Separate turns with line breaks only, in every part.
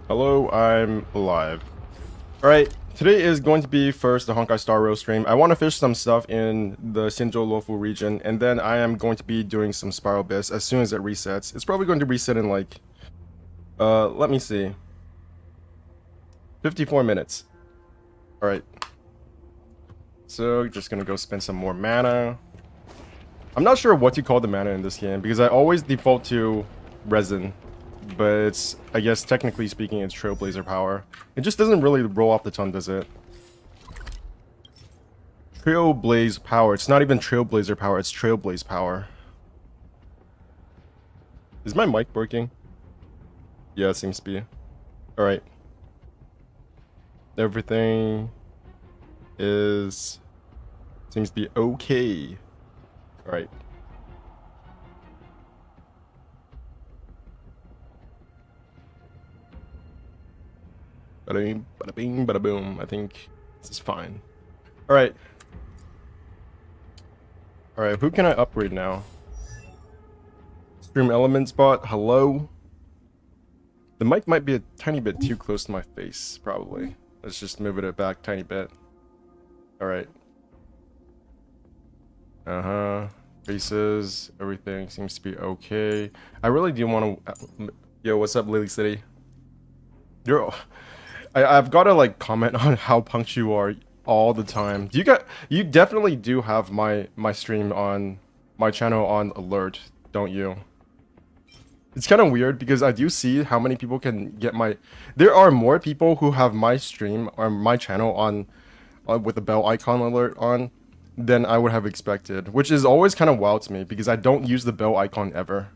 Hello, I'm alive. Alright, today is going to be first the Honkai Star Rail stream. I want to fish some stuff in the Xianzhou Luofu region, and then I am going to be doing some Spiral Abyss as soon as it resets. It's probably going to reset in like, let me see. 54 minutes. Alright. So, just gonna go spend some more mana. I'm not sure what to call the mana in this game, because I always default to Resin. But it's, I guess, technically speaking, it's Trailblazer power. It just doesn't really roll off the tongue, does it? Trailblaze power. It's not even Trailblazer power, it's Trailblaze power. Is my mic working? Yeah, it seems to be. Alright. Everything is... seems to be okay. Alright. Bada bing, bada bing, bada boom. I think this is fine. Alright. Alright, who can I upgrade now? Stream Elements bot, hello? The mic might be a tiny bit too close to my face, probably. Let's just move it back a tiny bit. Alright. Faces, everything seems to be okay. I really do want to... Yo, what's up, Lily City? You're... I've got to like comment on how punked you are all the time. You definitely do have my stream on my channel on alert, don't you? It's kind of weird because I do see how many people can get my... There are more people who have my stream or my channel on with the bell icon alert on than I would have expected, which is always kind of wild to me because I don't use the bell icon ever.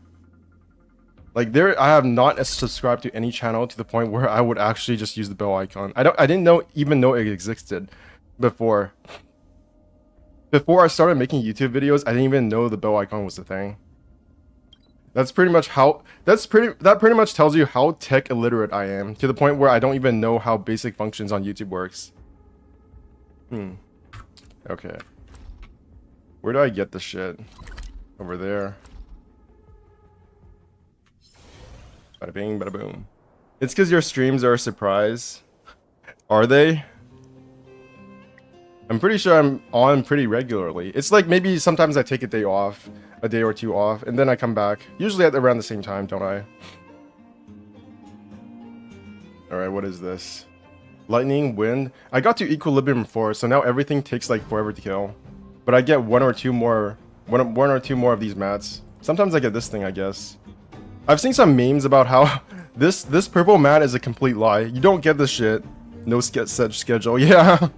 Like I have not subscribed to any channel to the point where I would actually just use the bell icon. I didn't even know it existed before. Before I started making YouTube videos, I didn't even know the bell icon was a thing. That's pretty much how that pretty much tells you how tech illiterate I am, to the point where I don't even know how basic functions on YouTube works. Okay. Where do I get the shit? Over there. Bada bing, bada boom. It's because your streams are a surprise. Are they? I'm pretty sure I'm on pretty regularly. It's like maybe sometimes I take a day off, a day or two off, and then I come back. Usually at around the same time, don't I? Alright, what is this? Lightning, wind. I got to equilibrium 4, so now everything takes like forever to kill. But I get one or two more of these mats. Sometimes I get this thing, I guess. I've seen some memes about how this purple mat is a complete lie. You don't get this shit. No set schedule. Yeah.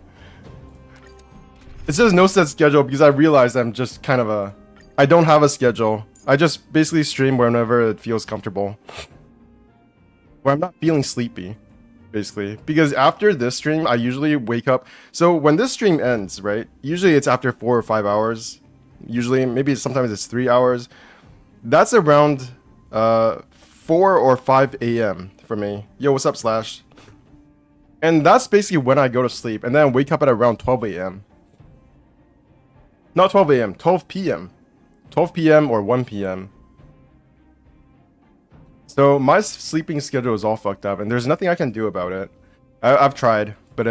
It says no set schedule because I realized I'm just kind of I don't have a schedule. I just basically stream whenever it feels comfortable. Where I'm not feeling sleepy, basically. Because after this stream, I usually wake up. So when this stream ends, right? Usually it's after 4 or 5 hours. Usually, maybe sometimes it's 3 hours. That's around 4 or 5 a.m. for me. Yo, what's up, Slash? And that's basically when I go to sleep, and then I wake up at around 12 a.m. Not 12 a.m., 12 p.m. 12 p.m. or 1 p.m. So my sleeping schedule is all fucked up, and there's nothing I can do about it. I've tried, but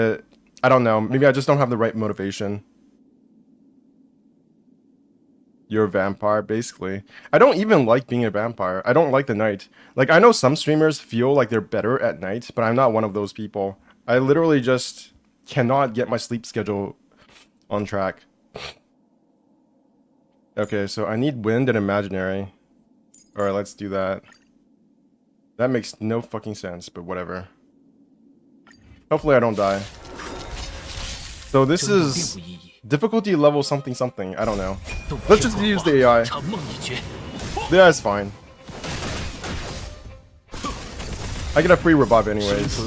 I don't know. Maybe I just don't have the right motivation. You're a vampire, basically. I don't even like being a vampire. I don't like the night. Like, I know some streamers feel like they're better at night, but I'm not one of those people. I literally just cannot get my sleep schedule on track. Okay, so I need wind and imaginary. Alright, let's do that. That makes no fucking sense, but whatever. Hopefully I don't die. So this is... difficulty level something something, I don't know. Let's just use the AI. The AI is fine. I get a free revive anyways.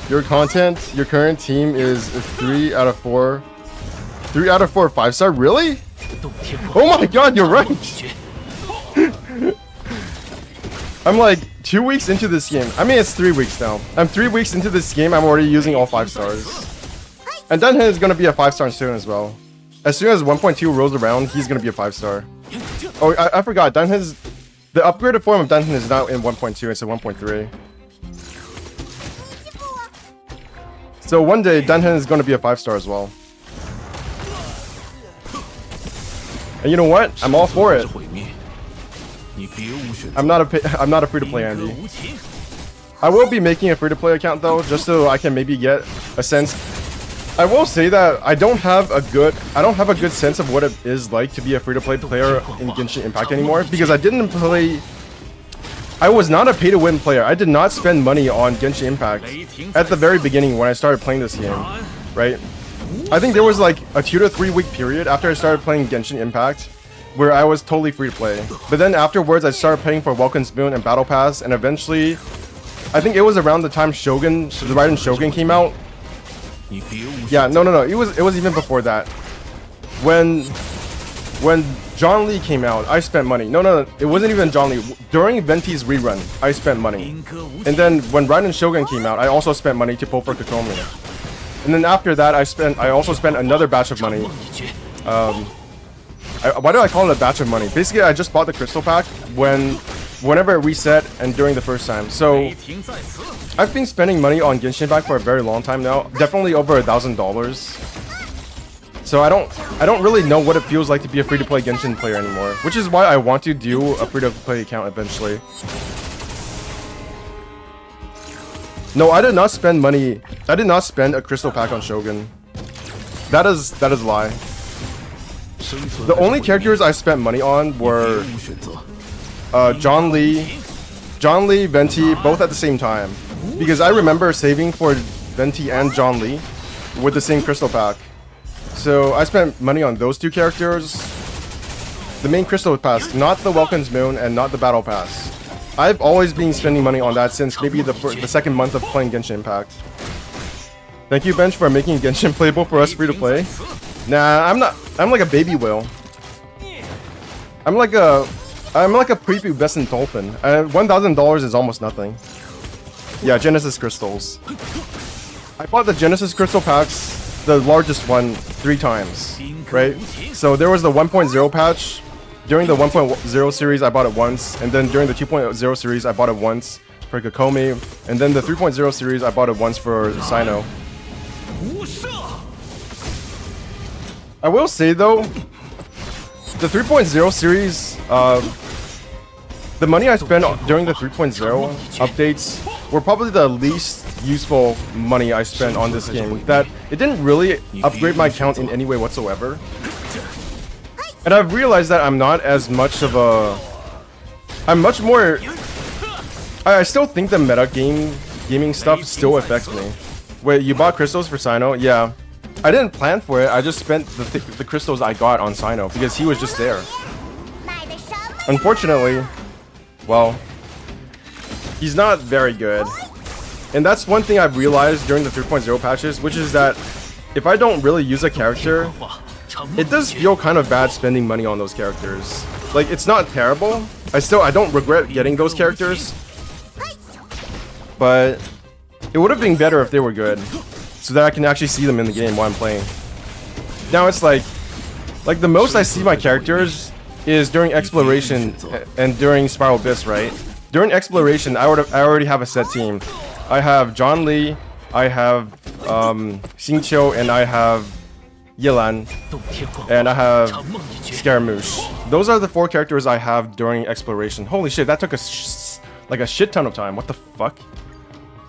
Your content, your current team is 3 out of 4. 3 out of 4 5-star? Really? Oh my god, you're right! I'm like 2 weeks into this game. I mean, it's 3 weeks now. I'm 3 weeks into this game. I'm already using all 5 stars. And Dunhan is gonna be a 5-star soon as well. As soon as 1.2 rolls around, he's gonna be a 5-star. Oh, I forgot. Dunhan's the upgraded form of Dunhan is now in 1.2. It's in 1.3. So one day, Dunhan is gonna be a 5-star as well. And you know what? I'm all for it. I'm not a free-to-play Andy. I will be making a free-to-play account though, just so I can maybe get a sense. I will say that I don't have a good sense of what it is like to be a free-to-play player in Genshin Impact anymore, because I was not a pay-to-win player. I did not spend money on Genshin Impact at the very beginning when I started playing this game, right? I think there was like a 2 to 3 week period after I started playing Genshin Impact where I was totally free to play. But then afterwards, I started paying for Welcome Spoon and Battle Pass, and eventually, I think it was around the time Shogun, the Raiden Shogun came out. Yeah, no. It was even before that. When John Lee came out, I spent money. No. It wasn't even John Lee. During Venti's rerun, I spent money. And then when Raiden Shogun came out, I also spent money to pull for Kokomi. And then after that, I also spent another batch of money. Why do I call it a batch of money? Basically, I just bought the crystal pack whenever it reset and during the first time. So I've been spending money on Genshin Impact for a very long time now. Definitely over $1,000. So I don't really know what it feels like to be a free-to-play Genshin player anymore, which is why I want to do a free-to-play account eventually. No, I did not spend money. I did not spend a crystal pack on Shogun. That is a lie. The only characters I spent money on were John Lee, Venti, both at the same time. Because I remember saving for Venti and John Lee with the same crystal pack. So I spent money on those 2 characters. The main crystal pass, not the Welcome's Moon and not the Battle Pass. I've always been spending money on that since maybe the second month of playing Genshin Impact. Thank you, Bench, for making Genshin playable for us free to play. Nah, I'm not. I'm like a baby whale. I'm like a prepubescent dolphin. $1,000 is almost nothing. Yeah, Genesis crystals. I bought the Genesis crystal packs, the largest one, 3 times, right? So there was the 1.0 patch. During the 1.0 series, I bought it once, and then during the 2.0 series, I bought it once for Kokomi, and then the 3.0 series, I bought it once for Sino. I will say though, the 3.0 series, the money I spent during the 3.0 updates were probably the least useful money I spent on this game. That it didn't really upgrade my account in any way whatsoever. And I've realized that I'm not as much of a... I'm much more... I still think the meta gaming stuff still affects me. Wait, you bought crystals for Sino? Yeah. I didn't plan for it, I just spent the crystals I got on Sino because he was just there. Unfortunately, well, he's not very good. And that's one thing I've realized during the 3.0 patches, which is that if I don't really use a character, it does feel kind of bad spending money on those characters. Like, it's not terrible. I don't regret getting those characters. But it would have been better if they were good, so that I can actually see them in the game while I'm playing. Now it's like the most I see my characters is during exploration and during Spiral Abyss, right? During exploration, I already have a set team. I have John Lee, I have Xingqiu, and I have Yilan, and I have Scaramouche. Those are the 4 characters I have during exploration. Holy shit, that took like a shit ton of time. What the fuck?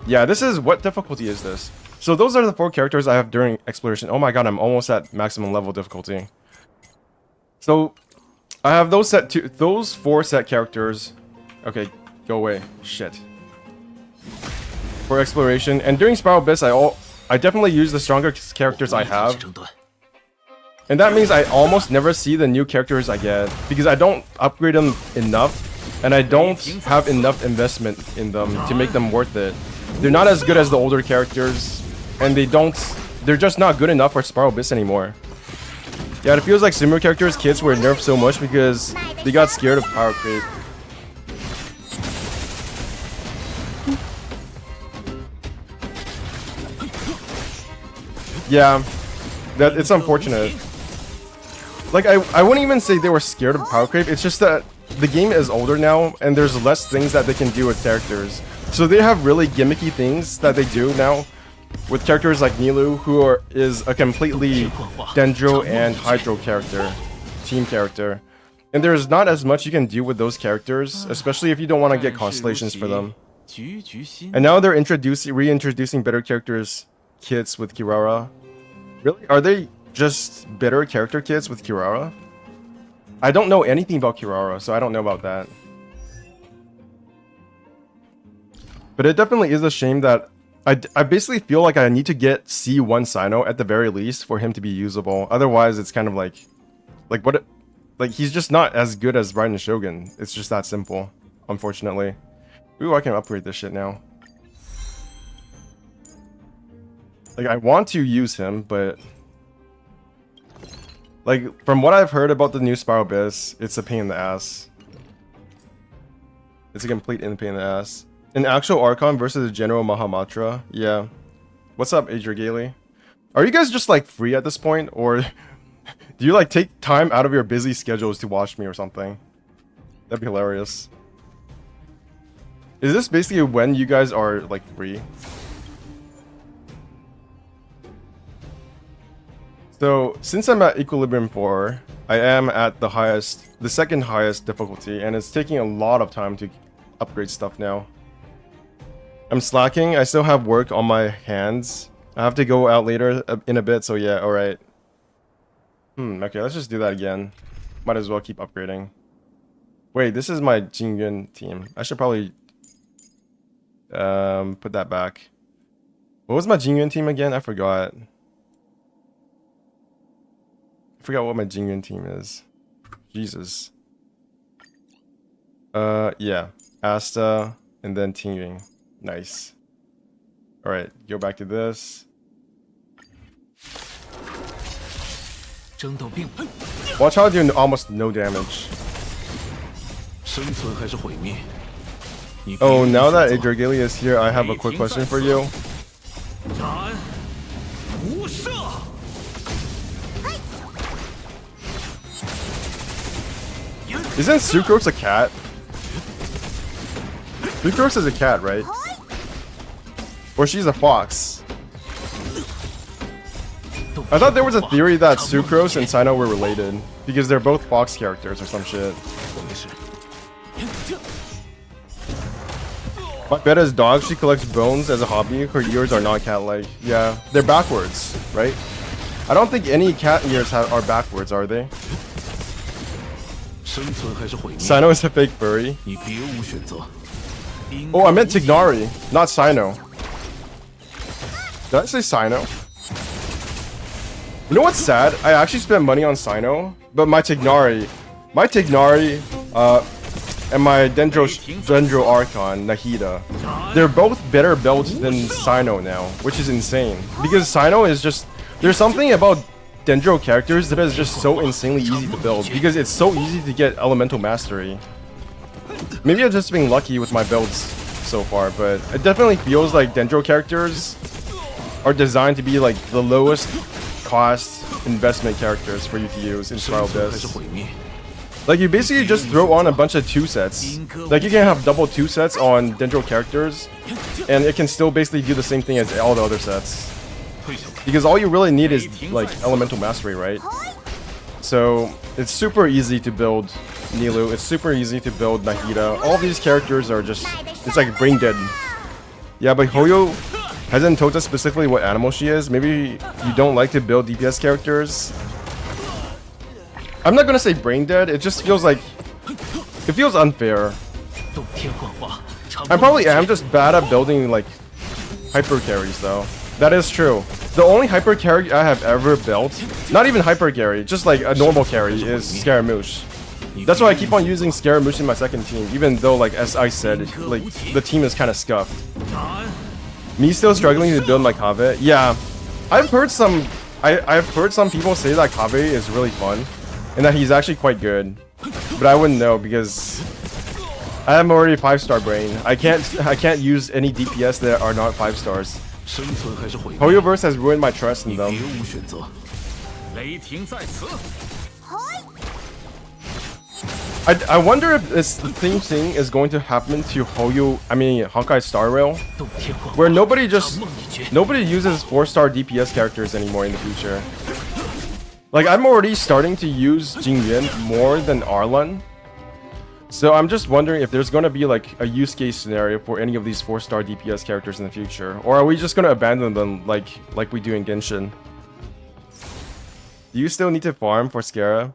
Yeah, this is... What difficulty is this? So those are the 4 characters I have during exploration. Oh my god, I'm almost at maximum level difficulty. So I have those 4 set characters. Okay, go away. Shit. For exploration, and during Spiral Abyss, I definitely use the stronger characters I have. And that means I almost never see the new characters I get because I don't upgrade them enough, and I don't have enough investment in them to make them worth it. They're not as good as the older characters, and they're just not good enough for Spiral Abyss anymore. Yeah, it feels like Sumo characters kids were nerfed so much because they got scared of power creep. Yeah, that it's unfortunate. Like I wouldn't even say they were scared of power creep. It's just that the game is older now, and there's less things that they can do with characters. So they have really gimmicky things that they do now with characters like Nilou, who is a completely Dendro and Hydro character, team character. And there's not as much you can do with those characters, especially if you don't want to get constellations for them. And now they're reintroducing better characters kits with Kirara. Really? Are they just better character kits with Kirara? I don't know anything about Kirara, so I don't know about that. But it definitely is a shame that I basically feel like I need to get C1 Sino at the very least for him to be usable. Otherwise, it's kind of like he's just not as good as Raiden Shogun. It's just that simple, unfortunately. Ooh, I can upgrade this shit now. Like, I want to use him, but like, from what I've heard about the new Spiral Abyss, it's a pain in the ass. It's a complete pain in the ass. An actual Archon versus a General Mahamatra? Yeah. What's up, Adrigaily? Are you guys just like free at this point? Or do you like take time out of your busy schedules to watch me or something? That'd be hilarious. Is this basically when you guys are like free? So, since I'm at Equilibrium 4, I am at the second highest difficulty, and it's taking a lot of time to upgrade stuff now. I'm slacking. I still have work on my hands. I have to go out later in a bit, so yeah, alright. Okay, let's just do that again. Might as well keep upgrading. Wait, this is my Jingyun team. I should probably put that back. What was my Jingyun team again? I forgot. I forgot what my Jingyun team is. Jesus. Yeah. Asta and then Tingyun. Nice. Alright, go back to this. Watch how I do almost no damage. Oh, now that Adrigalia is here, I have a quick question for you. Isn't Sucrose a cat? Sucrose is a cat, right? Or she's a fox. I thought there was a theory that Sucrose and Sino were related because they're both fox characters or some shit. My bet is dog. She collects bones as a hobby. Her ears are not cat-like. Yeah, they're backwards, right? I don't think any cat ears are backwards, are they? Sino is a fake furry. Oh, I meant Tignari, not Sino. Did I say Sino? You know what's sad? I actually spent money on Sino, but my Tignari, and my Dendro Archon, Nahida, they're both better built than Sino now, which is insane. Because Sino is just, there's something about Dendro characters that is just so insanely easy to build, because it's so easy to get elemental mastery. Maybe I've just been lucky with my builds so far, but it definitely feels like Dendro characters are designed to be like the lowest cost investment characters for you to use in Spiral Abyss. Like, you basically just throw on a bunch of 2 sets. Like, you can have double 2 sets on Dendro characters, and it can still basically do the same thing as all the other sets. Because all you really need is, like, elemental mastery, right? So, it's super easy to build Nilou, it's super easy to build Nahida. All these characters are just, it's like brain dead. Yeah, but Hoyo hasn't told us specifically what animal she is. Maybe you don't like to build DPS characters. I'm not gonna say brain dead, it just feels like, it feels unfair. I probably am just bad at building like hyper carries though. That is true. The only hyper carry I have ever built, not even hyper carry, just like a normal carry, is Scaramouche. That's why I keep on using Scaramouche in my second team, even though, like, as I said, like, the team is kind of scuffed. Me still struggling to build my Kaveh? Yeah, I've heard some people say that Kaveh is really fun, and that he's actually quite good. But I wouldn't know because I am already 5-star brain. I can't use any DPS that are not 5 stars. Hoyoverse has ruined my trust in them. I wonder if the same thing is going to happen to Honkai Star Rail, where nobody uses 4-star DPS characters anymore in the future. Like, I'm already starting to use Jingyuan more than Arlan. So I'm just wondering if there's going to be like a use case scenario for any of these 4-star DPS characters in the future, or are we just going to abandon them like we do in Genshin? Do you still need to farm for Scara?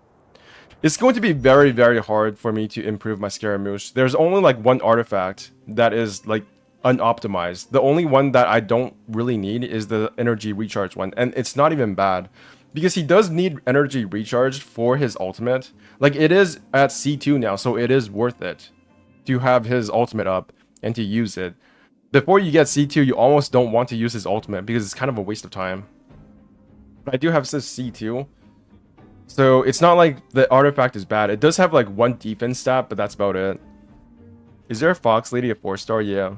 It's going to be very, very hard for me to improve my Scaramouche. There's only like one artifact that is like unoptimized. The only one that I don't really need is the energy recharge one, and it's not even bad. Because he does need energy recharged for his ultimate. Like, it is at C2 now, so it is worth it to have his ultimate up and to use it. Before you get C2, you almost don't want to use his ultimate because it's kind of a waste of time. But I do have this C2. So it's not like the artifact is bad. It does have like one defense stat, but that's about it. Is there a Fox Lady a 4-star? Yeah.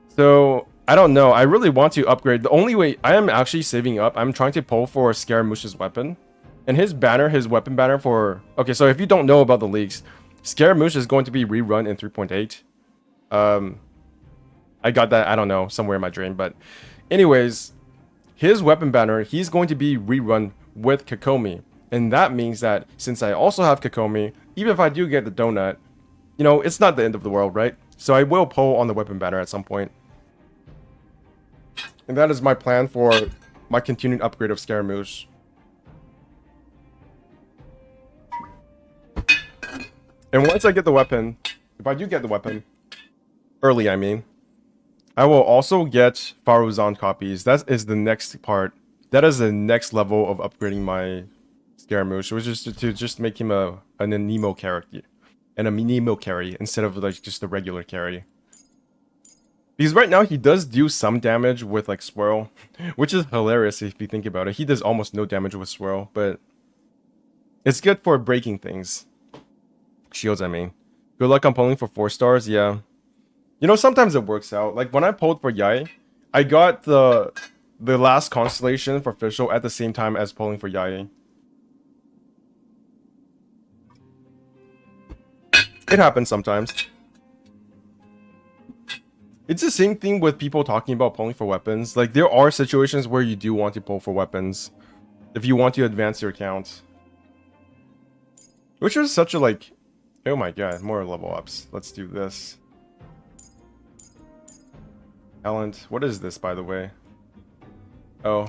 So I don't know. I really want to upgrade. The only way I am actually saving up, I'm trying to pull for Scaramouche's weapon. And his banner, his weapon banner for... Okay, so if you don't know about the leaks, Scaramouche is going to be rerun in 3.8. I got that, I don't know, somewhere in my dream. But anyways, his weapon banner, he's going to be rerun with Kokomi. And that means that since I also have Kokomi, even if I do get the donut, you know, it's not the end of the world, right? So I will pull on the weapon banner at some point. And that is my plan for my continued upgrade of Scaramouche. And once I get the weapon, if I do get the weapon, early I mean, I will also get Faruzan copies. That is the next part. That is the next level of upgrading my Scaramouche, which is to just make him an Nemo character. And a Nemo carry instead of like just a regular carry. Because right now he does do some damage with like Swirl, which is hilarious if you think about it. He does almost no damage with Swirl, but it's good for breaking things. Shields, I mean. Good luck on pulling for 4 stars, yeah. You know, sometimes it works out. Like when I pulled for Yai, I got the last constellation for Fischl at the same time as pulling for Yai. It happens sometimes. It's the same thing with people talking about pulling for weapons. Like, there are situations where you do want to pull for weapons if you want to advance your account. Which is such a, like... Oh my god, more level ups. Let's do this. Talent. What is this, by the way? Oh.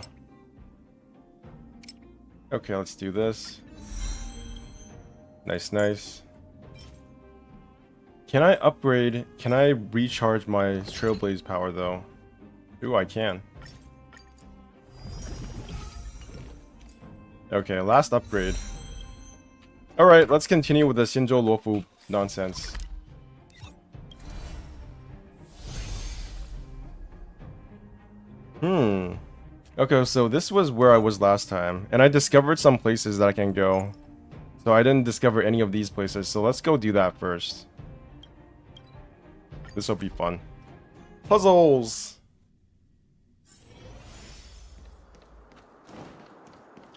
Okay, let's do this. Nice, nice. Can I upgrade? Can I recharge my Trailblaze power though? Ooh, I can. Okay, last upgrade. Alright, let's continue with the Xianzhou Luofu nonsense. Okay, so this was where I was last time, and I discovered some places that I can go. So I didn't discover any of these places, so let's go do that first. This will be fun. Puzzles!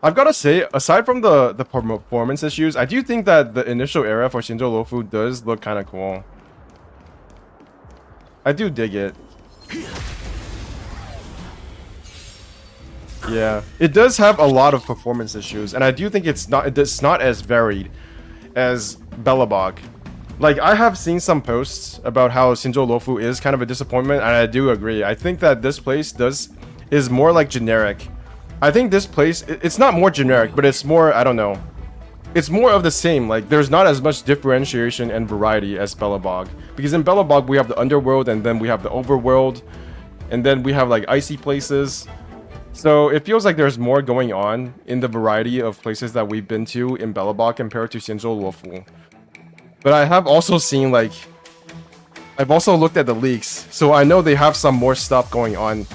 I've gotta say, aside from the performance issues, I do think that the initial area for Xianzhou Luofu does look kind of cool. I do dig it. Yeah, it does have a lot of performance issues, and I do think it's not as varied as Belobog. Like, I have seen some posts about how Xianzhou Luofu is kind of a disappointment, and I do agree. I think that this place is more like generic. I think this place, it's not more generic, but it's more, I don't know. It's more of the same. Like, there's not as much differentiation and variety as Belobog. Because in Belobog, we have the underworld, and then we have the overworld, and then we have, like, icy places. So it feels like there's more going on in the variety of places that we've been to in Belobog compared to Xianzhou Luofu. But I have also seen, like... I've also looked at the leaks, so I know they have some more stuff going on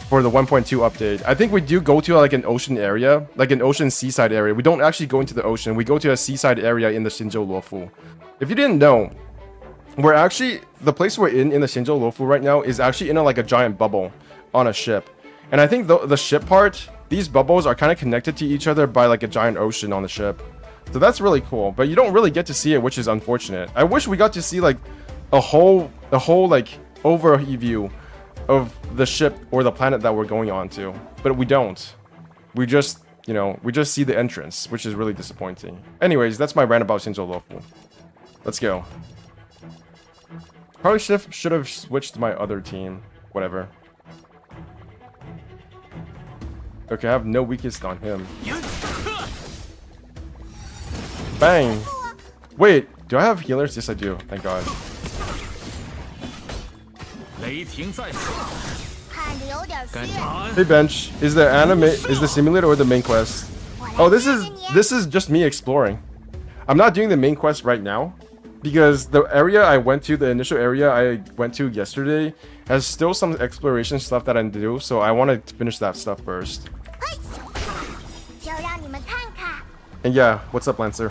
for the 1.2 update. I think we do go to, like, an ocean area, like an ocean seaside area. We don't actually go into the ocean, we go to a seaside area in the Xianzhou Luofu. If you didn't know, We're actually, the place we're in the Xianzhou Luofu right now is actually in like a giant bubble on a ship. And I think the ship part, these bubbles are kind of connected to each other by like a giant ocean on the ship. So that's really cool, but you don't really get to see it, which is unfortunate. I wish we got to see like a whole like overview of the ship or the planet that we're going on to, but we don't. We just, you know, we just see the entrance, which is really disappointing. Anyways, that's my rant about Xianzhou Luofu. Let's go. Probably should have switched to my other team. Whatever. Okay, I have no weakest on him. Bang! Wait, do I have healers? Yes, I do. Thank God. Hey bench, is the simulator or the main quest? Oh, this is just me exploring. I'm not doing the main quest right now because the area I went to, the initial area I went to yesterday, has still some exploration stuff that I do, so I want to finish that stuff first. And yeah, what's up, Lancer?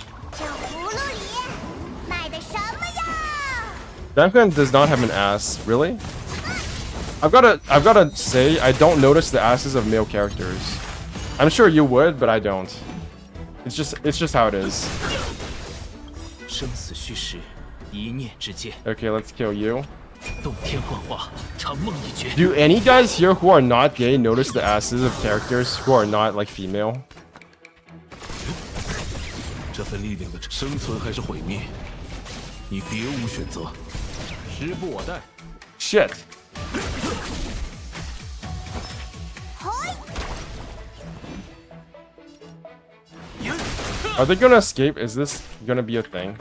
Damkan does not have an ass, really? I've gotta say, I don't notice the asses of male characters. I'm sure you would, but I don't. It's just how it is. Okay, let's kill you. Do any guys here who are not gay notice the asses of characters who are not like female? Shit. Are they gonna escape? Is this gonna be a thing?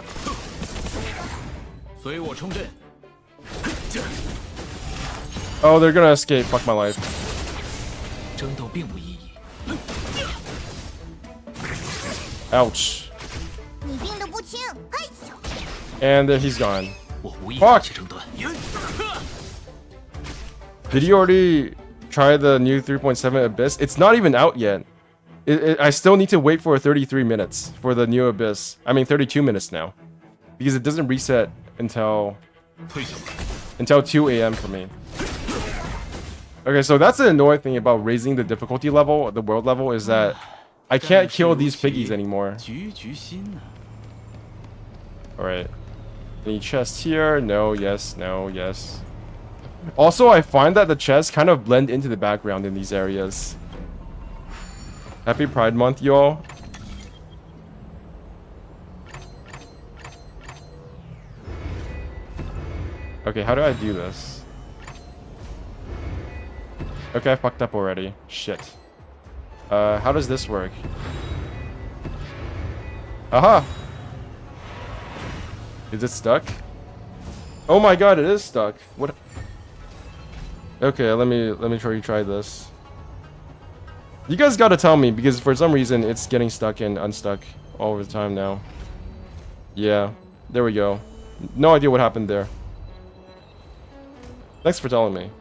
Oh, they're gonna escape. Fuck my life. Ouch. And he's gone. Fuck! Did you already try the new 3.7 Abyss? It's not even out yet. I still need to wait for 33 minutes for the new Abyss. I mean 32 minutes now. Because it doesn't reset until 2 a.m. for me. Okay, so that's the annoying thing about raising the difficulty level, the world level, is that I can't kill these piggies anymore. Alright. Any chests here? No, yes, no, yes. Also, I find that the chests kind of blend into the background in these areas. Happy Pride Month, y'all. Okay, how do I do this? Okay, I fucked up already. Shit. How does this work? Aha! Is it stuck? Oh my god, it is stuck. What? Okay, let me try this. You guys gotta tell me, because for some reason it's getting stuck and unstuck all over the time now. Yeah, there we go. No idea what happened there. Thanks for telling me.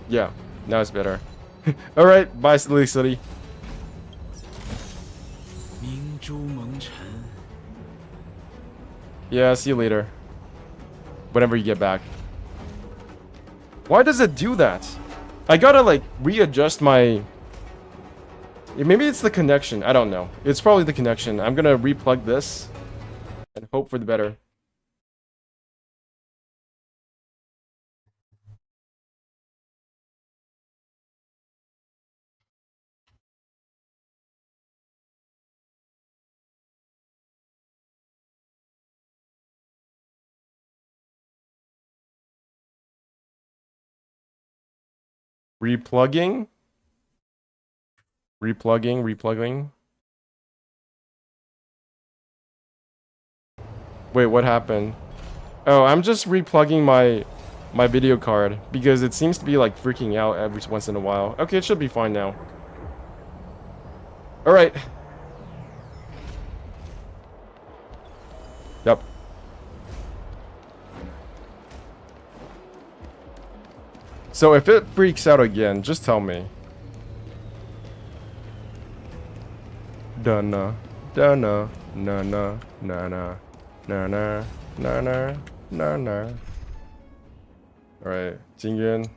Yeah, now it's better. Alright, bye, Silly City. Yeah, see you later. Whenever you get back. Why does it do that? I gotta like readjust my... Maybe it's the connection. I don't know. It's probably the connection. I'm gonna replug this and hope for the better. Replugging. Replugging. Wait, what happened? Oh, I'm just replugging my video card because it seems to be like freaking out every once in a while. Okay, it should be fine now. All right. Yep. So if it freaks out again, just tell me. Donna, Donna, na na na na na na na na na na. All right, Jingyun.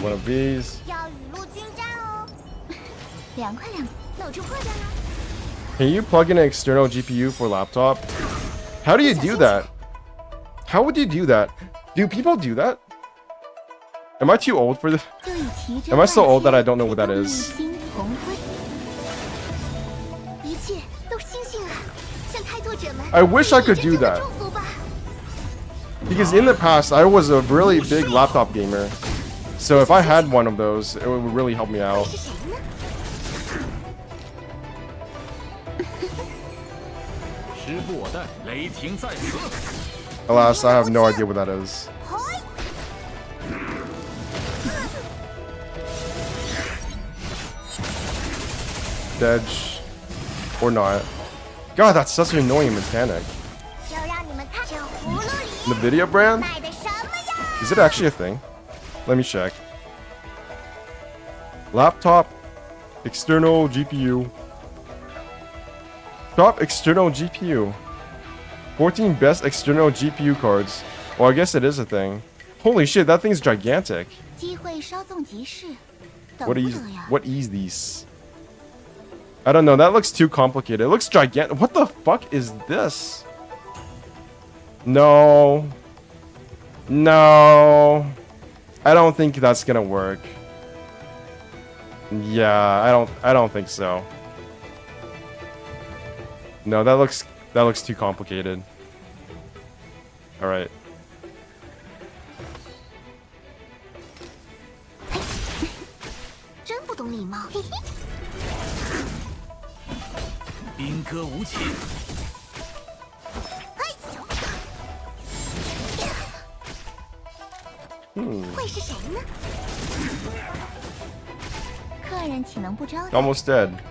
One of these. Can you plug in an external GPU for laptop? How do you do that? How would you do that? Do people do that? Am I too old for this? Am I so old that I don't know what that is? I wish I could do that. Because in the past, I was a really big laptop gamer. So if I had one of those, it would really help me out. Alas, I have no idea what that is. Dedge. Or not. God, that's such an annoying mechanic. The video brand? Is it actually a thing? Let me check. Laptop. External GPU. Top external GPU. 14 best external GPU cards. Well, I guess it is a thing. Holy shit, that thing's gigantic. What is these? I don't know, that looks too complicated. It looks gigantic. What the fuck is this? No. No. I don't think that's gonna work. Yeah, I don't think so. No, that looks too complicated. All right. Almost dead.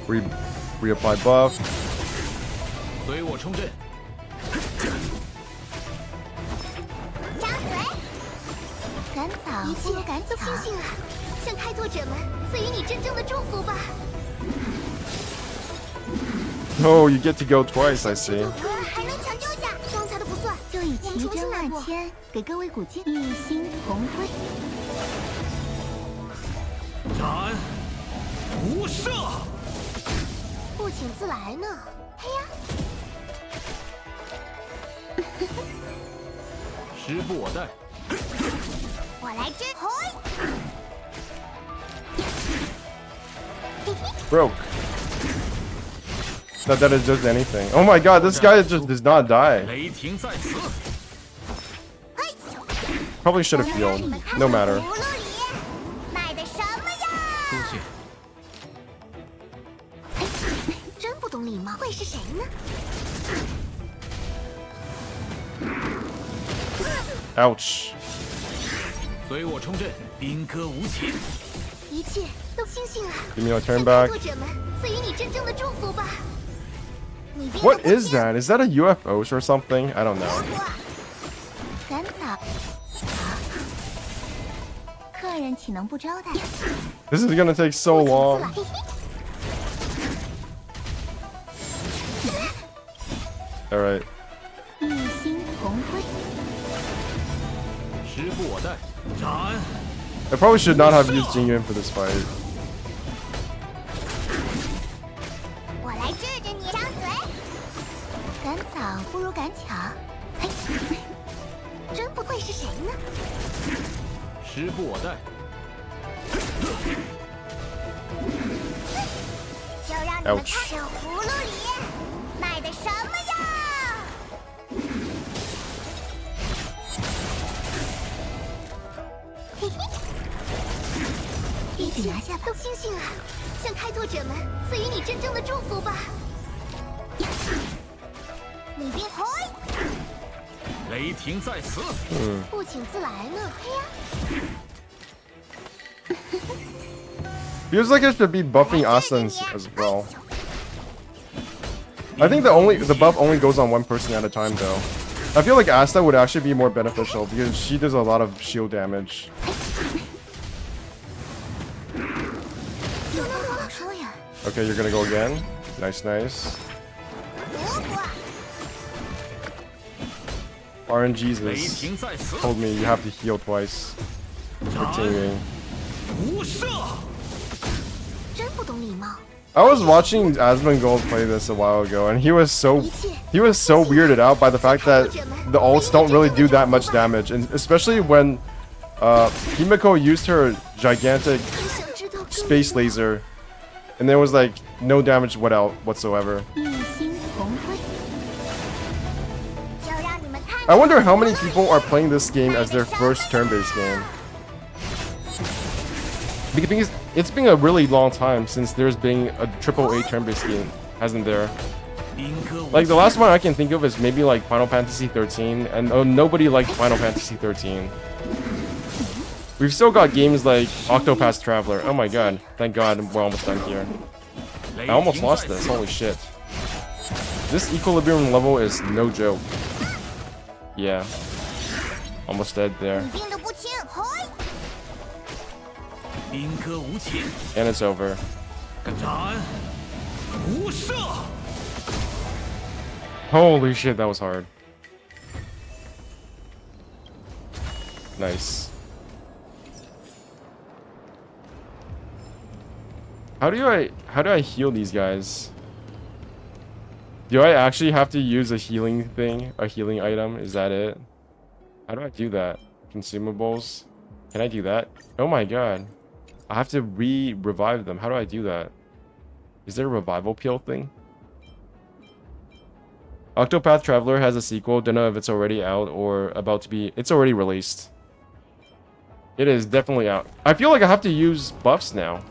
Reapply buff. Oh, you get to go twice, I see. Broke. Not that it does anything. Oh my god, this guy just does not die. Probably should have healed. No matter. Ouch. Give me a turn back. What is that? Is that a UFO or something? I don't know. This is gonna take so long. Alright. I probably should not have used Jingyun for this fight. Ouch. Feels like it should be buffing Asans as well. I think the buff only goes on one person at a time though. I feel like Asta would actually be more beneficial because she does a lot of shield damage. Okay, you're gonna go again. Nice, nice. RNGesus told me you have to heal twice for teaming. I was watching Asmongold play this a while ago, and he was so weirded out by the fact that the ults don't really do that much damage, and especially when Himiko used her gigantic space laser, and there was like no damage whatsoever. I wonder how many people are playing this game as their first turn-based game. Because it's been a really long time since there's been a AAA turn-based game, hasn't there? Like the last one I can think of is maybe like Final Fantasy 13, and nobody liked Final Fantasy 13. We've still got games like Octopath Traveler. Oh my god, thank god we're almost done here. I almost lost this, holy shit. This equilibrium level is no joke. Yeah. Almost dead there. And it's over. Holy shit, that was hard. Nice. How do I heal these guys? Do I actually have to use a healing thing? A healing item? Is that it? How do I do that? Consumables? Can I do that? Oh my god. I have to revive them. How do I do that? Is there a revival peel thing? Octopath Traveler has a sequel. Don't know if it's already out or about to be. It's already released. It is definitely out. I feel like I have to use buffs now.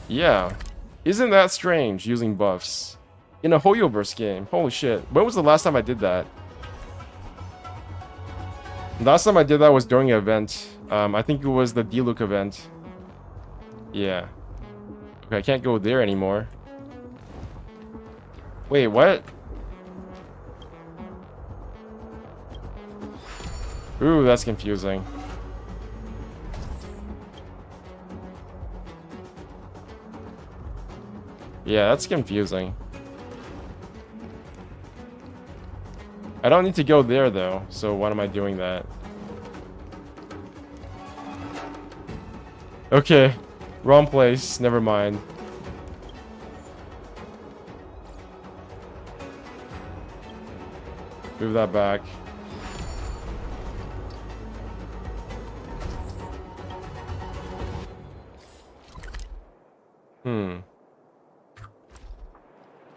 Yeah. Isn't that strange, using buffs? In a Hoyoverse game. Holy shit. When was the last time I did that? Last time I did that was during an event. I think it was the D-Look event. Yeah. Okay, I can't go there anymore. Wait, what? Ooh, that's confusing. Yeah, that's confusing. I don't need to go there though, so why am I doing that? Okay, wrong place, never mind. Move that back.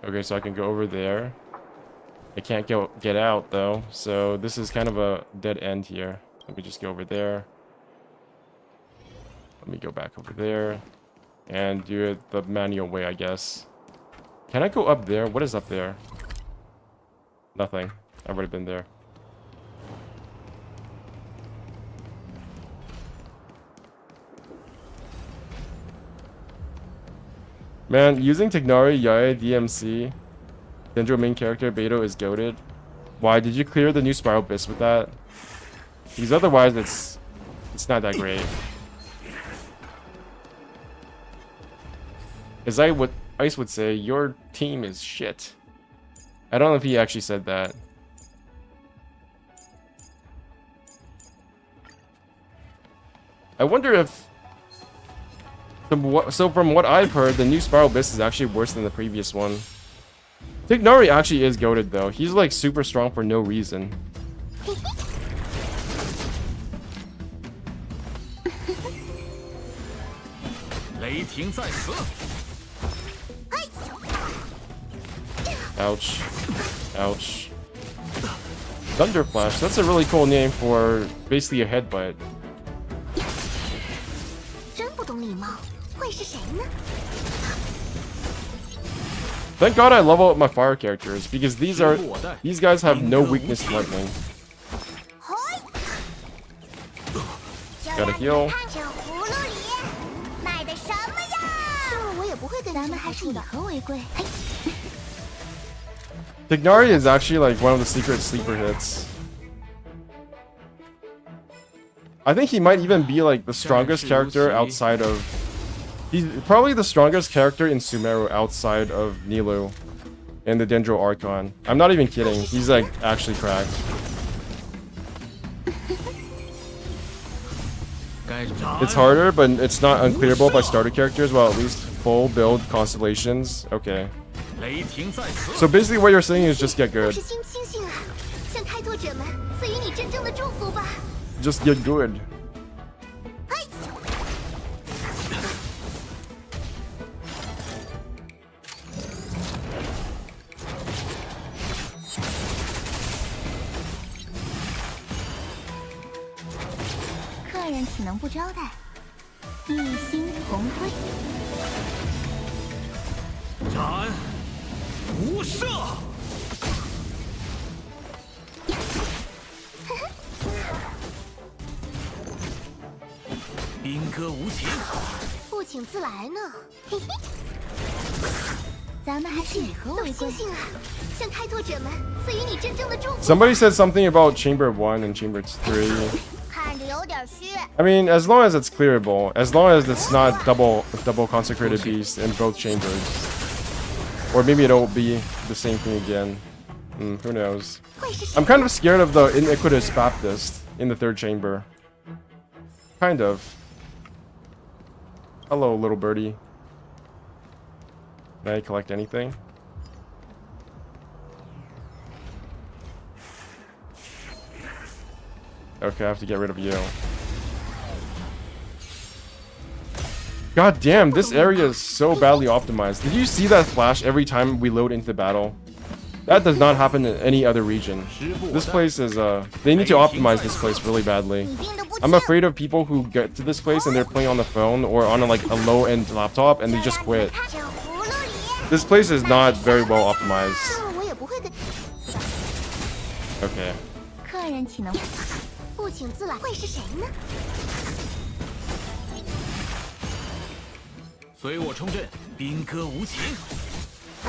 Okay, so I can go over there. I can't get out though, so this is kind of a dead end here. Let me just go over there. Let me go back over there and do it the manual way, I guess. Can I go up there? What is up there? Nothing. I've already been there. Man, using Tignari, Yae, DMC, Dendro main character, Beto is goated. Why? Did you clear the new Spiral Abyss with that? Because otherwise it's not that great. As Ice would say, your team is shit. I don't know if he actually said that. I wonder if... So from what I've heard, the new Spiral Abyss is actually worse than the previous one. Tignari actually is goated though. He's like super strong for no reason. Ouch. Ouch. Thunder Flash. That's a really cool name for basically a headbutt. Thank God I level up my fire characters because these guys have no weakness to lightning. Gotta heal. Tignari is actually like one of the secret sleeper hits. I think he might even be like the strongest character outside of He's probably the strongest character in Sumeru outside of Nilou and the Dendro Archon. I'm not even kidding. He's like actually cracked. It's harder, but it's not unclearable by starter characters, while at least full build constellations. Okay. So basically what you're saying is just get good. Just get good. Somebody said something about Chamber 1 and Chamber 3. I mean, as long as it's clearable, as long as it's not double consecrated beast in both chambers. Or maybe it'll be the same thing again. Who knows? I'm kind of scared of the Iniquitous Baptist in the 3rd chamber. Kind of. Hello, little birdie. Can I collect anything? Okay, I have to get rid of you. God damn, this area is so badly optimized. Did you see that flash every time we load into the battle? That does not happen in any other region. This place is, they need to optimize this place really badly. I'm afraid of people who get to this place and they're playing on the phone or on like a low-end laptop and they just quit. This place is not very well optimized. Okay.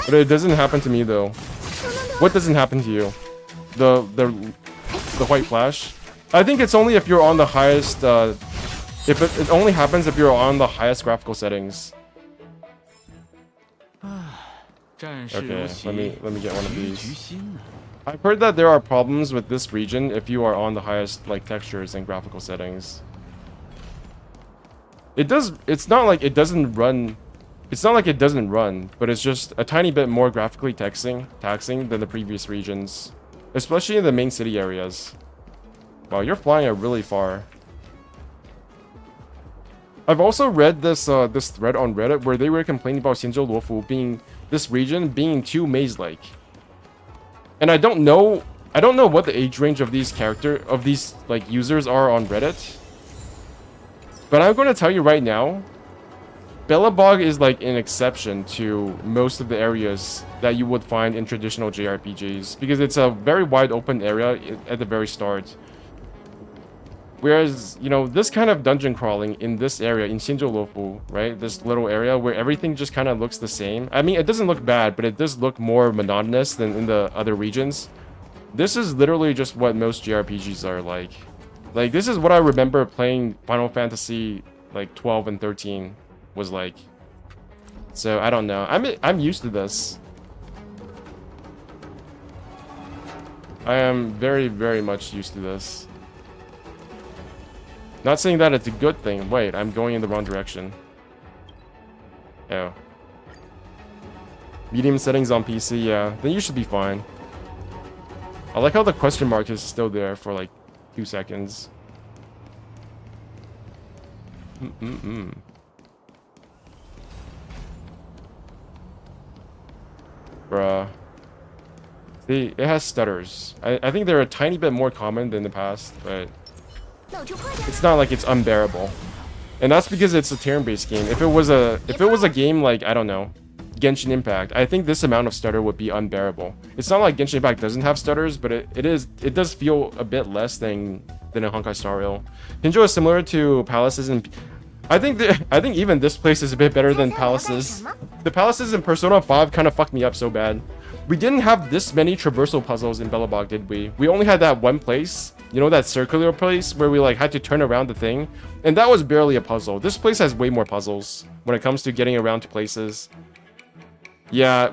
But it doesn't happen to me though. What doesn't happen to you? The white flash? I think it's only if you're on the highest if it only happens if you're on the highest graphical settings. Okay, let me get one of these. I've heard that there are problems with this region if you are on the highest like textures and graphical settings. It's not like it doesn't run. It's not like it doesn't run, but it's just a tiny bit more graphically taxing than the previous regions, especially in the main city areas. Wow, you're flying really far. I've also read this this thread on Reddit where they were complaining about Xianzhou Luofu being this region being too maze-like. And I don't know what the age range of these like users are on Reddit. But I'm going to tell you right now, Belobog is like an exception to most of the areas that you would find in traditional JRPGs because it's a very wide open area at the very start. Whereas, you know, this kind of dungeon crawling in this area, in Xianzhou Luofu, right? This little area where everything just kind of looks the same. I mean, it doesn't look bad, but it does look more monotonous than in the other regions. This is literally just what most JRPGs are like. Like, this is what I remember playing Final Fantasy, like, 12 and 13 was like. So, I don't know. I'm used to this. I am very, very much used to this. Not saying that it's a good thing. Wait, I'm going in the wrong direction. Oh. Medium settings on PC, yeah. Then you should be fine. I like how the question mark is still there for like 2 seconds. Bruh. See, it has stutters. I think they're a tiny bit more common than the past, but it's not like it's unbearable. And that's because it's a turn-based game. If it was a game like, I don't know, Genshin Impact, I think this amount of stutter would be unbearable. It's not like Genshin Impact doesn't have stutters, but it does feel a bit less than a Honkai Star Rail. Hinjo is similar to palaces, and I think even this place is a bit better than palaces. The palaces in Persona 5 kind of fucked me up so bad. We didn't have this many traversal puzzles in Belobog, did we? We only had that one place You know that circular place where we like had to turn around the thing? And that was barely a puzzle. This place has way more puzzles when it comes to getting around to places. Yeah,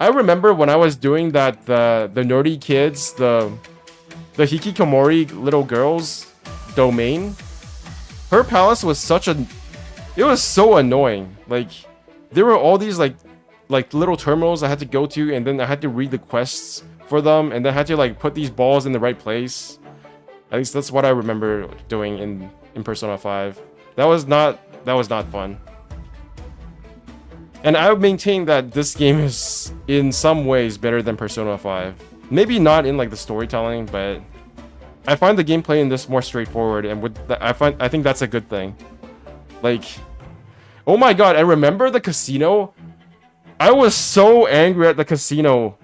I remember when I was doing that, the nerdy kids, the hikikomori little girls domain. Her palace was it was so annoying. Like, there were all these like little terminals I had to go to, and then I had to read the quests for them, and then I had to like put these balls in the right place. At least that's what I remember doing in Persona 5. That was not fun. And I would maintain that this game is in some ways better than Persona 5. Maybe not in like the storytelling, but I find the gameplay in this more straightforward, and I think that's a good thing. Like, oh my god, I remember the casino. I was so angry at the casino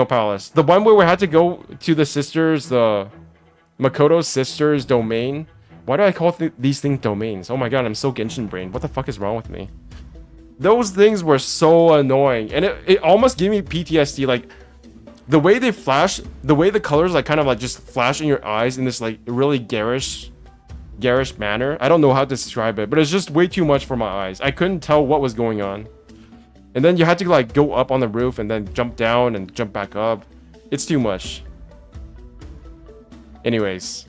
palace. The one where we had to go to the Makoto's sister's domain. Why do I call these things domains? Oh my god, I'm so Genshin brained. What the fuck is wrong with me? Those things were so annoying, and it almost gave me PTSD. Like, the way they flash, the way the colors like kind of like just flash in your eyes in this like really garish manner. I don't know how to describe it, but it's just way too much for my eyes. I couldn't tell what was going on. And then you had to like go up on the roof and then jump down and jump back up. It's too much. Anyways.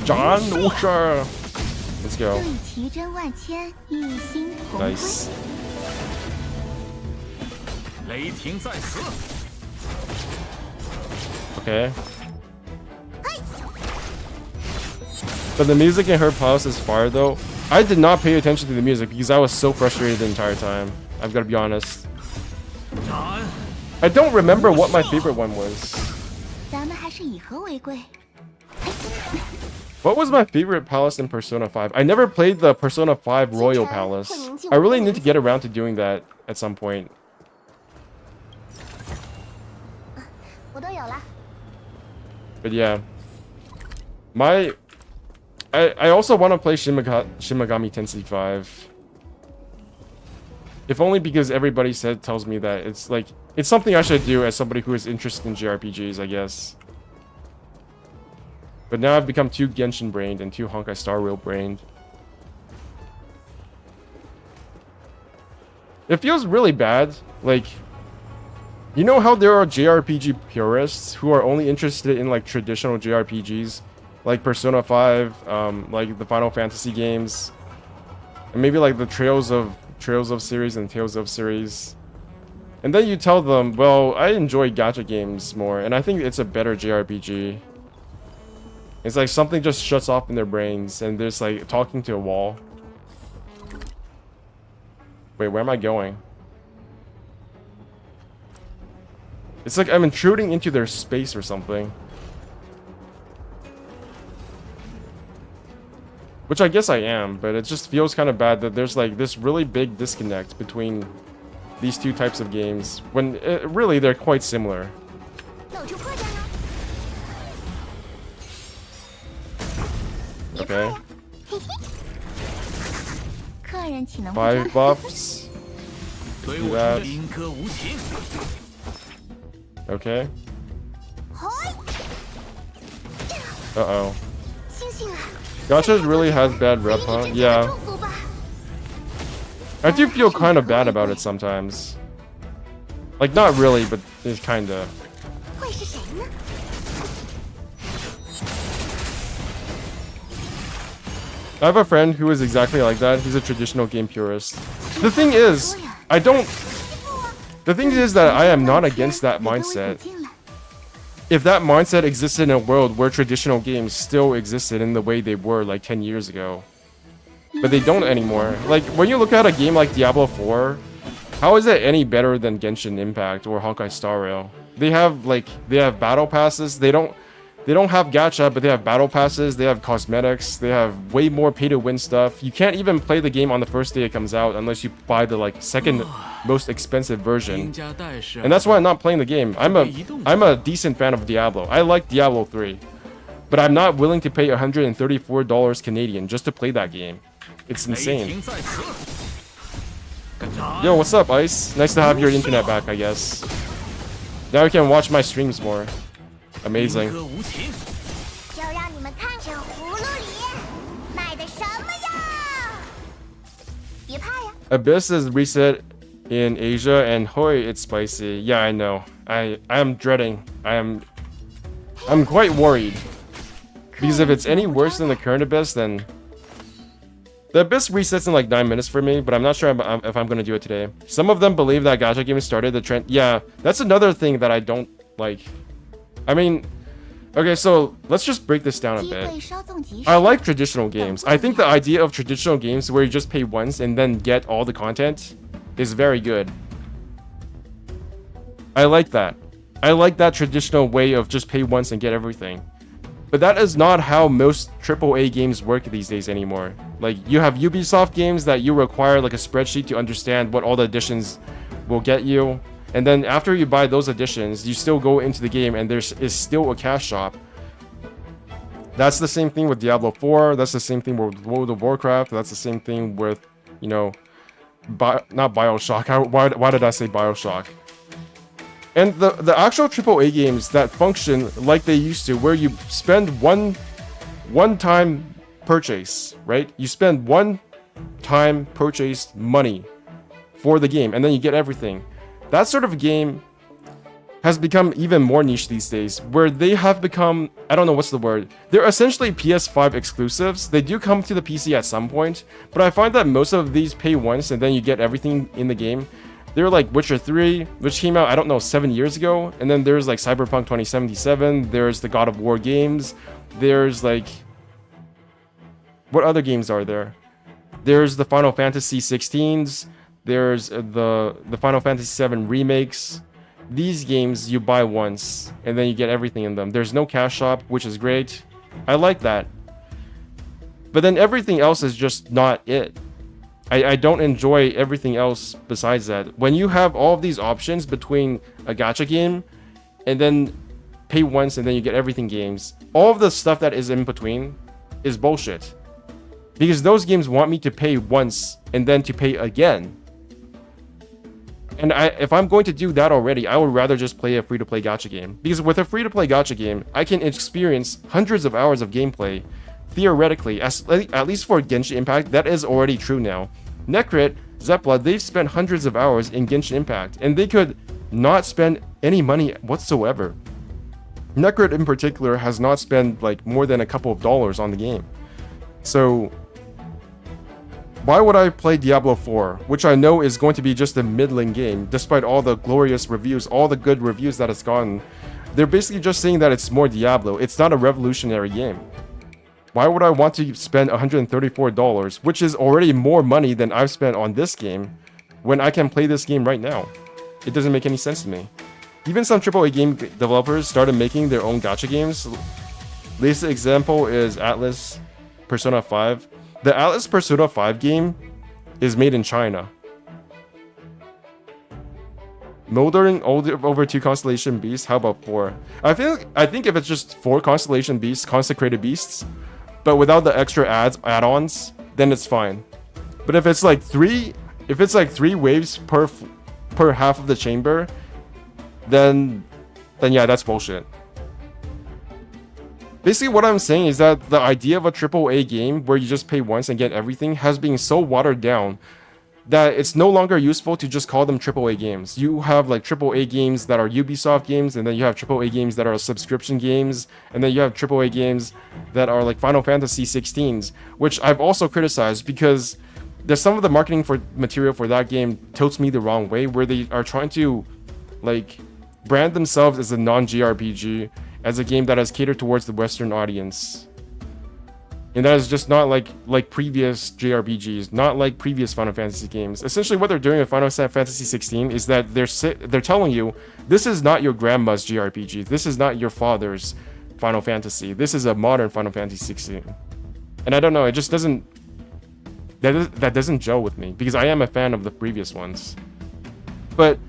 John, sure. Let's go. Nice. Okay. But the music in her palace is fire though. I did not pay attention to the music because I was so frustrated the entire time. I've got to be honest. I don't remember what my favorite one was. What was my favorite palace in Persona 5? I never played the Persona 5 Royal Palace. I really need to get around to doing that at some point. But yeah. I also want to play Shin Megami Tensei 5. If only because everybody tells me that it's something I should do as somebody who is interested in JRPGs, I guess. But now I've become too Genshin brained and too Honkai Star Rail brained. It feels really bad. Like, you know how there are JRPG purists who are only interested in like traditional JRPGs, like Persona 5, like the Final Fantasy games, and maybe like the Trails of series and Tales of series. And then you tell them, well, I enjoy gacha games more, and I think it's a better JRPG. It's like something just shuts off in their brains, and they're just like talking to a wall. Wait, where am I going? It's like I'm intruding into their space or something. Which I guess I am, but it just feels kind of bad that there's like this really big disconnect between these two types of games, when really they're quite similar. Okay. 5 buffs. Do that. Okay. Uh-oh. Gacha really has bad rep, huh? Yeah. I do feel kind of bad about it sometimes. Like, not really, but it's kinda. I have a friend who is exactly like that. He's a traditional game purist. The thing is that I am not against that mindset. If that mindset existed in a world where traditional games still existed in the way they were like 10 years ago. But they don't anymore. Like, when you look at a game like Diablo 4, how is it any better than Genshin Impact or Honkai Star Rail? They have battle passes. They don't have gacha, but they have battle passes, they have cosmetics, they have way more pay-to-win stuff. You can't even play the game on the first day it comes out unless you buy the like second most expensive version. And that's why I'm not playing the game. I'm a decent fan of Diablo. I like Diablo 3. But I'm not willing to pay $134 Canadian just to play that game. It's insane. Yo, what's up, Ice? Nice to have your internet back, I guess. Now you can watch my streams more. Amazing. Abyss is reset in Asia, and hoy, it's spicy. Yeah, I know. I am dreading. I'm quite worried. Because if it's any worse than the current Abyss, then... The Abyss resets in like 9 minutes for me, but I'm not sure if I'm gonna do it today. Some of them believe that gacha games started the trend. Yeah, that's another thing that I don't like. I mean... Okay, so let's just break this down a bit. I like traditional games. I think the idea of traditional games where you just pay once and then get all the content is very good. I like that. I like that traditional way of just pay once and get everything. But that is not how most AAA games work these days anymore. Like, you have Ubisoft games that you require like a spreadsheet to understand what all the additions will get you. And then after you buy those additions, you still go into the game and there is still a cash shop. That's the same thing with Diablo 4. That's the same thing with World of Warcraft. That's the same thing with, you know, not Bioshock. Why did I say Bioshock? And the actual AAA games that function like they used to, where you spend one-time purchase, right? You spend one-time purchase money for the game, and then you get everything. That sort of game has become even more niche these days, where they have become, I don't know what's the word, they're essentially PS5 exclusives. They do come to the PC at some point, but I find that most of these pay once and then you get everything in the game. They're like Witcher 3, which came out, I don't know, 7 years ago, and then there's like Cyberpunk 2077, there's the God of War games, there's like... What other games are there? There's the Final Fantasy 16s, there's the Final Fantasy 7 remakes. These games you buy once and then you get everything in them. There's no cash shop, which is great. I like that. But then everything else is just not it. I don't enjoy everything else besides that. When you have all of these options between a gacha game and then pay once and then you get everything games, all of the stuff that is in between is bullshit. Because those games want me to pay once and then to pay again. And if I'm going to do that already, I would rather just play a free-to-play gacha game. Because with a free-to-play gacha game, I can experience hundreds of hours of gameplay. Theoretically, at least for Genshin Impact, that is already true now. Necrit, Zepla, they've spent hundreds of hours in Genshin Impact, and they could not spend any money whatsoever. Necrit in particular has not spent like more than a couple of dollars on the game. So why would I play Diablo 4, which I know is going to be just a middling game, despite all the glorious reviews, all the good reviews that it's gotten? They're basically just saying that it's more Diablo. It's not a revolutionary game. Why would I want to spend $134, which is already more money than I've spent on this game, when I can play this game right now? It doesn't make any sense to me. Even some AAA game developers started making their own gacha games. Latest example is Atlas Persona 5. The Atlas Persona 5 game is made in China. Moldering over 2 Constellation Beasts, how about 4? I think if it's just 4 Constellation Beasts, Consecrated Beasts, but without the extra add-ons, then it's fine. But if it's like 3 waves per half of the chamber, then yeah, that's bullshit. Basically, what I'm saying is that the idea of a AAA game where you just pay once and get everything has been so watered down that it's no longer useful to just call them AAA games. You have like AAA games that are Ubisoft games, and then you have AAA games that are subscription games, and then you have AAA games that are like Final Fantasy 16s, which I've also criticized because there's some of the marketing material for that game tilts me the wrong way, where they are trying to like brand themselves as a non-JRPG, as a game that has catered towards the Western audience. And that is just not like previous JRPGs, not like previous Final Fantasy games. Essentially what they're doing with Final Fantasy 16 is that they're telling you, this is not your grandma's JRPG, this is not your father's Final Fantasy, this is a modern Final Fantasy 16. And I don't know, it just doesn't... That doesn't gel with me, because I am a fan of the previous ones. But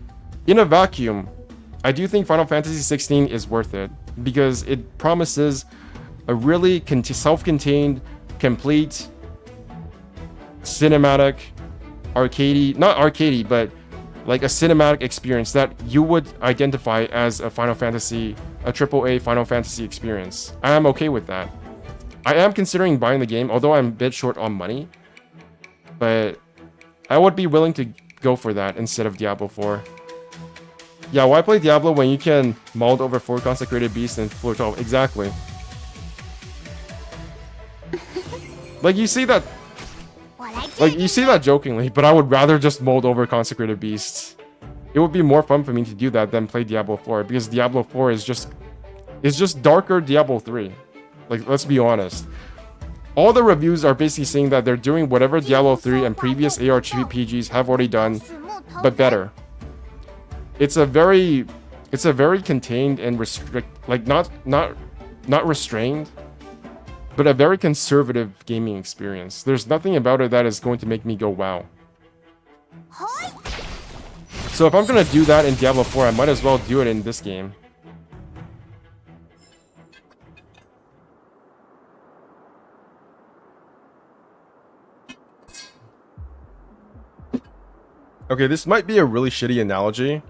in a vacuum, I do think Final Fantasy 16 is worth it, because it promises a really self-contained, complete, cinematic, arcadey, not arcadey, but like a cinematic experience that you would identify as a Final Fantasy, a AAA Final Fantasy experience. I am okay with that. I am considering buying the game, although I'm a bit short on money, but I would be willing to go for that instead of Diablo 4. Yeah, why play Diablo when you can mold over 4 consecrated beasts and floor 12? Exactly. Like, you see that... Like, you see that jokingly, but I would rather just mold over consecrated beasts. It would be more fun for me to do that than play Diablo 4, because Diablo 4 is just darker Diablo 3. Like, let's be honest. All the reviews are basically saying that they're doing whatever Diablo 3 and previous ARPGs have already done, but better. It's a very contained and not restrained, but a very conservative gaming experience. There's nothing about it that is going to make me go wow. So if I'm gonna do that in Diablo 4, I might as well do it in this game. Okay, this might be a really shitty analogy,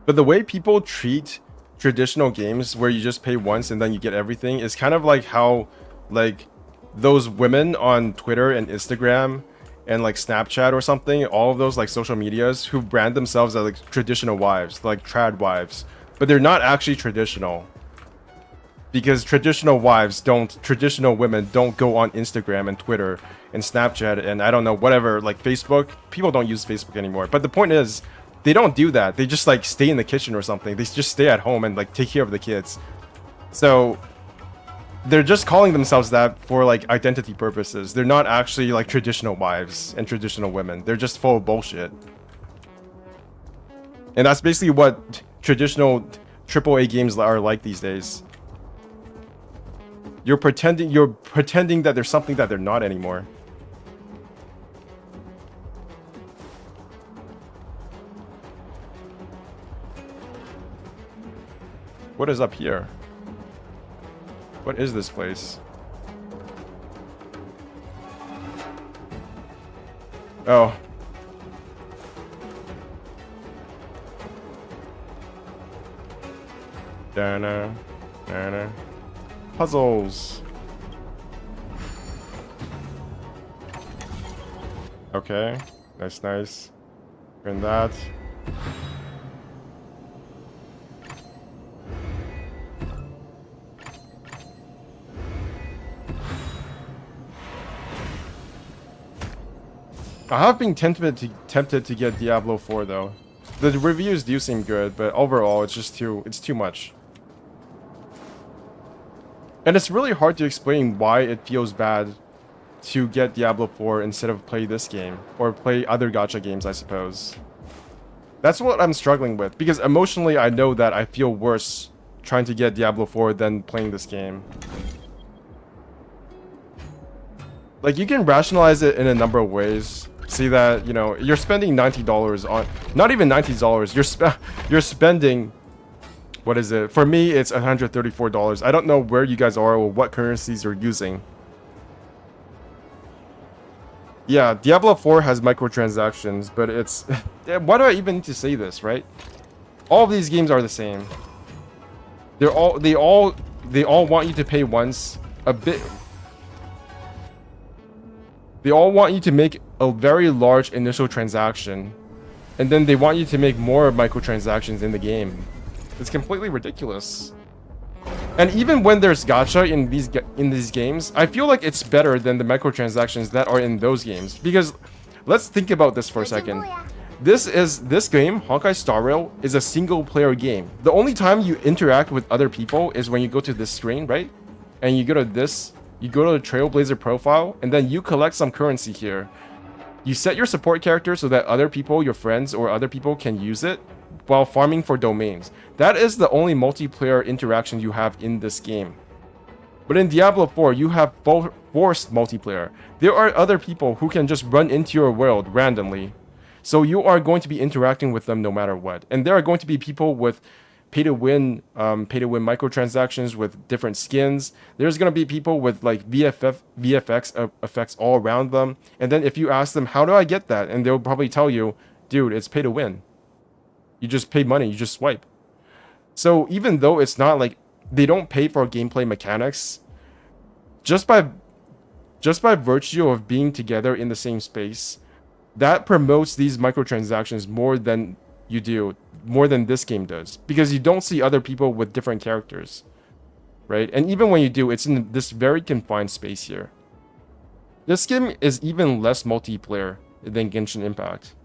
but the way people treat traditional games where you just pay once and then you get everything is kind of like how, like, those women on Twitter and Instagram and like Snapchat or something, all of those like social medias who brand themselves as like traditional wives, like trad wives, but they're not actually traditional. Because traditional women don't go on Instagram and Twitter and Snapchat and I don't know, whatever, like Facebook. People don't use Facebook anymore. But the point is, they don't do that. They just like stay in the kitchen or something. They just stay at home and like take care of the kids. So they're just calling themselves that for like identity purposes. They're not actually like traditional wives and traditional women. They're just full of bullshit. And that's basically what traditional AAA games are like these days. You're pretending that there's something that they're not anymore. What is up here? What is this place? Oh. Dana. Dana. Puzzles. Okay. That's nice. And that. I have been tempted to get Diablo 4 though. The reviews do seem good, but overall it's just too much. And it's really hard to explain why it feels bad to get Diablo 4 instead of play this game or play other gacha games, I suppose. That's what I'm struggling with, because emotionally I know that I feel worse trying to get Diablo 4 than playing this game. Like, you can rationalize it in a number of ways. See that, you know, you're spending $90 on, not even $90, you're spending, what is it? For me, it's $134. I don't know where you guys are or what currencies you're using. Yeah, Diablo 4 has microtransactions, but it's, why do I even need to say this, right? All of these games are the same. They all want you to pay once a bit. They all want you to make a very large initial transaction, and then they want you to make more microtransactions in the game. It's completely ridiculous. And even when there's gacha in these games, I feel like it's better than the microtransactions that are in those games. Because let's think about this for a second. This game, Honkai Star Rail, is a single player game. The only time you interact with other people is when you go to this screen, right? And you go to this. You go to the Trailblazer profile, and then you collect some currency here. You set your support character so that other people, your friends, or other people can use it while farming for domains. That is the only multiplayer interaction you have in this game. But in Diablo 4, you have forced multiplayer. There are other people who can just run into your world randomly. So you are going to be interacting with them no matter what. And there are going to be people with pay-to-win microtransactions with different skins. There's gonna be people with like VFX effects all around them. And then if you ask them, how do I get that? And they'll probably tell you, dude, it's pay-to-win. You just pay money, you just swipe. So even though it's not like they don't pay for gameplay mechanics, just by virtue of being together in the same space, that promotes these microtransactions more than this game does, because you don't see other people with different characters, right? And even when you do, it's in this very confined space here. This game is even less multiplayer than Genshin Impact.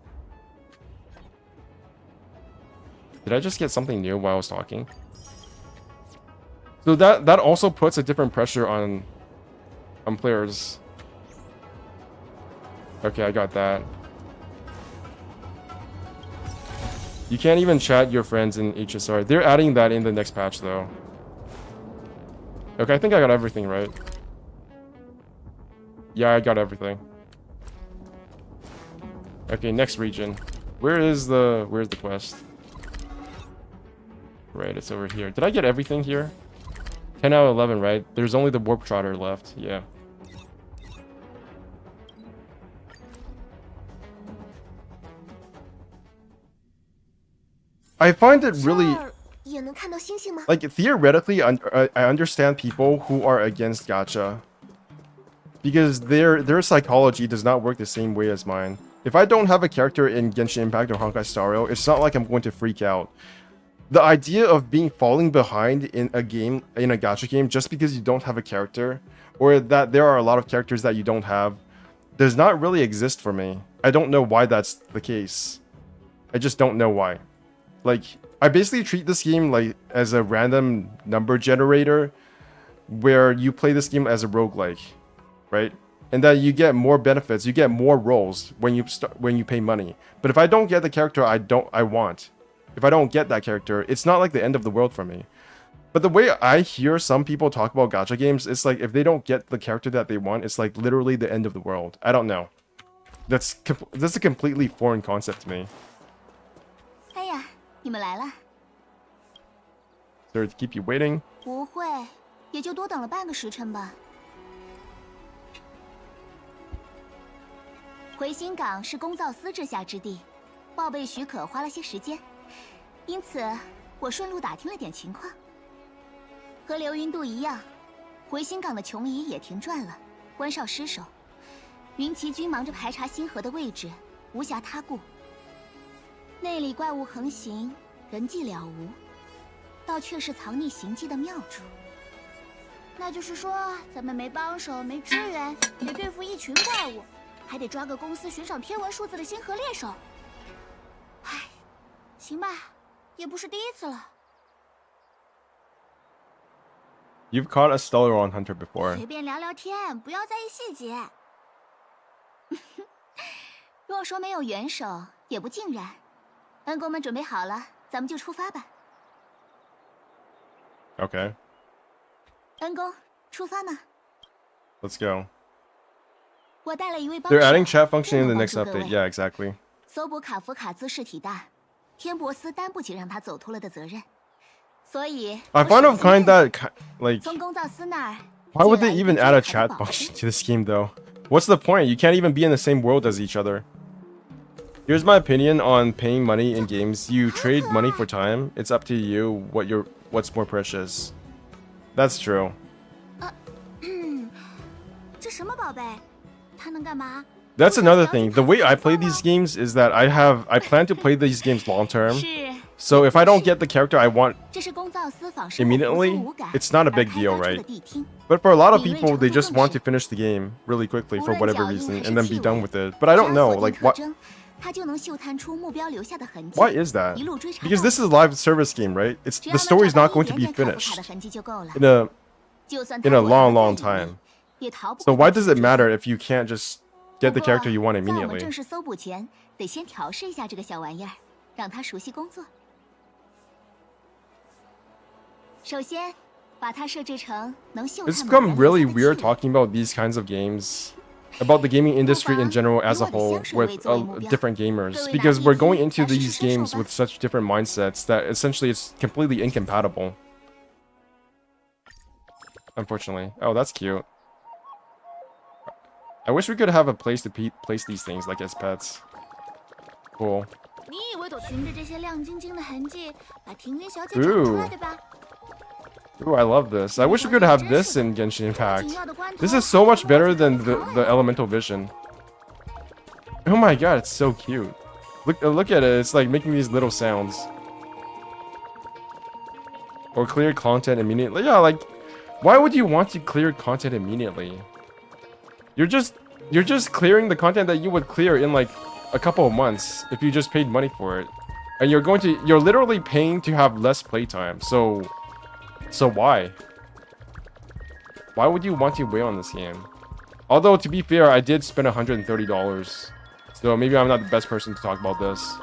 Did I just get something new while I was talking? So that also puts a different pressure on players. Okay, I got that. You can't even chat your friends in HSR. They're adding that in the next patch, though. Okay, I think I got everything right. Yeah, I got everything. Okay, next region. Where's the quest? Right, it's over here. Did I get everything here? 10 out of 11, right? There's only the Warp Trotter left. Yeah. I find it really, like, theoretically, I understand people who are against gacha, because their psychology does not work the same way as mine. If I don't have a character in Genshin Impact or Honkai Star Rail, it's not like I'm going to freak out. The idea of falling behind in a gacha game, just because you don't have a character, or that there are a lot of characters that you don't have, does not really exist for me. I don't know why that's the case. I just don't know why. Like, I basically treat this game like as a random number generator, where you play this game as a roguelike, right? And that you get more benefits, you get more roles when you pay money. But if I don't get the character I want, if I don't get that character, it's not like the end of the world for me. But the way I hear some people talk about gacha games, it's like if they don't get the character that they want, it's like literally the end of the world. I don't know. That's a completely foreign concept to me. Sorry to keep you waiting.
不会，也就多等了半个时辰吧。回新港是公造司治下之地，报备许可花了些时间，因此我顺路打听了点情况。和流云渡一样，回新港的琼夷也停转了，关哨失守，云骑军忙着排查星河的位置，无暇他顾。内里怪物横行，人迹了无。 倒却是藏匿行迹的妙处。那就是说，咱们没帮手、没支援，得对付一群怪物，还得抓个公司悬赏天文数字的星河猎手。唉，行吧，也不是第一次了。
You've caught a Stellaron hunter before.
随便聊聊天，不要在意细节。若说没有元首，也不尽然。恩公们准备好了，咱们就出发吧。
Okay.
恩公，出发吗
Let's go.
我带了一位帮手。
They're adding chat function in the next update. Yeah, exactly.
搜捕卡夫卡兹事体大，天博斯担不起让他走脱了的责任，所以
I find it kind that like
从公造司那儿。
Why would they even add a chat function to this game though? What's the point? You can't even be in the same world as each other. Here's my opinion on paying money in games. You trade money for time. It's up to you what's more precious. That's true.
这什么宝贝？它能干嘛？
That's another thing. The way I play these games is that I plan to play these games long term. So if I don't get the character I want immediately, it's not a big deal, right? But for a lot of people, they just want to finish the game really quickly for whatever reason and then be done with it. But I don't know, like what? Why is that? Because this is a live service game, right? The story is not going to be finished in a long time. So why does it matter if you can't just get the character you want immediately? It's become really weird talking about these kinds of games. about the gaming industry in general as a whole with different gamers, because we're going into these games with such different mindsets that essentially it's completely incompatible. Unfortunately. Oh, that's cute. I wish we could have a place to place these things like as pets. Cool. Ooh. Ooh, I love this. I wish we could have this in Genshin Impact. This is so much better than the elemental vision. Oh my god, it's so cute. Look at it. It's like making these little sounds. Or clear content immediately. Yeah, like, why would you want to clear content immediately? You're just clearing the content that you would clear in like a couple of months if you just paid money for it. And you're literally paying to have less playtime. So why? Why would you want to wait on this game? Although, to be fair, I did spend $130. So maybe I'm not the best person to talk about this.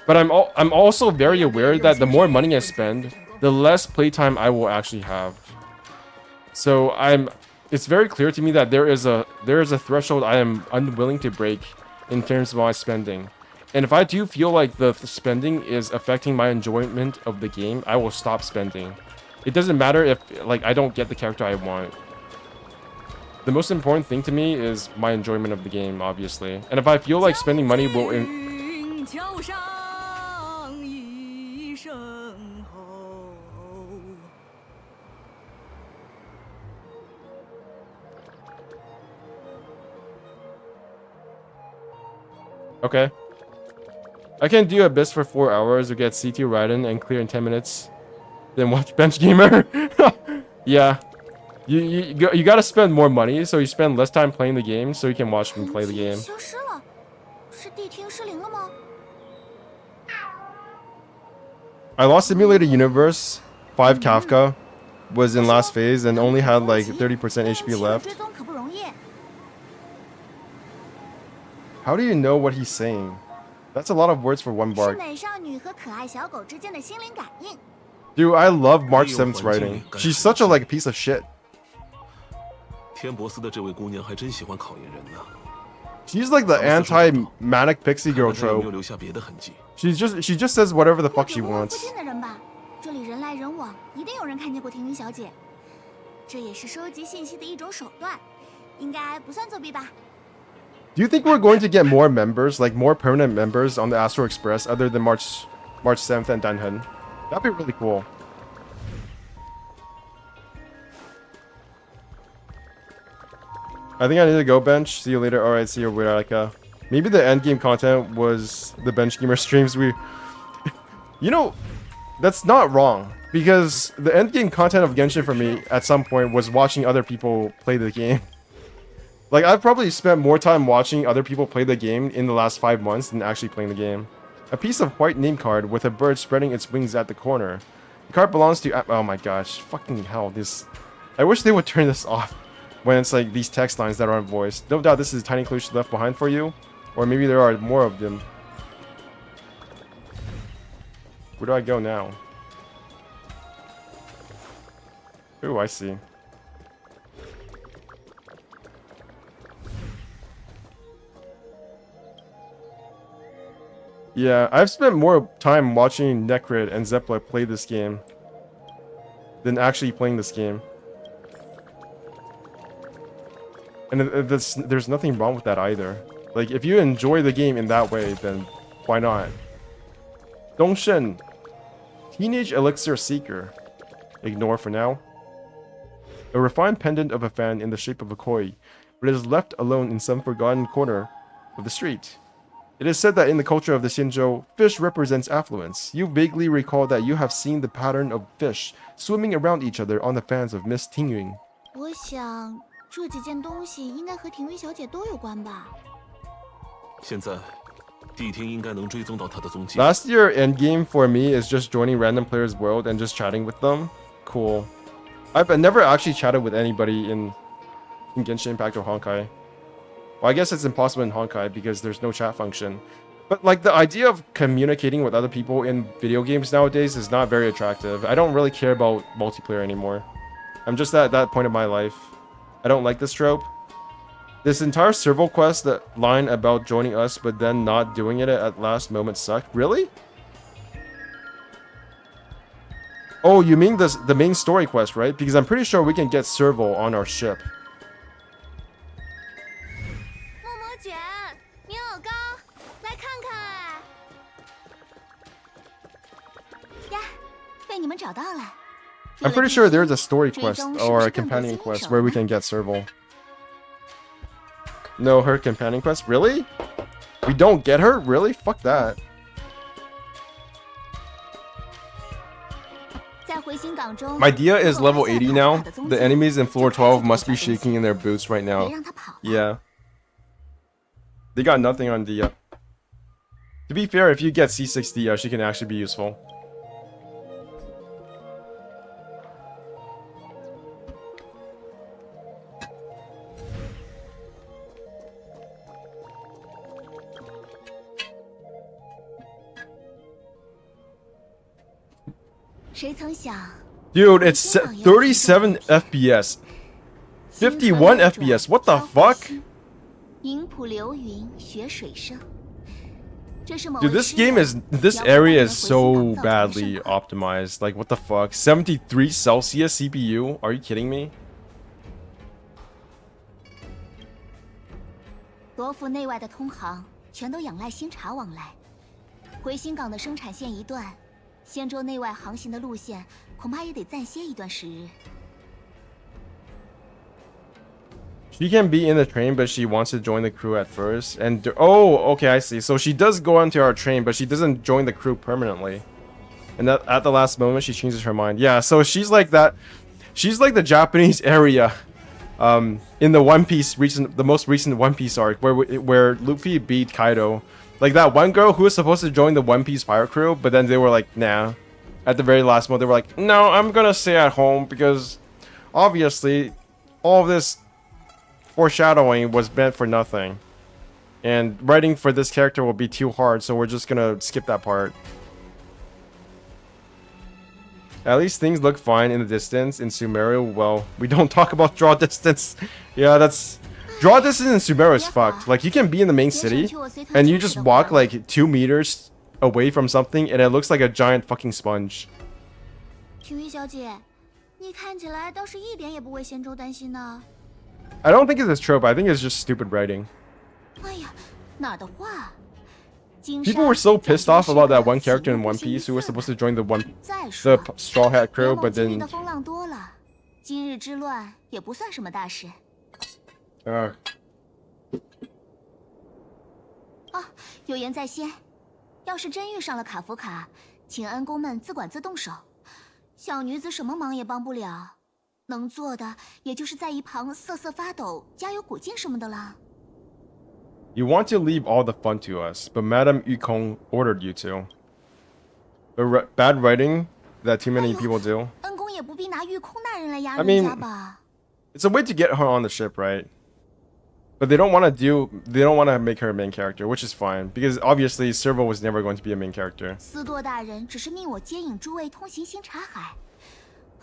But I'm also very aware that the more money I spend, the less playtime I will actually have. So it's very clear to me that there is a threshold I am unwilling to break in terms of my spending. And if I do feel like the spending is affecting my enjoyment of the game, I will stop spending. It doesn't matter if like I don't get the character I want. The most important thing to me is my enjoyment of the game, obviously. And if I feel like spending money will Okay. I can do Abyss for 4 hours or get CT Raiden and clear in 10 minutes. Then watch Bench Gamer. Yeah. You gotta spend more money, so you spend less time playing the game, so you can watch me play the game. I lost Simulated Universe. 5 Kafka was in last phase and only had like 30% HP left. How do you know what he's saying? That's a lot of words for one bark. Dude, I love March 7th's writing. She's such a like piece of shit. She's like the anti-manic pixie girl trope. She just says whatever the fuck she wants. Do you think we're going to get more members, like more permanent members on the Astro Express other than March 7th and Danhen? That'd be really cool. I think I need to go, Bench. See you later. Alright, see you, Wiraka. Maybe the endgame content was the Bench Gamer streams we... You know, that's not wrong. Because the endgame content of Genshin for me, at some point, was watching other people play the game. Like, I've probably spent more time watching other people play the game in the last 5 months than actually playing the game. A piece of white name card with a bird spreading its wings at the corner. The card belongs to... Oh my gosh. Fucking hell. This... I wish they would turn this off when it's like these text lines that aren't voiced. No doubt this is a tiny clue left behind for you. Or maybe there are more of them. Where do I go now? Ooh, I see. Yeah, I've spent more time watching Necrid and Zepla play this game than actually playing this game. And there's nothing wrong with that either. Like, if you enjoy the game in that way, then why not? Dongshen. Teenage Elixir Seeker. Ignore for now. A refined pendant of a fan in the shape of a koi, but it is left alone in some forgotten corner of the street. It is said that in the culture of the Xianzhou, fish represents affluence. You vaguely recall that you have seen the pattern of fish swimming around each other on the fans of Miss Tingyun. Last year endgame for me is just joining random players' world and just chatting with them. Cool. I've never actually chatted with anybody in Genshin Impact or Honkai. Well, I guess it's impossible in Honkai because there's no chat function. But like the idea of communicating with other people in video games nowadays is not very attractive. I don't really care about multiplayer anymore. I'm just at that point of my life. I don't like this trope. This entire serval quest, that line about joining us but then not doing it at last moment sucked. Really? Oh, you mean the main story quest, right? Because I'm pretty sure we can get serval on our ship.
默默卷，你好高，来看看啊！呀，被你们找到了。
I'm pretty sure there's a story quest or a companion quest where we can get serval. No, her companion quest? Really? We don't get her? Really? Fuck that.
在回心港中
My Dia is level 80 now. The enemies in floor 12 must be shaking in their boots right now. Yeah. They got nothing on Dia. To be fair, if you get C6 Dia, she can actually be useful. Dude, it's 37 FPS. 51 FPS. What the fuck? Dude, this area is so badly optimized. Like, what the fuck? 73 Celsius CPU? Are you kidding me?
罗浮内外的通航全都仰赖新茶往来，回心港的生产线一断，仙舟内外航行的路线恐怕也得暂歇一段时日。
She can be in the train, but she wants to join the crew at first. And oh, okay, I see. So she does go onto our train, but she doesn't join the crew permanently. And that at the last moment, she changes her mind. Yeah, so she's like that. She's like the Japanese area, in the One Piece the most recent One Piece arc, where Luffy beat Kaido. Like that one girl who was supposed to join the One Piece pirate crew, but then they were like, nah. At the very last moment, they were like, no, I'm gonna stay at home because obviously all of this foreshadowing was meant for nothing, and writing for this character will be too hard, so we're just gonna skip that part. At least things look fine in the distance. In Sumeru, well, we don't talk about draw distance. Yeah, that's... Draw distance in Sumeru is fucked. Like, you can be in the main city, and you just walk like 2 meters away from something, and it looks like a giant fucking sponge.
体育小姐，你看起来倒是一点也不为仙舟担心呢。
I don't think it's a trope. I think it's just stupid writing. People were so pissed off about that one character in One Piece who was supposed to join the Straw Hat crew, but then...
今日之乱也不算什么大事。有言在先，要是真遇上了卡夫卡，请恩公们自管自动手，小女子什么忙也帮不了。 能做的也就是在一旁瑟瑟发抖、加油鼓劲什么的了。
You want to leave all the fun to us, but Madame Yukong ordered you to. Bad writing that too many people do.
恩公也不必拿玉空大人来压
I
人
mean,
家吧。
it's a way to get her on the ship, right? But they don't want to make her a main character, which is fine because obviously Servo was never going to be a main character.
司铎大人只是命我接引诸位通行新茶海。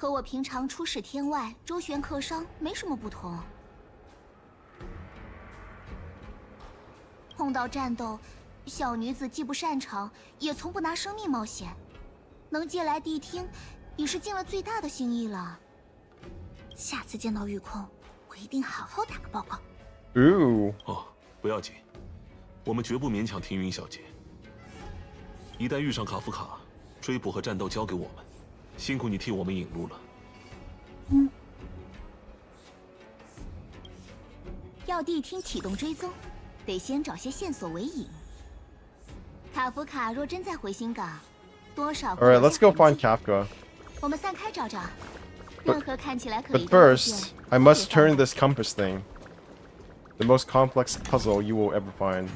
和我平常出使天外、周旋客商没什么不同。碰到战斗，小女子既不擅长，也从不拿生命冒险。能借来谛听，已是尽了最大的心意了。下次见到玉空，我一定好好打个报告。
Ooh.
哦，不要紧，我们绝不勉强庭云小姐。一旦遇上卡夫卡，追捕和战斗交给我们。 辛苦你替我们引路了。
要谛听启动追踪，得先找些线索为引。卡夫卡若真在回心港，多少
Alright, let's go find Kafka.
我们散开找找，任何看起来可疑
But
的
first, I must turn this compass thing. The most complex puzzle you will ever find.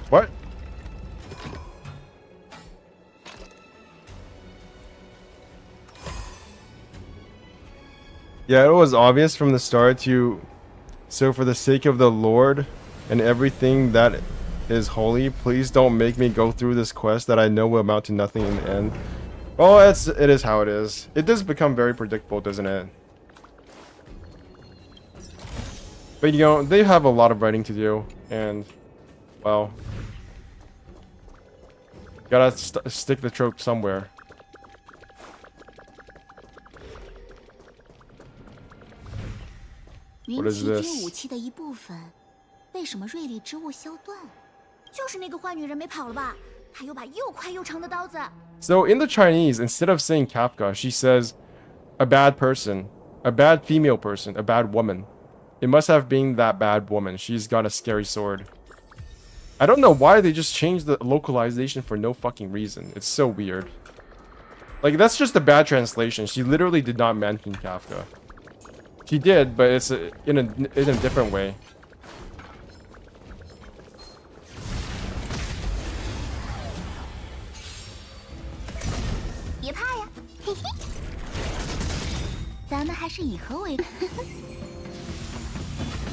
What? Yeah, it was obvious from the start so for the sake of the Lord and everything that is holy. Please don't make me go through this quest that I know will amount to nothing in the end. Well, it is how it is. It does become very predictable, doesn't it? But you know, they have a lot of writing to do, and well, gotta stick the trope somewhere. What is this?
武器的一部分，为什么锐利之物削断了？就是那个坏女人没跑了吧？她有把又快又长的刀子。
So in the Chinese, instead of saying Kafka, she says a bad person, a bad female person, a bad woman. It must have been that bad woman. She's got a scary sword. I don't know why they just changed the localization for no fucking reason. It's so weird. Like, that's just a bad translation. She literally did not mention Kafka. She did, but it's in a different way.
别怕呀，嘿嘿，咱们还是以和为。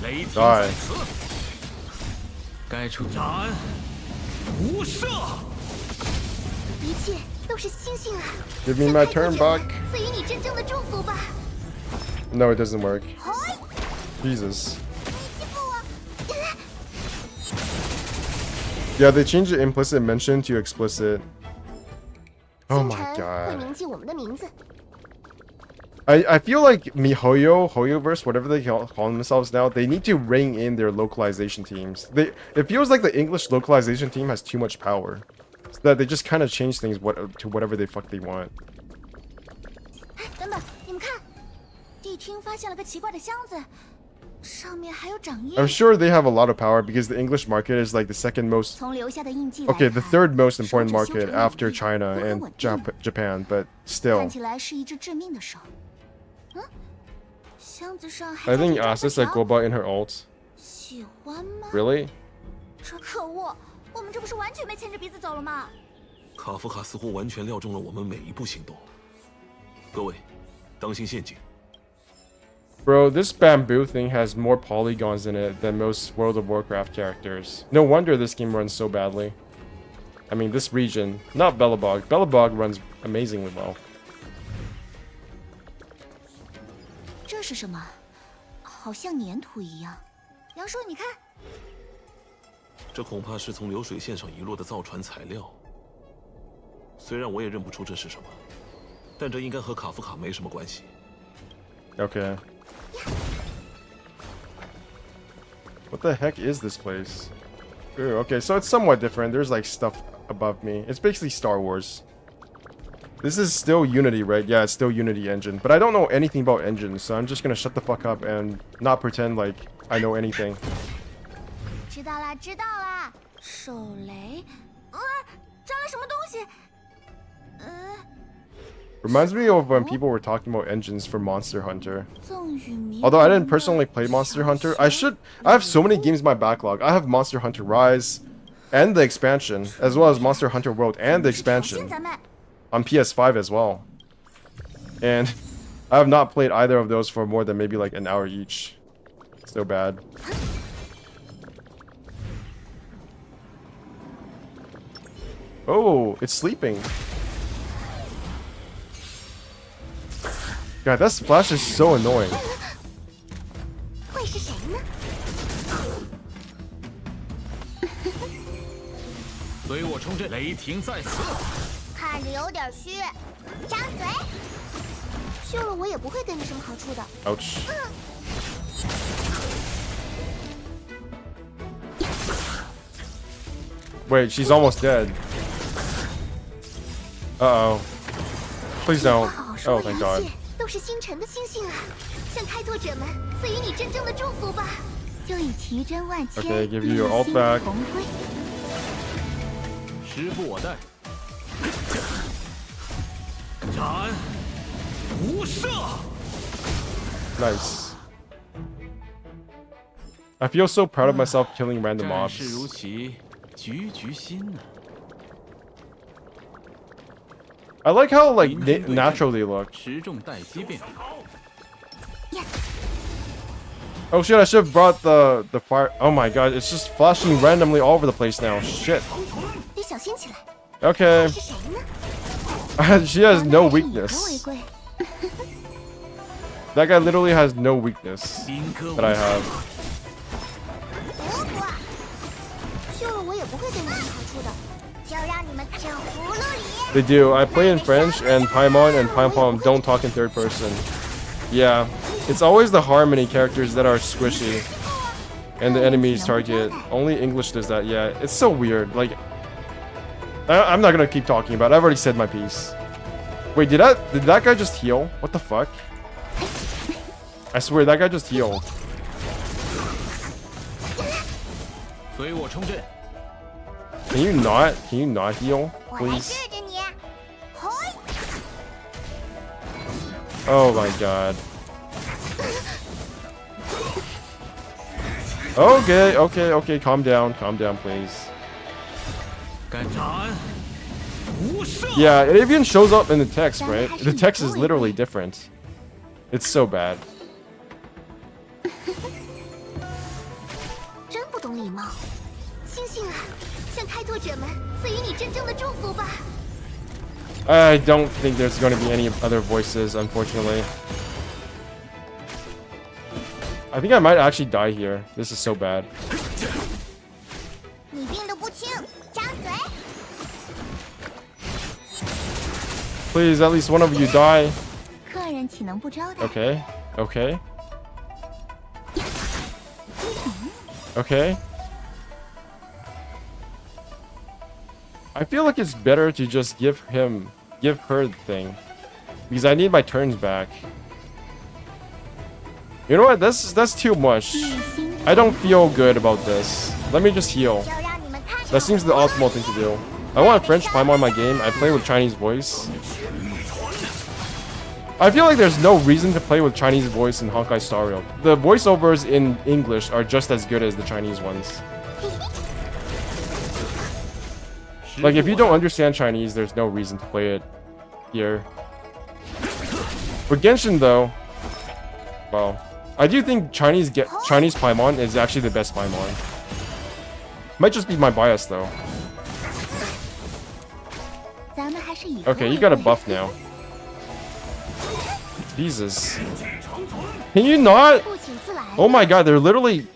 雷霆
Die.
在此，该出斩无赦。
一切都是星星啊！
Give me my turn back.
赐予你真正的祝福吧。
No, it doesn't work.
嗨，
Jesus.
欺负我！
Yeah, they changed the implicit mention to explicit. Oh
星
my
辰会
god.
铭记我们的名字。
I feel like Hoyoverse, whatever they call themselves now, they need to rein in their localization teams. It feels like the English localization team has too much power. So that they just kind of change things to whatever they fuck they want.
哎，等等，你们看，地厅发现了个奇怪的箱子，上面还有掌印。
I'm sure they have a lot of power because the English market is like the second most...
从留下的印记来
Okay,
看
the third most important
手指修
market
成
after
稳定
China
都很
and
稳定
Japan, but
看
still.
起来是一只致命的手。嗯，箱子上还
I
带
think
着
Asus
条
like Goba in her ult.
喜欢吗？
Really?
这可恶，我们这不是完全被牵着鼻子走了吗？
卡夫卡似乎完全料中了我们每一步行动。各位，当心陷阱。
Bro, this bamboo thing has more polygons in it than most World of Warcraft characters. No wonder this game runs so badly. I mean, this region, not Belobog. Belobog runs amazingly well.
这是什么？好像粘土一样。杨叔，你看，
这恐怕是从流水线上遗落的造船材料。虽然我也认不出这是什么，但这应该和卡夫卡没什么关系。
Okay. What the heck is this place? Ooh, okay, so it's somewhat different. There's like stuff above me. It's basically Star Wars. This is still Unity, right? Yeah, it's still Unity engine. But I don't know anything about engines, so I'm just gonna shut the fuck up and not pretend like I know anything.
知道啦，知道啦。手雷，沾了什么东西？
Reminds me of when people were talking about engines for Monster Hunter.
赠予迷
Although I
人
didn't
的
personally play Monster
小
Hunter,
蛇
I have so many games in my backlog. I have Monster Hunter Rise and the expansion, as well as Monster Hunter World and the
挑衅
expansion
咱们。
on PS5 as well. And I have not played either of those for more than maybe like an hour each. So bad. Oh, it's sleeping. God, that splash is so annoying.
会是谁呢？
随我冲阵，雷霆在此。
看着有点虚，张嘴。救了我也不会给你什么好处的。
Ouch. Wait, she's almost dead. Uh-oh. Please don't.
好好说
Oh,
话，
thank
一
God.
切都是星辰的星星啊！向开拓者们赐予你真正的祝福吧！就以奇珍万千
Okay, give you
以
your ult
星
back.
同归。
时不我待，斩无赦。
Nice. I feel so proud of myself killing random
战事如
mobs.
棋，局局新呢。
I like how like
银针对
natural they look.
持重待机变。
Oh shit, I should have brought the fire. Oh my god, it's just flashing randomly all over the place now. Shit.
得小心起来。
Okay.
是谁呢？
She has no
当然是以和为
weakness.
贵。
That guy literally has no weakness
宾客无
that I have.
不不，救了我也不会给你们好处的，就让你们看这葫芦里。
They do. I play in French, and Paimon and Paimpom don't talk in third person. Yeah, it's always the Harmony characters that are squishy, and the enemies target. Only English does that. Yeah, it's so weird. Like, I'm not gonna keep talking about it. I've already said my piece. Wait, did that guy just heal? What the fuck? I swear that guy just healed.
随我冲阵。
Can you not heal,
我来
please?
治治你。嘿，
Oh my god. Okay, calm down, please.
敢斩，无赦。
Yeah, it even shows up in the text, right? The text is literally different. It's so bad.
真不懂礼貌。星星啊，向开拓者们赐予你真正的祝福吧。
I don't think there's going to be any other voices, unfortunately. I think I might actually die here. This is so bad.
你病得不轻，张嘴。
Please, at least one of you die.
客人岂能不招待？
Okay. Okay. I feel like it's better to just give her the thing. Because I need my turns back. You know what? That's too much. I don't feel good about this. Let me just heal.
就让你们看上
That seems the optimal thing to do. I want French Paimon in my game. I play with Chinese voice. I feel like there's no reason to play with Chinese voice in Honkai Star Rail. The voiceovers in English are just as good as the Chinese ones. Like, if you don't understand Chinese, there's no reason to play it here. For Genshin, though, well, I do think Chinese Paimon is actually the best Paimon. Might just be my bias, though.
咱们还是以和
Okay,
为
you got a
贵
buff now. Jesus. Can you not?
不请自来。
Oh my god, they're literally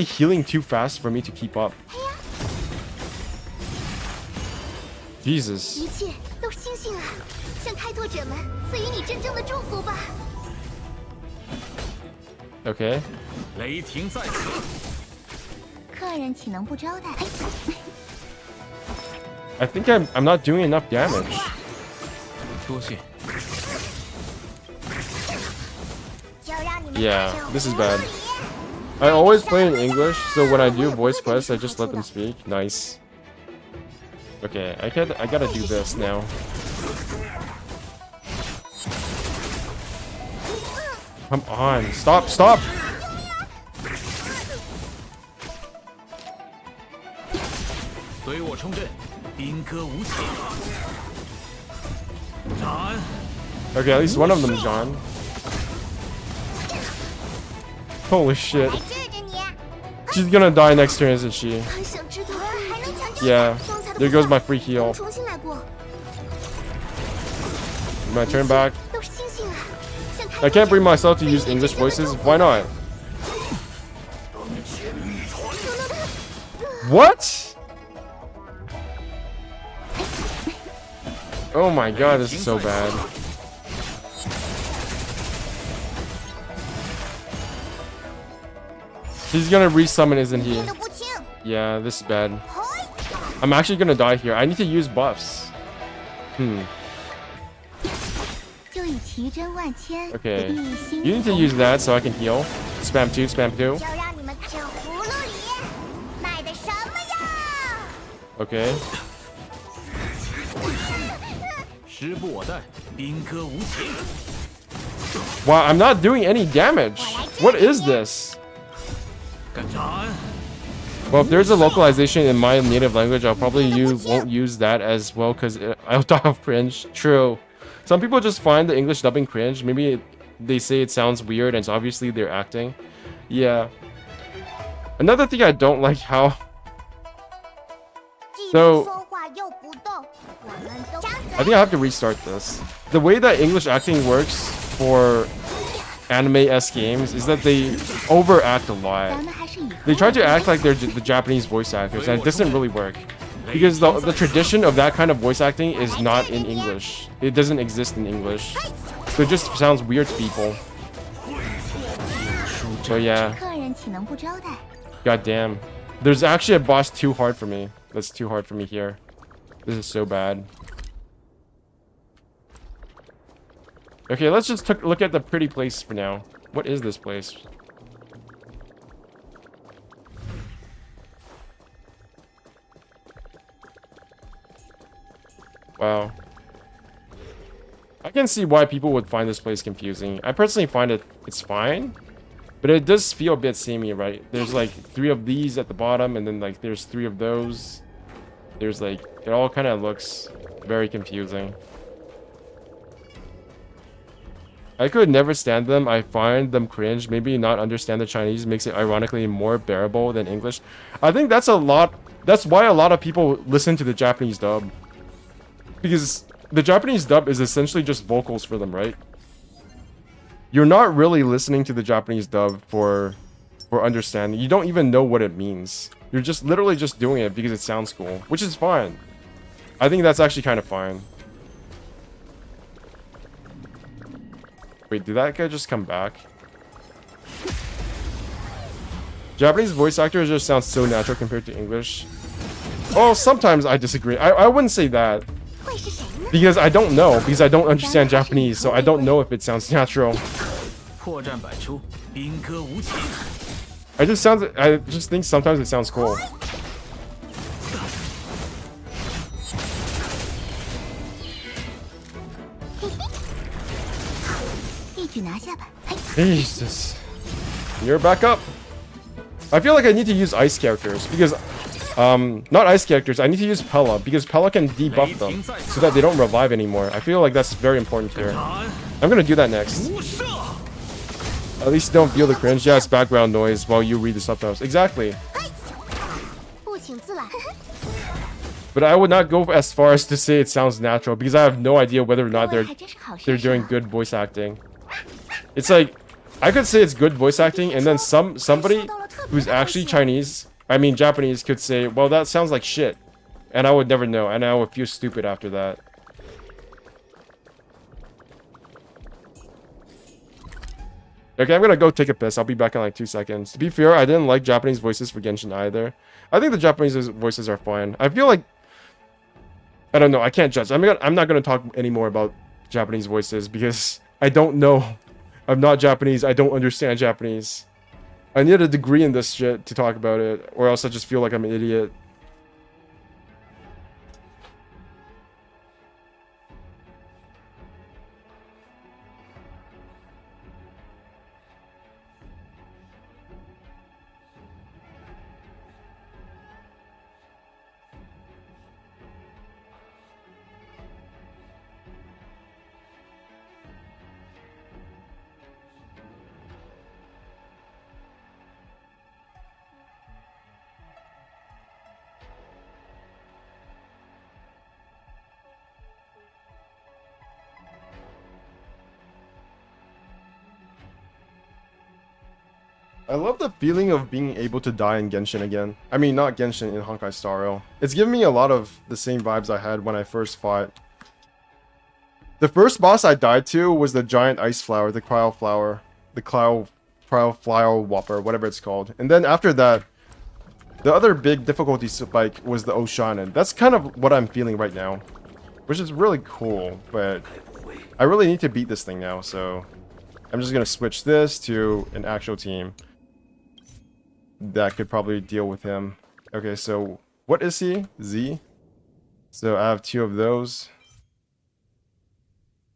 healing too fast for me to keep up. Jesus.
一切都是星星啊，向开拓者们赐予你真正的祝福吧。
Okay.
雷霆在此。
客人岂能不招待？
I think I'm not doing enough damage.
多谢。
就让你们
Yeah,
看上
this is
葫芦
bad.
里。
I always play in English, so when I do voice quests, I just let them speak. Nice. Okay, I gotta do this now. Come on, stop!
随我冲阵，宾客无情。斩，
Okay, at least one of them is gone. Holy shit.
来治治你。
She's gonna die next turn, isn't she?
很想知道还能抢救
Yeah,
刚才的
there
不
goes
好
my free heal.
重新来过。
I'm gonna turn back.
都是星星啊，向开
I
拓
can't
者
bring
们
myself to
赐予
use
你
English
真正的
voices.
祝福
Why not? What? Oh my god, this is so bad. He's gonna resummon, isn't he?
病得不轻。
Yeah, this is bad.
嘿，
I'm actually gonna die here. I need to use buffs.
就以奇珍万千
Okay.
的地心
You need to use that so I can heal. Spam 2, spam 2.
就让你们看这葫芦里卖的什么呀？
Okay.
时不我待，宾客无情。
Wow, I'm not doing any damage. What is this?
敢斩，
Well, if there's a localization in my native language, I'll probably won't use that as well because I'll die of cringe. True. Some people just find the English dubbing cringe. Maybe they say it sounds weird and it's obviously they're acting. Yeah. Another thing I don't like how. So I think I have to restart this. The way that English acting works for anime-esque games is that they overact a lot. They try to act like they're the Japanese voice actors, and it doesn't really work. Because the tradition of that kind of voice acting is not in English. It doesn't exist in English. So it just sounds weird to people. So yeah. God damn. There's actually a boss too hard for me. That's too hard for me here. This is so bad. Okay, let's just look at the pretty place for now. What is this place? Wow. I can see why people would find this place confusing. I personally find it's fine. But it does feel a bit samey, right? There's like 3 of these at the bottom, and then like there's 3 of those. There's like, it all kind of looks very confusing. I could never stand them. I find them cringe. Maybe not understand the Chinese makes it ironically more bearable than English. I think that's why a lot of people listen to the Japanese dub. Because the Japanese dub is essentially just vocals for them, right? You're not really listening to the Japanese dub for understanding. You don't even know what it means. You're just literally just doing it because it sounds cool, which is fine. I think that's actually kind of fine. Wait, did that guy just come back? Japanese voice actors just sound so natural compared to English. Oh, sometimes I disagree. I wouldn't say that. Because I don't know. Because I don't understand Japanese, so I don't know if it sounds natural. I just think sometimes it sounds cool. Jesus. You're back up. I feel like I need to use ice characters because not ice characters, I need to use Pella because Pella can debuff them so that they don't revive anymore. I feel like that's very important here. I'm gonna do that next. At least don't feel the cringe. Yeah, it's background noise while you read the subtitles. Exactly. But I would not go as far as to say it sounds natural because I have no idea whether or not they're doing good voice acting. It's like I could say it's good voice acting, and then somebody who's actually Chinese, I mean Japanese, could say, well, that sounds like shit. And I would never know, and I would feel stupid after that. Okay, I'm gonna go take a piss. I'll be back in like 2 seconds. To be fair, I didn't like Japanese voices for Genshin either. I think the Japanese voices are fine. I feel like... I don't know, I can't judge. I'm not gonna talk anymore about Japanese voices because I don't know. I'm not Japanese. I don't understand Japanese. I need a degree in this shit to talk about it, or else I just feel like I'm an idiot. I love the feeling of being able to die in Genshin again. I mean, not Genshin, in Honkai Star Rail. It's giving me a lot of the same vibes I had when I first fought. The first boss I died to was the giant ice flower, the cryo flower. The cryo flower whopper, whatever it's called. And then after that, the other big difficulty spike was the Oceanin. That's kind of what I'm feeling right now. Which is really cool, but I really need to beat this thing now, so... I'm just gonna switch this to an actual team that could probably deal with him. Okay, so what is he? Z. So I have 2 of those.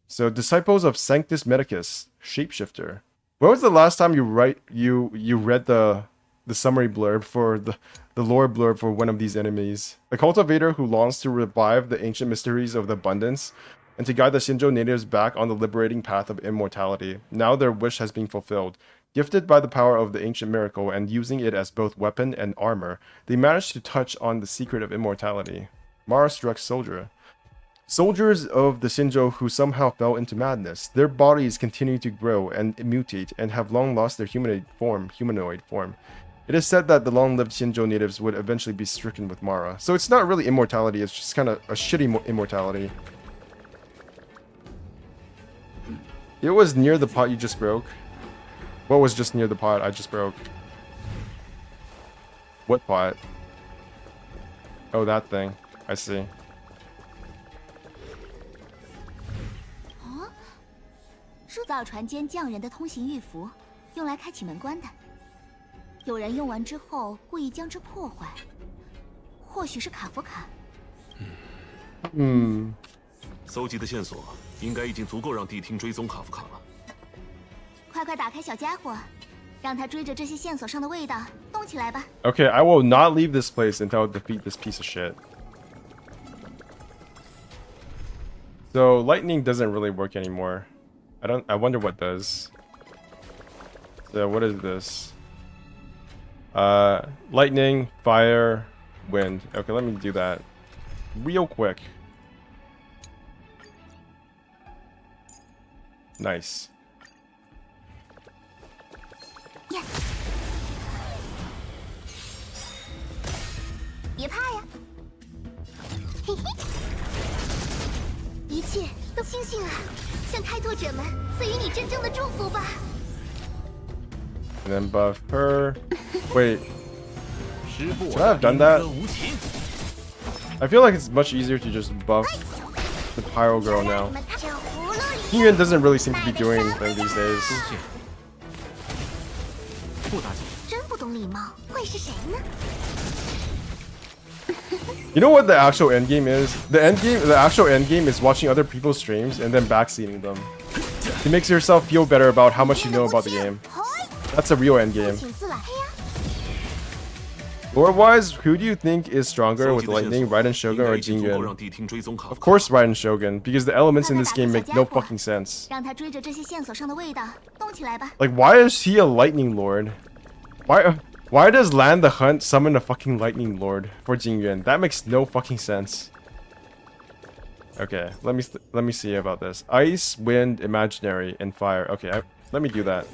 So Disciples of Sanctus Medicus, Shapeshifter. When was the last time you read the summary blurb for the lore blurb for one of these enemies? A cultivator who longs to revive the ancient mysteries of the abundance and to guide the Xianzhou natives back on the liberating path of immortality. Now their wish has been fulfilled. Gifted by the power of the ancient miracle and using it as both weapon and armor, they managed to touch on the secret of immortality. Mara struck soldier. Soldiers of the Xianzhou who somehow fell into madness. Their bodies continue to grow and mutate and have long lost their humanoid form. It is said that the long-lived Xianzhou natives would eventually be stricken with Mara. So it's not really immortality, it's just kind of a shitty immortality. It was near the pot you just broke. What was just near the pot I just broke? What pot? Oh, that thing. I see.
是造船间匠人的通行玉符，用来开启门关的。有人用完之后故意将之破坏，或许是卡夫卡。
搜集的线索应该已经足够让地厅追踪卡夫卡了。
快快打开小家伙，让他追着这些线索上的味道动起来吧。
Okay, I will not leave this place until I defeat this piece of shit. So lightning doesn't really work anymore. I wonder what does. So what is this? Lightning, fire, wind. Okay, let me do that real quick. Nice.
Yeah. 别怕呀，嘿嘿，一切都星星啊，向开拓者们赐予你真正的祝福吧。
And then buff her. Wait. Should I have done that? I feel like it's much easier to just buff the Pyro Girl now. Yuan doesn't really seem to be doing anything these days.
真不懂礼貌，会是谁呢？
You know what the actual end game is? The actual end game is watching other people's streams and then backseating them. It makes yourself feel better about how much you know about the game. That's a real end game. Lore-wise, who do you think is stronger with Lightning, Raiden Shogun, or Jingyuan? Of course Raiden Shogun, because the elements in this game make no fucking sense.
让他追着这些线索上的味道动起来吧。
Like, why is he a Lightning Lord? Why does Land the Hunt summon a fucking Lightning Lord for Jingyuan? That makes no fucking sense. Okay, let me see about this. Ice, wind, imaginary, and fire. Okay, let me do that.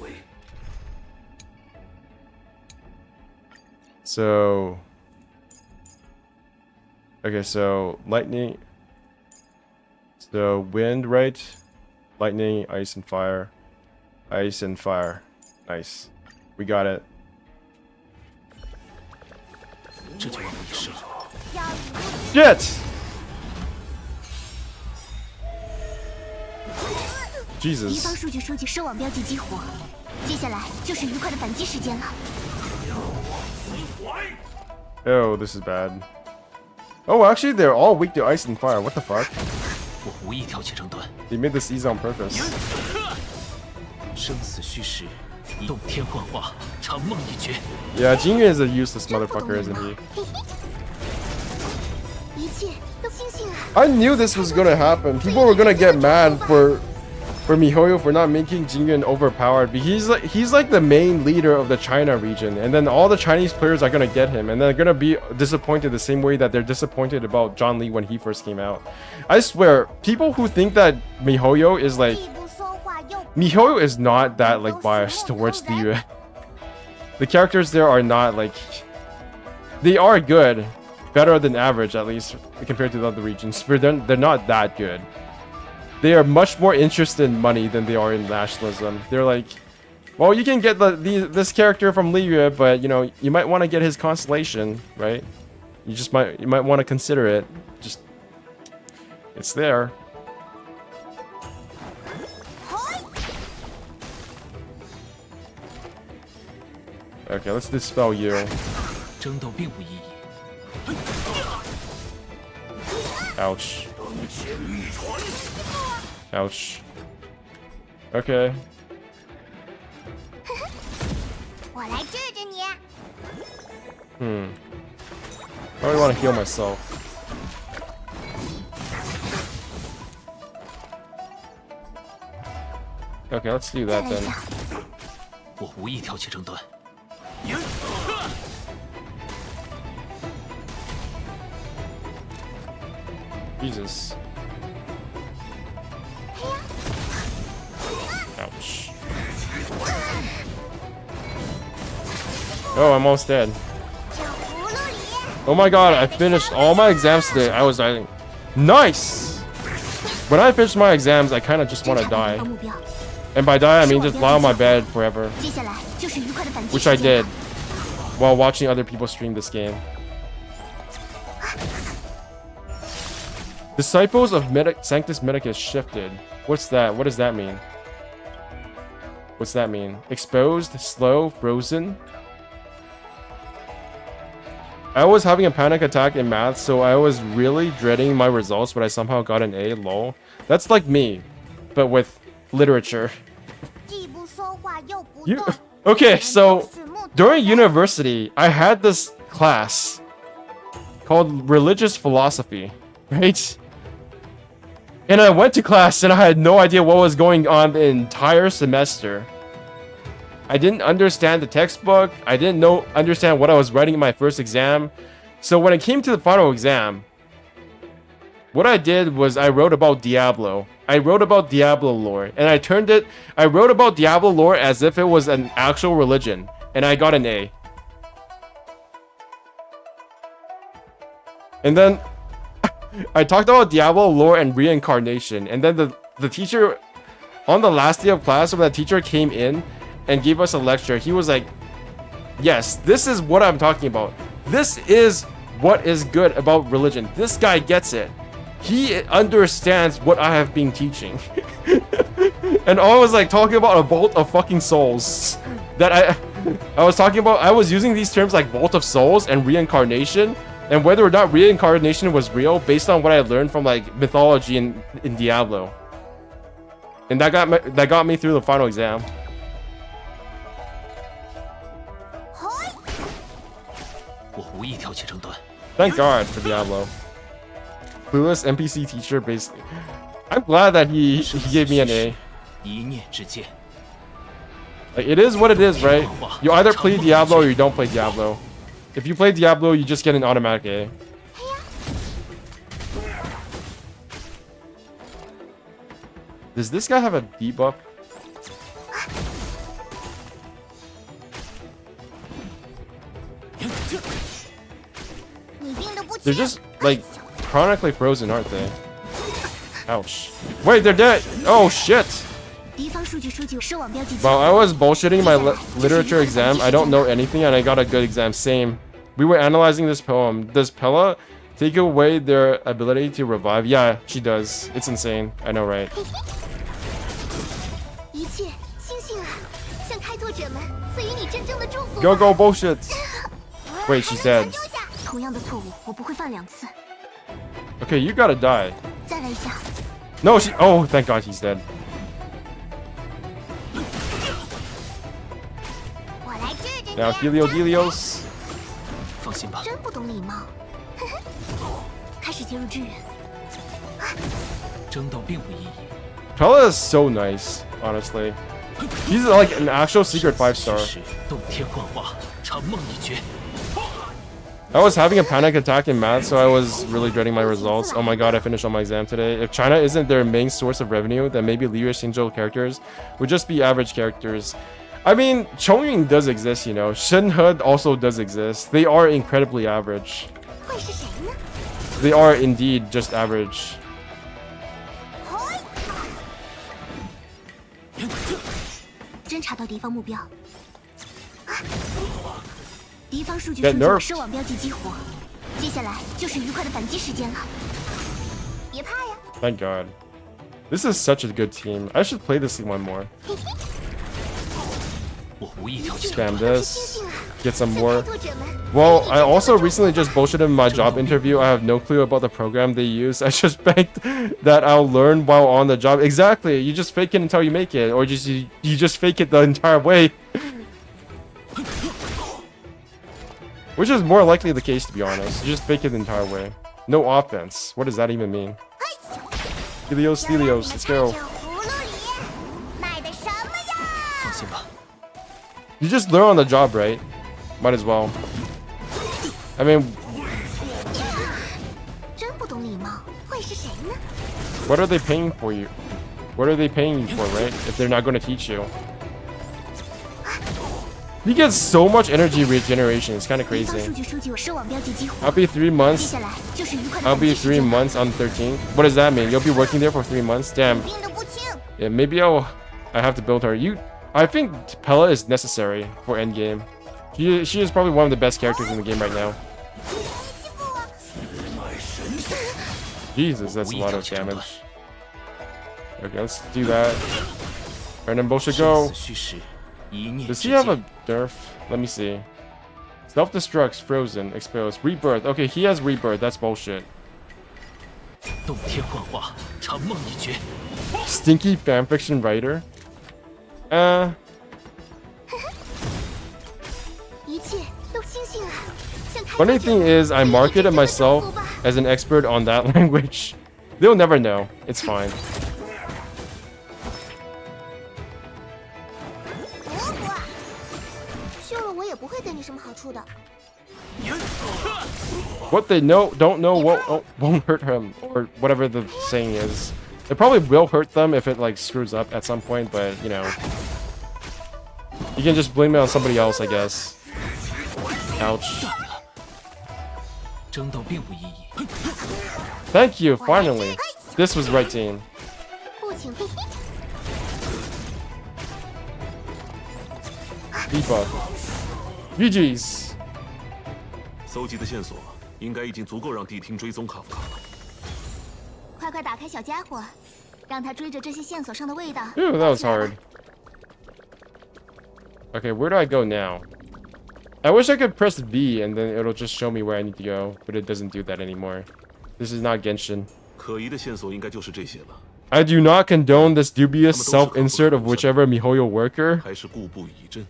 So, okay, so lightning, so wind, right? Lightning, ice, and fire. Ice and fire. Nice. We got it. Shit! Jesus.
敌方数据收集收网标记激活，接下来就是愉快的反击时间了。
Oh, this is bad. Oh, actually, they're all weak to ice and fire. What the fuck?
我无意挑起争端。
They made this easy on purpose.
生死虚实，洞天幻化，长梦一绝。
Yeah, Jingyuan is a useless motherfucker, isn't he?
一切都星星啊！
I knew this was gonna happen. People were gonna get mad for MiHoYo for not making Jingyuan overpowered. But he's like the main leader of the China region, and then all the Chinese players are gonna get him, and they're gonna be disappointed the same way that they're disappointed about John Lee when he first came out. I swear, people who think that MiHoYo is like MiHoYo is not that like biased towards Liyue. The characters there are not like, they are good, better than average at least compared to the other regions, but they're not that good. They are much more interested in money than they are in nationalism. They're like, well, you can get this character from Liyue, but you know, you might want to get his constellation, right? You might want to consider it. Just, it's there. Okay, let's dispel you.
争斗并无意义。
Ouch. Ouch. Okay.
我来治治你。
I really want to heal myself. Okay, let's do that then.
我无意挑起争端。
Jesus. Ouch. Oh, I'm almost dead. Oh my god, I finished all my exams today. I was dying. Nice! When I finish my exams, I kind of just want to die. And by die, I mean just lie on my bed forever. Which I did while watching other people stream this game. Disciples of Sanctus Medicus shifted. What's that? What does that mean? What's that mean? Exposed, slow, frozen? I was having a panic attack in math, so I was really dreading my results, but I somehow got an A, lol. That's like me, but with literature. Okay, so during university, I had this class called religious philosophy, right? And I went to class and I had no idea what was going on the entire semester. I didn't understand the textbook. I didn't understand what I was writing in my first exam. So when it came to the final exam, what I did was I wrote about Diablo. I wrote about Diablo lore. And I wrote about Diablo lore as if it was an actual religion. And I got an A. And then I talked about Diablo lore and reincarnation. And then the teacher, on the last day of class, when the teacher came in and gave us a lecture, he was like, yes, this is what I'm talking about. This is what is good about religion. This guy gets it. He understands what I have been teaching. And I was like talking about a vault of fucking souls. That I was talking about, I was using these terms like vault of souls and reincarnation. And whether or not reincarnation was real based on what I learned from like mythology in Diablo. And that got me through the final exam. Thank God for Diablo. Clueless NPC teacher basically. I'm glad that he gave me an A. Like, it is what it is, right? You either play Diablo or you don't play Diablo. If you play Diablo, you just get an automatic A. Does this guy have a debuff? They're just, like, chronically frozen, aren't they? Ouch. Wait, they're dead! Oh, shit! Wow, I was bullshitting my literature exam. I don't know anything and I got a good exam. Same. We were analyzing this poem. Does Pella take away their ability to revive? Yeah, she does. It's insane. I know, right? Go, go, bullshit! Wait, she's dead. Okay, you gotta die. No, she. Oh, thank God he's dead. Now, Helios. Pella is so nice, honestly. He's like an actual secret 5-star. I was having a panic attack in math, so I was really dreading my results. Oh my god, I finished all my exam today. If China isn't their main source of revenue, then maybe Liu Xianzhou characters would just be average characters. I mean, Chongying does exist, you know. Shenhe also does exist. They are incredibly average. They are indeed just average. Get nerfed. Thank God. This is such a good team. I should play this one more. Spam this. Get some more. Well, I also recently just bullshitted my job interview. I have no clue about the program they use. I just begged that I'll learn while on the job. Exactly. You just fake it until you make it. Or just you just fake it the entire way. Which is more likely the case, to be honest. You just fake it the entire way. No offense. What does that even mean? Helios, let's go. You just learn on the job, right? Might as well. I mean,
真不懂礼貌，会是谁呢？
what are they paying for you? What are they paying you for, right? If they're not going to teach you. You get so much energy regeneration. It's kind of
敌方
crazy.
数据收集收网标记激活，
I'll be 3
接
months.
下来就是愉快的
I'll
等
be
待时
3
间了
months on 13th. What does that mean? You'll be working there for 3 months? Damn.
病得不轻。
Yeah, maybe I have to build her. I think Pella is necessary for endgame. She is probably one of the best characters in the game right now. Jesus, that's a lot of damage. Okay, let's do that. Random bullshit
生
go.
死虚实，一念
Does
之
he have
间
a nerf? Let me see. Self-destructs, frozen, exposed, rebirth. Okay, he has rebirth. That's bullshit.
洞天幻化，长梦一绝。
Stinky fanfiction writer.
一切都清醒了，像开
Funny
发者
thing is, I
被一
market
阵
it
阵的
myself
祝福吧
as an expert on that language. They'll never know. It's fine.
不过，修了我也不会对你什么好处的。
What they don't know won't hurt him, or whatever the saying is. It probably will hurt them if it like screws up at some point, but you know, you can just blame it on somebody else, I guess. Ouch.
争斗并无意义。
Thank you, finally. This was right team.
不请嘿嘿。
Debuff. GG's.
搜集的线索应该已经足够让谛听追踪卡夫卡了。
快快打开小家伙，让他追着这些线索上的味道。
Ooh, that was hard. Okay, where do I go now? I wish I could press V and then it'll just show me where I need to go, but it doesn't do that anymore. This is not Genshin.
可疑的线索应该就是这些了，
I do not condone this dubious self-insert of whichever MiHoYo worker.
还是故布疑阵。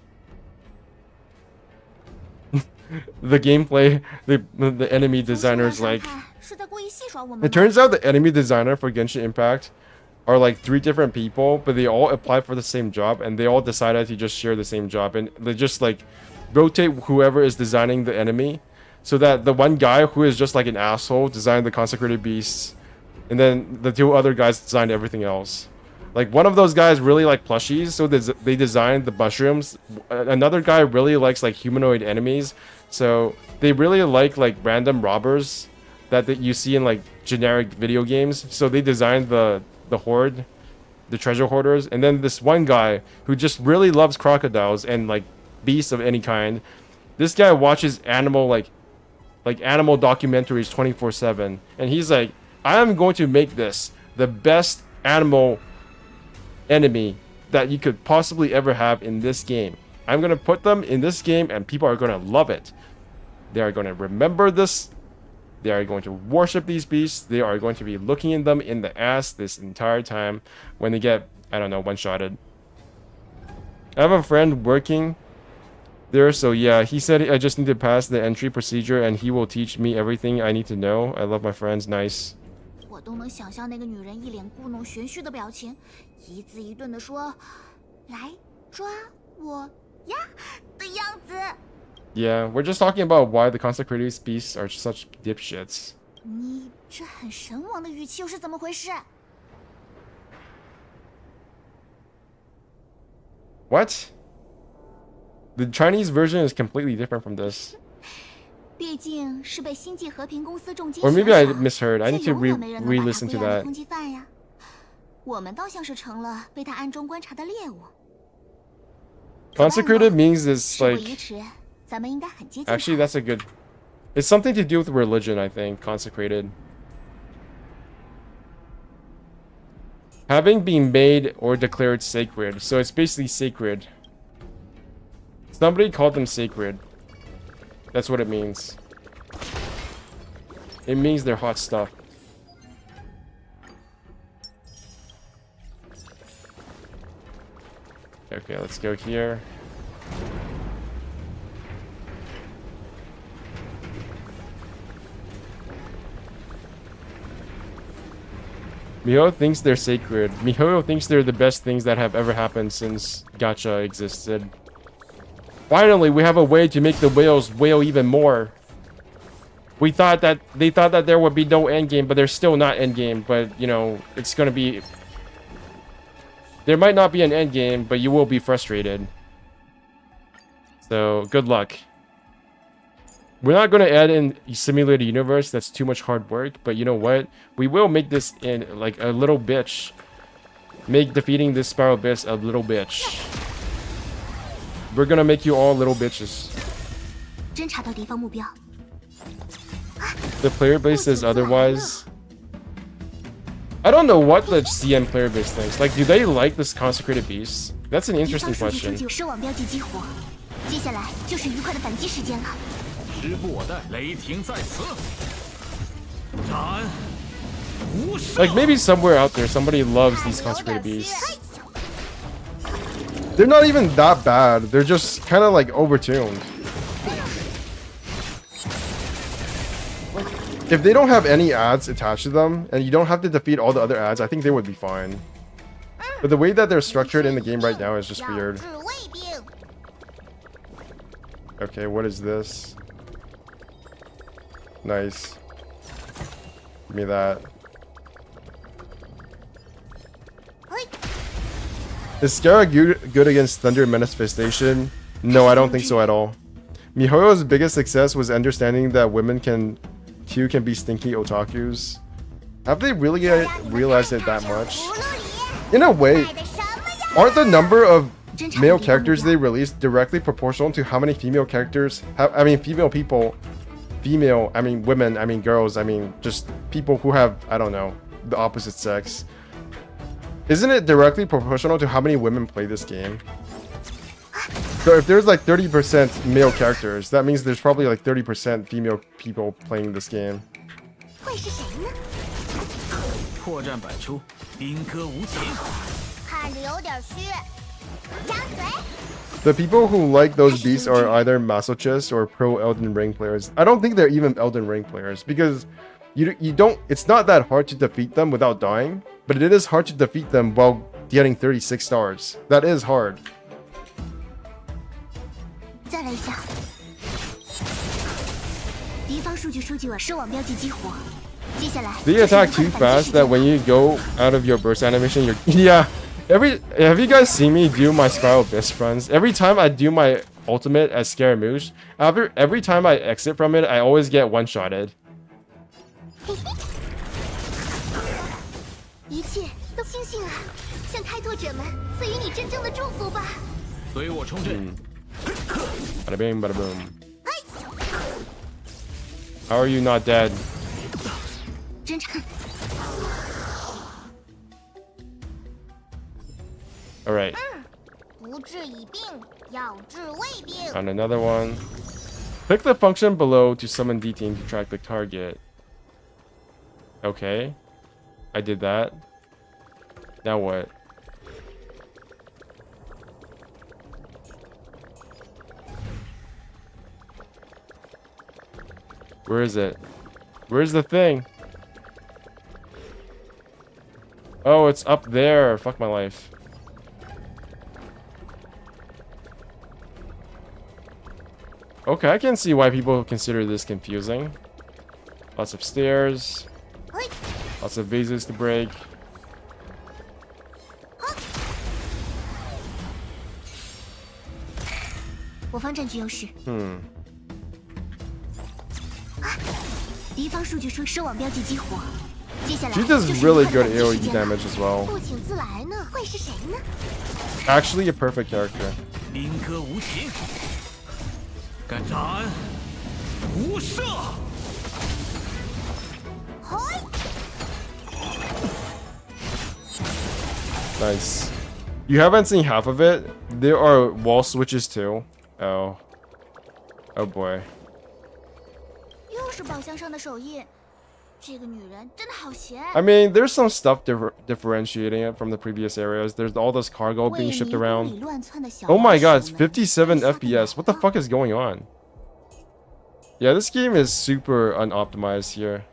The gameplay, the enemy
从
designers
数量
like.
上看是在故意戏耍我们
It
吗？
turns out the enemy designer for Genshin Impact are like 3 different people, but they all apply for the same job and they all decided to just share the same job and they just like rotate whoever is designing the enemy so that the one guy who is just like an asshole designed the consecrated beasts and then the 2 other guys designed everything else. Like one of those guys really like plushies, so they designed the mushrooms. Another guy really likes like humanoid enemies, so they really like random robbers that you see in like generic video games. So they designed the horde, the treasure hoarders, and then this one guy who just really loves crocodiles and like beasts of any kind. This guy watches animal animal documentaries 24/7, and he's like, I am going to make this the best animal enemy that you could possibly ever have in this game. I'm gonna put them in this game and people are gonna love it. They are gonna remember this. They are going to worship these beasts. They are going to be looking at them in the ass this entire time when they get, I don't know, one-shotted. I have a friend working there, so yeah, he said I just need to pass the entry procedure and he will teach me everything I need to know. I love my friends. Nice.
我都能想象那个女人一脸故弄玄虚的表情，一字一顿的说：“来抓我呀”的样子。
Yeah, we're just talking about why the consecrated beasts are such dipshits.
你这很神往的语气又是怎么回事？
What? The Chinese version is completely different from this.
毕竟是被星际和平公司重金
Or
悬
maybe I
赏，
misheard. I need
却
to
永远没人能把他
re-listen
归
to
案的
that.
通缉犯呀。我们倒像是成了被他暗中观察的猎物。
Consecrated means it's
事不
like...
宜迟，咱们应该很接近。
Actually, that's a good... It's something to do with religion, I think. Consecrated. Having been made or declared sacred. So it's basically sacred. Somebody called them sacred. That's what it means. It means they're hot stuff. Okay, let's go here. MiHoYo thinks they're sacred. MiHoYo thinks they're the best things that have ever happened since gacha existed. Finally, we have a way to make the whales wail even more. They thought that there would be no end game, but there's still not end game. But you know, it's gonna be. There might not be an end game, but you will be frustrated. So good luck. We're not gonna add in simulated universe. That's too much hard work. But you know what? We will make this in like a little bitch. Make defeating this Spiral Abyss a little bitch. We're gonna make you all little bitches.
侦查到敌方目标。
The player base says otherwise. I don't know what the CM player base thinks. Like, do they like this consecrated beast? That's an interesting question.
收网标记激活，接下来就是愉快的反击时间了。
时不我待，雷霆在此。斩！无赦！
Like, maybe somewhere out there, somebody loves these consecrated beasts. They're not even that bad. They're just kind of like overtuned. If they don't have any ads attached to them, and you don't have to defeat all the other ads, I think they would be fine. But the way that they're structured in the game right now is just weird. Okay, what is this? Nice. Give me that. Is Scara good against Thunder Manifestation? No, I don't think so at all. MiHoYo's biggest success was understanding that women can be stinky otakus. Have they really realized it that much? In a way, aren't the number of male characters they release directly proportional to how many female characters I mean women, I mean girls, I mean just people who have, I don't know, the opposite sex. Isn't it directly proportional to how many women play this game? So if there's like 30% male characters, that means there's probably like 30% female people playing this game.
会是谁呢？
破绽百出，兵戈无情。
看着有点虚。张嘴。
The people who like those beasts are either masochists or pro Elden Ring players. I don't think they're even Elden Ring players because you don't. It's not that hard to defeat them without dying, but it is hard to defeat them while getting 36 stars. That is hard.
再来一下。敌方数据收集完，收网标记激活。接下来。
They attack too fast that when you go out of your burst animation, you're yeah. Have you guys seen me do my Spiral Abyss runs? Every time I do my ultimate as Scaramouche, every time I exit from it, I always get one-shotted.
一切都星星啊，向开拓者们赐予你真正的祝福吧。
随我冲阵。
Bada bing, bada boom. How are you not dead?
侦查。
Alright.
不治已病，要治未病。
Found another one. Click the function below to summon D team to track the target. Okay. I did that. Now what? Where is it? Where's the thing? Oh, it's up there. Fuck my life. Okay, I can see why people consider this confusing. Lots of stairs. Lots of vases to break.
我方占据优势。 敌方数据说收网标记激活。接下来
She does really good AoE damage as well.
不请自来呢，会是谁呢？
Actually, a perfect character.
兵戈无情。 斩！无赦！
Nice. You haven't seen half of it. There are wall switches too. Oh. Oh boy.
又是宝箱上的手印，这个女人真的好闲。
I mean, there's some stuff differentiating it from the previous areas. There's all this cargo being shipped around. Oh my god, it's 57 FPS. What the fuck is going on? Yeah, this game is super unoptimized here.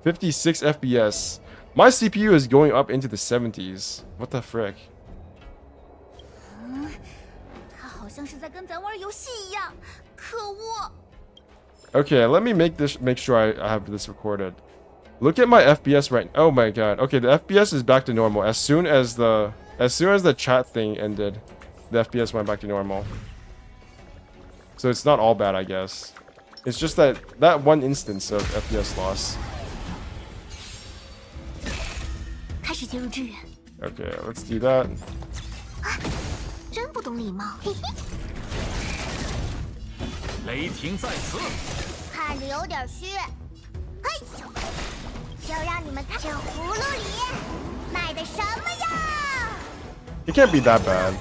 56 FPS. My CPU is going up into the 70s. What the frick?
像是在跟咱玩游戏一样，可恶！
Okay, let me make sure I have this recorded. Look at my FPS right. Oh my god. Okay, the FPS is back to normal. As soon as the chat thing ended, the FPS went back to normal. So it's not all bad, I guess. It's just that one instance of FPS loss.
开始介入支援。
Okay, let's do that.
真不懂礼貌。嘿嘿。
雷霆在此，
看着有点虚。嘿咻！就让你们看这葫芦里卖的什么呀！
It can't be that bad.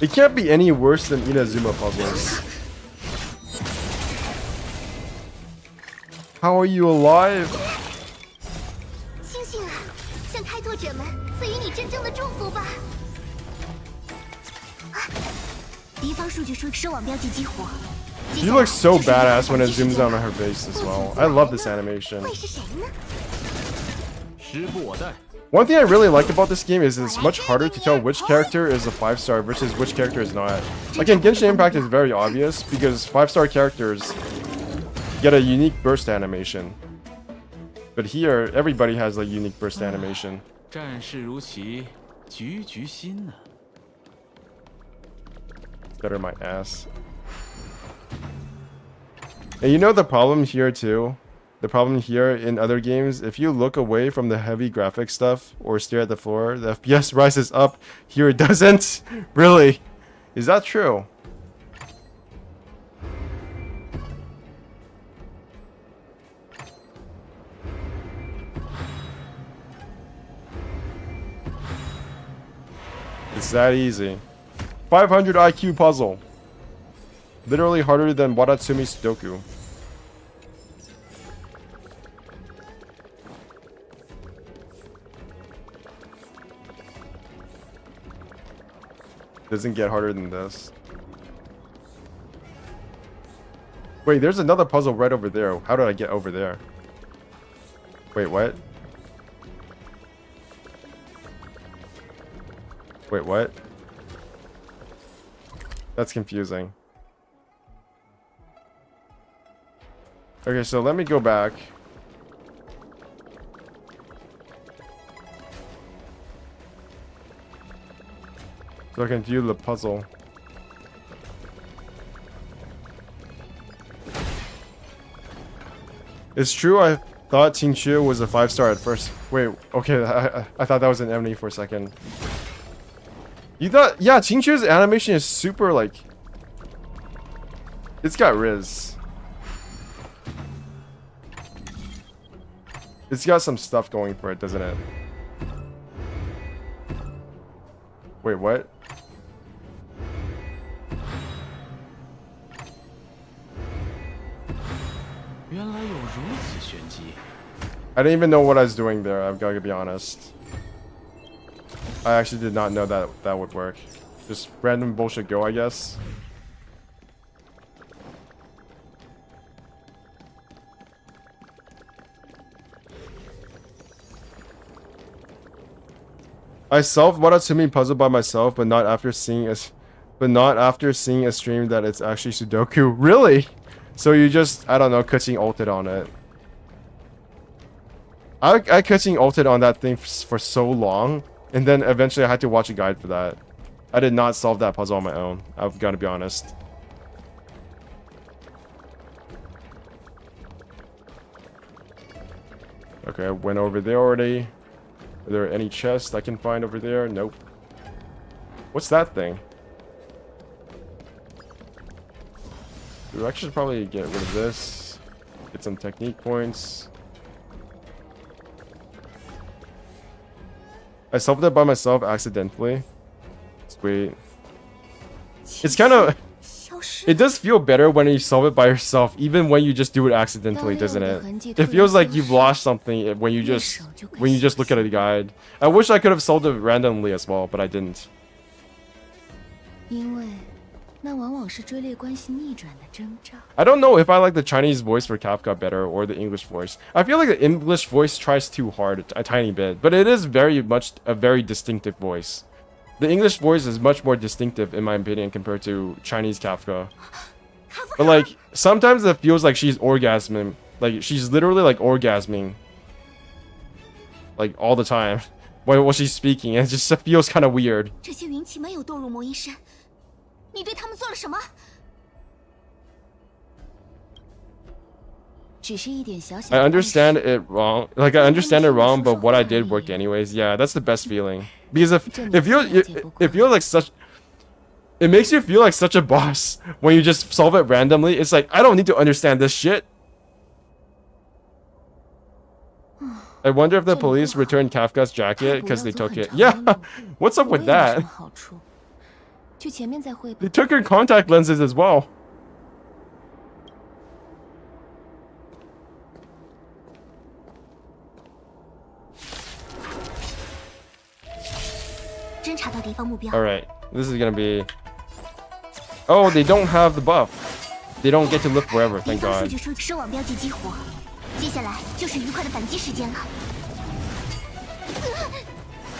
It can't be any worse than Inazuma puzzles. How are you alive?
星星啊，向开拓者们赐予你真正的祝福吧！敌方数据说收网标记激活。
She looks so badass when it zooms down on her face as well. I love this animation.
会是谁呢？
时不我待。
One thing I really like about this game is it's much harder to tell which character is a 5-star versus which character is not. Like in Genshin Impact, it's very obvious because 5-star characters get a unique burst animation. But here, everybody has a unique burst animation.
战事如棋，局局新呢。
Better my ass. And you know the problem here too? The problem here in other games, if you look away from the heavy graphic stuff or stare at the floor, the FPS rises up. Here it doesn't. Really? Is that true? It's that easy. 500 IQ puzzle. Literally harder than Wadatsumi Sudoku. Doesn't get harder than this. Wait, there's another puzzle right over there. How did I get over there? Wait, what? Wait, what? That's confusing. Okay, so let me go back. So I can view the puzzle. It's true, I thought Qingqiu was a 5-star at first. Wait, okay, I thought that was an enemy for a second. You thought, yeah, Qingqiu's animation is super, like, it's got Riz. It's got some stuff going for it, doesn't it? Wait, what? I didn't even know what I was doing there, I've got to be honest. I actually did not know that that would work. Just random bullshit go, I guess. I solved Wadatsumi puzzle by myself, but not after seeing a stream that it's actually Sudoku. Really? So you just, I don't know, Kuching ulted on it. I Kuching ulted on that thing for so long, and then eventually I had to watch a guide for that. I did not solve that puzzle on my own. I've got to be honest. Okay, I went over there already. Are there any chests I can find over there? Nope. What's that thing? Dude, I should probably get rid of this. Get some technique points. I solved it by myself accidentally. Sweet. It's kind of... It does feel better when you solve it by yourself, even when you just do it accidentally, doesn't it? It feels like you've lost something when you just look at a guide. I wish I could have solved it randomly as well, but I didn't.
因为那往往是追猎关系逆转的征兆。
I don't know if I like the Chinese voice for Kafka better or the English voice. I feel like the English voice tries too hard a tiny bit, but it is very much a very distinctive voice. The English voice is much more distinctive in my opinion compared to Chinese Kafka. But like sometimes it feels like she's orgasming, like she's literally like orgasming, like all the time while she's speaking. It just feels kind of weird.
这些云骑没有堕入魔音山，你对他们做了什么？只是一点小小。
I understand it wrong. Like I understand it wrong, but what I did worked anyways. Yeah, that's the best feeling. Because if you're like such, it makes you feel like such a boss when you just solve it randomly. It's like I don't need to understand this shit. I wonder if the police returned Kafka's jacket because they took it. Yeah, what's up with that?
去前面再汇报。
They took her contact lenses as well.
侦查到敌方目标。
All right, this is gonna be. Oh, they don't have the buff. They don't get to live forever.
敌
Thank
方数
God.
据说收网标记激活，接下来就是愉快的反击时间了。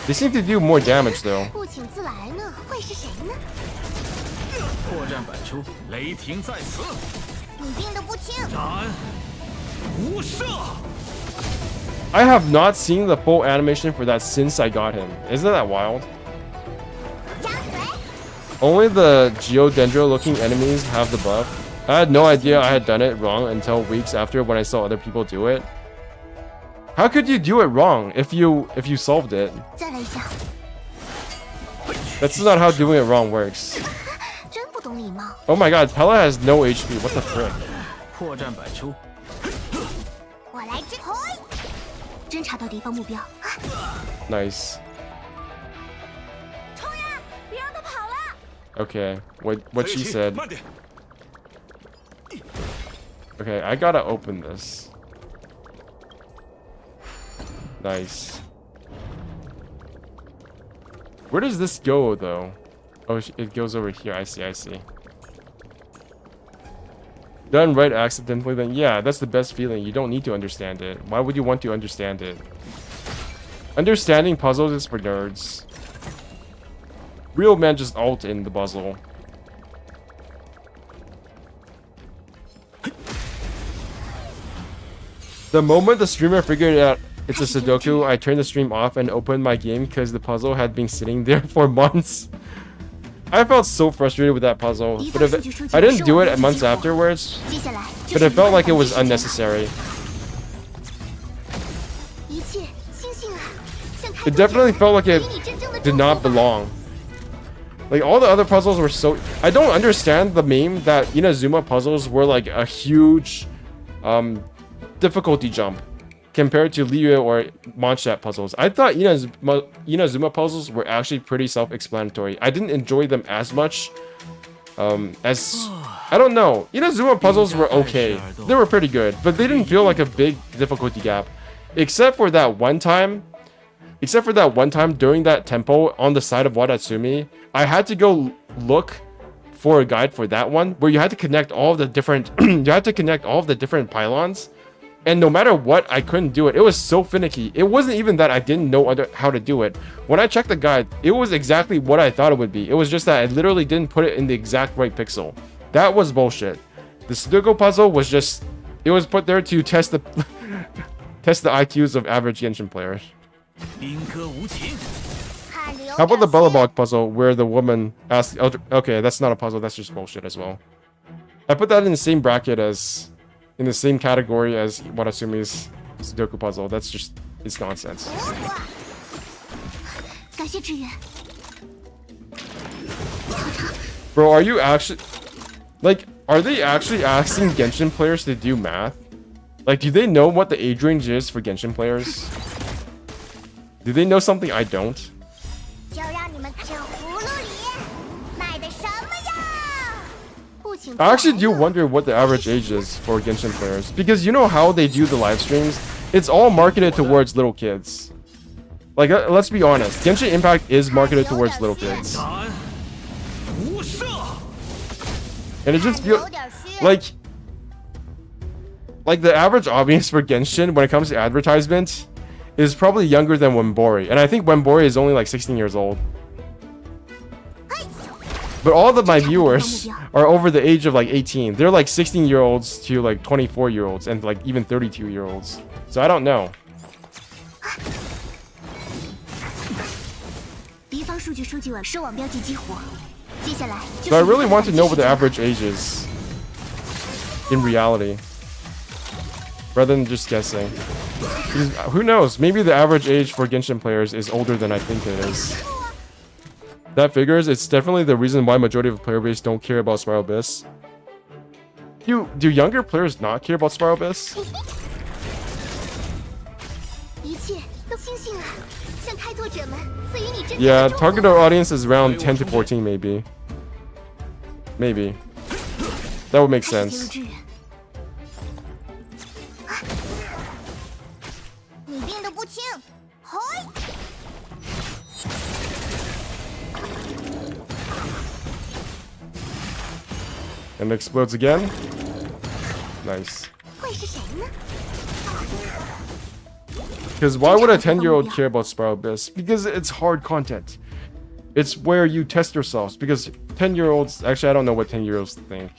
They seem to do more damage though.
不请自来呢，会是谁呢？
破绽百出，雷霆在此，
你病得不轻。
斩无赦。
I have not seen the full animation for that since I got him. Isn't that wild?
压水。
Only the Geodendro looking enemies have the buff. I had no idea I had done it wrong until weeks after when I saw other people do it. How could you do it wrong if you solved it?
再来一下。
That's not how doing it wrong works.
真不懂礼貌。
Oh my god, Pella has no HP. What the frick?
破绽百出，
我来侦侦查到敌方目标。
Nice.
冲呀！别让他跑了。
Okay, what she said.
慢点。
Okay, I gotta open this. Nice. Where does this go, though? Oh, it goes over here. I see, I see. Done right accidentally, then yeah, that's the best feeling. You don't need to understand it. Why would you want to understand it? Understanding puzzles is for nerds. Real men just ult in the puzzle. The moment the streamer figured out it's a Sudoku, I turned the stream off and opened my game because the puzzle had been sitting there for months. I felt so frustrated with that puzzle, but if I didn't do it months afterwards, but it felt like it was unnecessary. It definitely felt like it did not belong. Like all the other puzzles were so... I don't understand the meme that Inazuma puzzles were like a huge difficulty jump compared to Liu or Mondstadt puzzles. I thought Inazuma puzzles were actually pretty self-explanatory. I didn't enjoy them as much as... I don't know. Inazuma puzzles were okay. They were pretty good, but they didn't feel like a big difficulty gap. Except for that one time during that tempo on the side of Wadatsumi, I had to go look for a guide for that one where you had to connect all the different different pylons. And no matter what, I couldn't do it. It was so finicky. It wasn't even that I didn't know how to do it. When I checked the guide, it was exactly what I thought it would be. It was just that I literally didn't put it in the exact right pixel. That was bullshit. The Sudoku puzzle was just... It was put there to test the... test the IQs of average Genshin players. How about the Bellabog puzzle where the woman asks... Okay, that's not a puzzle. That's just bullshit as well. I put that in the same bracket as... in the same category as Wadasumi's Sudoku puzzle. That's just... it's nonsense. Bro, are you actually... like, are they actually asking Genshin players to do math? Like, do they know what the age range is for Genshin players? Do they know something I don't? I actually do wonder what the average age is for Genshin players. Because you know how they do the live streams? It's all marketed towards little kids. Like, let's be honest. Genshin Impact is marketed towards little kids. And it just feels like the average audience for Genshin when it comes to advertisement is probably younger than Wenbori. And I think Wenbori is only like 16 years old. But all of my viewers are over the age of like 18. They're like 16-year-olds to like 24-year-olds and like even 32-year-olds. So I don't know. So I really want to know what the average age is in reality, rather than just guessing. Because who knows? Maybe the average age for Genshin players is older than I think it is. That figures. It's definitely the reason why majority of the player base don't care about Spiral Abyss. Do younger players not care about Spiral Abyss? Yeah, target audience is around 10 to 14 maybe. Maybe. That would make sense. And it explodes again. Nice. Because why would a 10-year-old care about Spiral Abyss? Because it's hard content. It's where you test yourselves. Because 10-year-olds... Actually, I don't know what 10-year-olds think.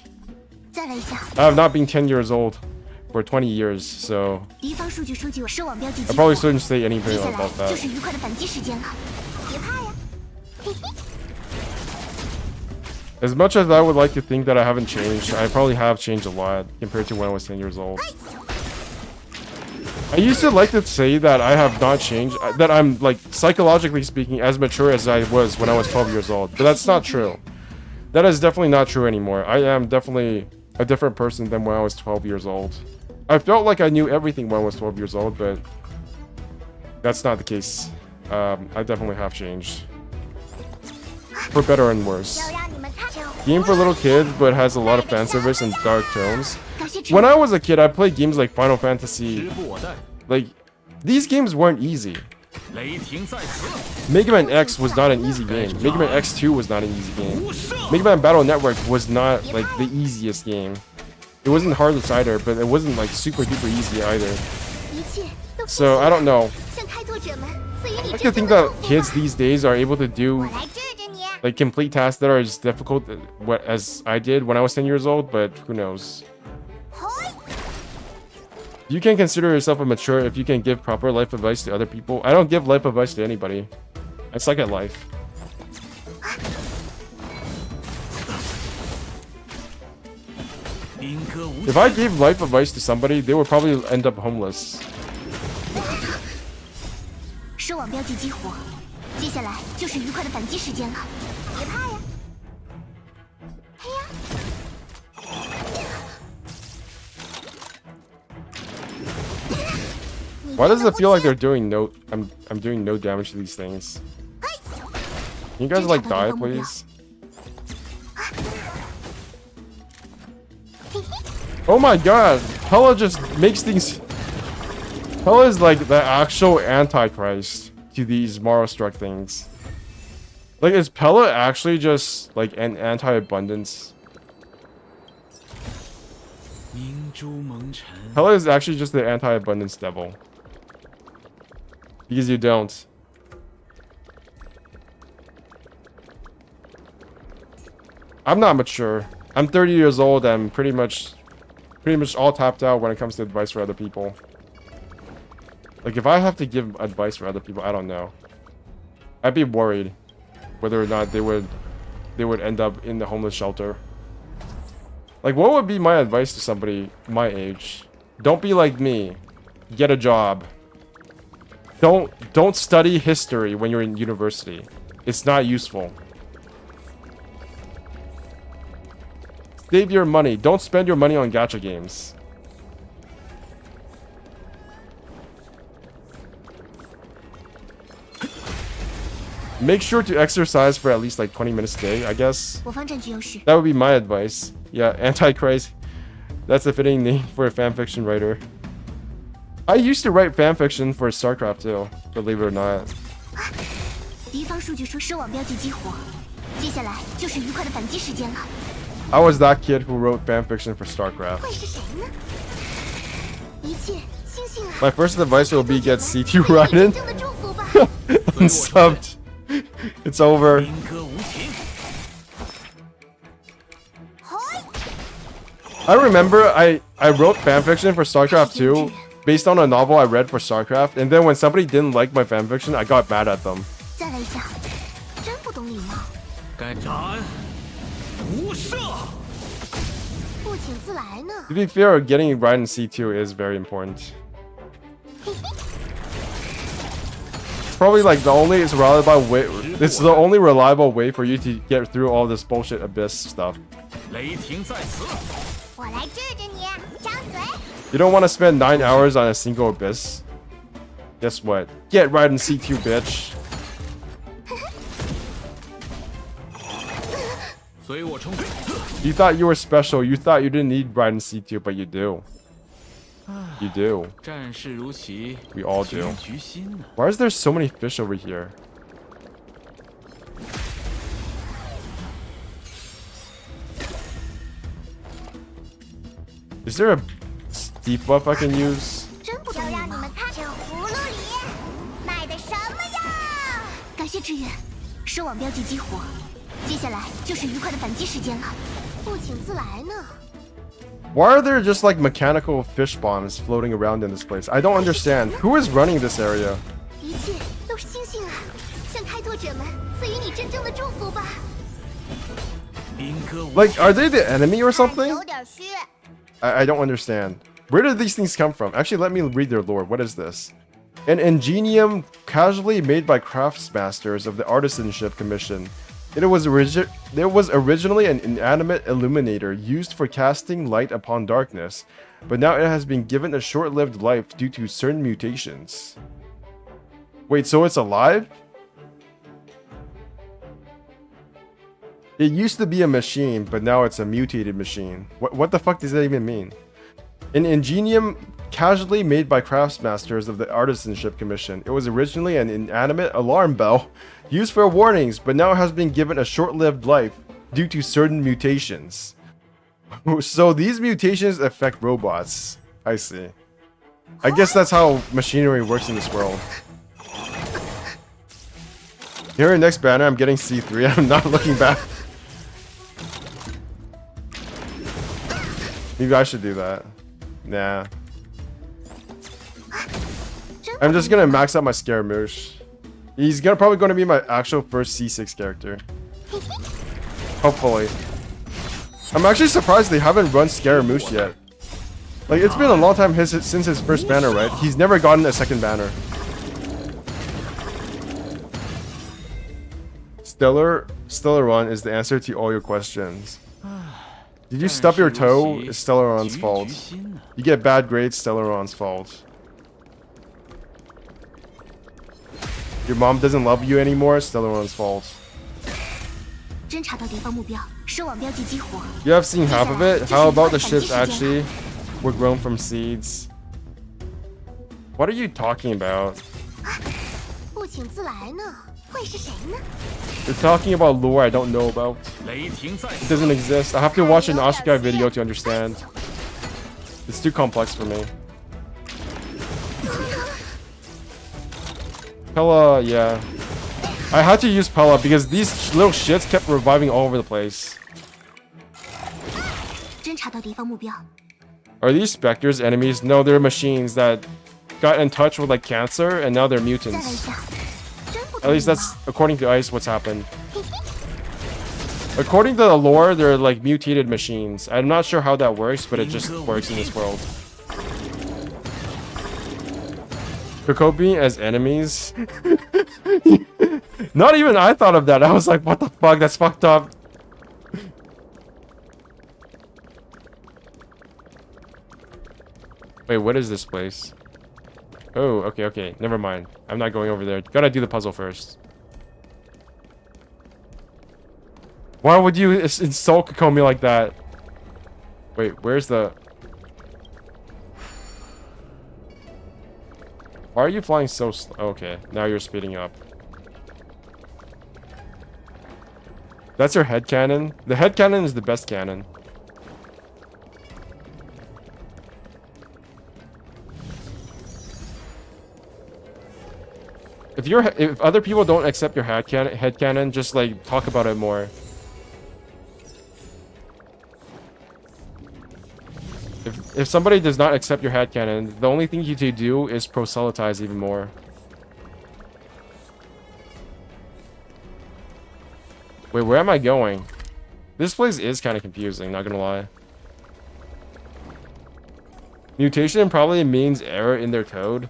I have not been 10 years old for 20 years, so... I probably shouldn't say anything about that. As much as I would like to think that I haven't changed, I probably have changed a lot compared to when I was 10 years old. I used to like to say that I have not changed, that I'm, like, psychologically speaking, as mature as I was when I was 12 years old. But that's not true. That is definitely not true anymore. I am definitely a different person than when I was 12 years old. I felt like I knew everything when I was 12 years old, but that's not the case. I definitely have changed. For better and worse. Game for little kids, but has a lot of fan service and dark tones. When I was a kid, I played games like Final Fantasy. Like, these games weren't easy. Mega Man X was not an easy game. Mega Man X2 was not an easy game. Mega Man Battle Network was not, like, the easiest game. It wasn't hardest either, but it wasn't, like, super duper easy either. So, I don't know. I like to think that kids these days are able to do, like, complete tasks that are as difficult as I did when I was 10 years old, but who knows. You can consider yourself a mature if you can give proper life advice to other people. I don't give life advice to anybody. I suck at life. If I gave life advice to somebody, they would probably end up homeless. Why does it feel like they're doing no... I'm doing no damage to these things? Can you guys, like, die, please? Oh my god! Pella just makes things... Pella is, like, the actual Antichrist to these Mara-struck things. Like, is Pella actually just, like, an anti-abundance? Pella is actually just the anti-abundance devil. Because you don't. I'm not mature. I'm 30 years old. I'm pretty much all tapped out when it comes to advice for other people. Like, if I have to give advice for other people, I don't know. I'd be worried whether or not they would end up in the homeless shelter. Like, what would be my advice to somebody my age? Don't be like me. Get a job. Don't study history when you're in university. It's not useful. Save your money. Don't spend your money on gacha games. Make sure to exercise for at least like 20 minutes a day, I guess. That would be my advice. Yeah, Antichrist. That's a fitting name for a fanfiction writer. I used to write fanfiction for StarCraft too, believe it or not. I was that kid who wrote fanfiction for StarCraft.
会是谁呢？一切星星啊！
My first advice will be get CT Raiden
真的祝福吧。
unsubbed. It's over.
兵戈无情。
I remember I wrote fanfiction for StarCraft 2 based on a novel I read for StarCraft, and then when somebody didn't like my fanfiction, I got mad at them.
再来一下，真不懂礼貌。
该斩无赦。
不请自来呢。
To be fair, getting Raiden C2 is very important. It's probably like the only reliable way. It's the only reliable way for you to get through all this bullshit Abyss stuff.
雷霆在此。
我来治治你，张嘴。
You don't want to spend 9 hours on a single Abyss. Guess what? Get Raiden C2, bitch.
随我冲！
You thought you were special. You thought you didn't need Raiden C2, but you do. You do.
战事如棋，
We all do.
全局心呢？
Why is there so many fish over here? Is there a debuff I can use?
真不懂礼貌。这葫芦里卖的什么呀？感谢支援，收网标记激活。接下来就是愉快的反击时间了。不请自来呢。
Why are there just like mechanical fish bombs floating around in this place? I don't understand. Who is running this area?
一切都是星星啊！向开拓者们赐予你真正的祝福吧。
兵戈无
Like, are they the enemy or something?
有点虚。
I don't understand. Where did these things come from? Actually, let me read their lore. What is this? An ingenium casually made by craftsmasters of the Artisanship Commission. It was originally an inanimate illuminator used for casting light upon darkness, but now it has been given a short-lived life due to certain mutations. Wait, so it's alive? It used to be a machine, but now it's a mutated machine. What the fuck does that even mean? An ingenium casually made by craftsmasters of the Artisanship Commission. It was originally an inanimate alarm bell used for warnings, but now has been given a short-lived life due to certain mutations. So these mutations affect robots. I see. I guess that's how machinery works in this world. Here, next banner, I'm getting C3. I'm not looking back. Maybe I should do that. Nah. I'm just gonna max out my Scaramouche. He's probably gonna be my actual first C6 character. Hopefully. I'm actually surprised they haven't run Scaramouche yet. Like, it's been a long time since his first banner, right? He's never gotten a second banner. Stellaron is the answer to all your questions. Did you stub your toe? It's Stellaron's fault. You get bad grades, Stellaron's fault. Your mom doesn't love you anymore, Stellaron's fault.
侦查到敌方目标，收网标记激活。
You have seen half of it? How about the ships actually were grown from seeds? What are you talking about?
不请自来呢，会是谁呢？
You're talking about lore I don't know about.
雷霆在
It
此。
doesn't exist. I have to watch an Ashikai video to understand. It's too complex for me. Pella, yeah. I had to use Pella because these little shits kept reviving all over the place.
侦查到敌方目标，
Are these specters enemies? No, they're machines that got in touch with like cancer and now they're
再来一
mutants.
下。真不
At
懂礼
least
貌。
that's according to Ice what's happened. According to the lore, they're like mutated machines. I'm not sure how that works, but it just works in this world. Kokobi as enemies? Not even I thought of that. I was like, what the fuck? That's fucked up. Wait, what is this place? Oh, okay. Never mind. I'm not going over there. Gotta do the puzzle first. Why would you insult Kokomi like that? Wait, where's the... Why are you flying so slow? Okay, now you're speeding up. That's your head cannon. The head cannon is the best cannon. If other people don't accept your head cannon, just like talk about it more. If somebody does not accept your head cannon, the only thing you can do is proselytize even more. Wait, where am I going? This place is kind of confusing, not gonna lie. Mutation probably means error in their code,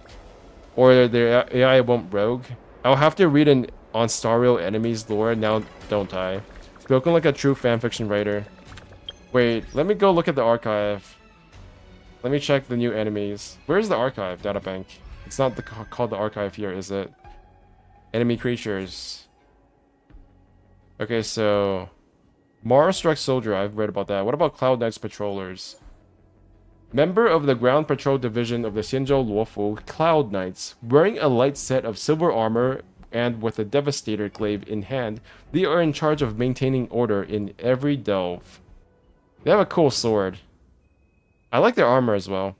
or their AI went rogue. I'll have to read an on Stario enemies lore now, don't I? Spoken like a true fanfiction writer. Wait, let me go look at the archive. Let me check the new enemies. Where's the archive databank? It's not called the archive here, is it? Enemy creatures. Okay, so Mars Struck Soldier, I've read about that. What about Cloud Knight's Patrollers? Member of the Ground Patrol Division of the Xianzhou Luofu, Cloud Knights, wearing a light set of silver armor and with a Devastator glaive in hand, they are in charge of maintaining order in every delve. They have a cool sword. I like their armor as well.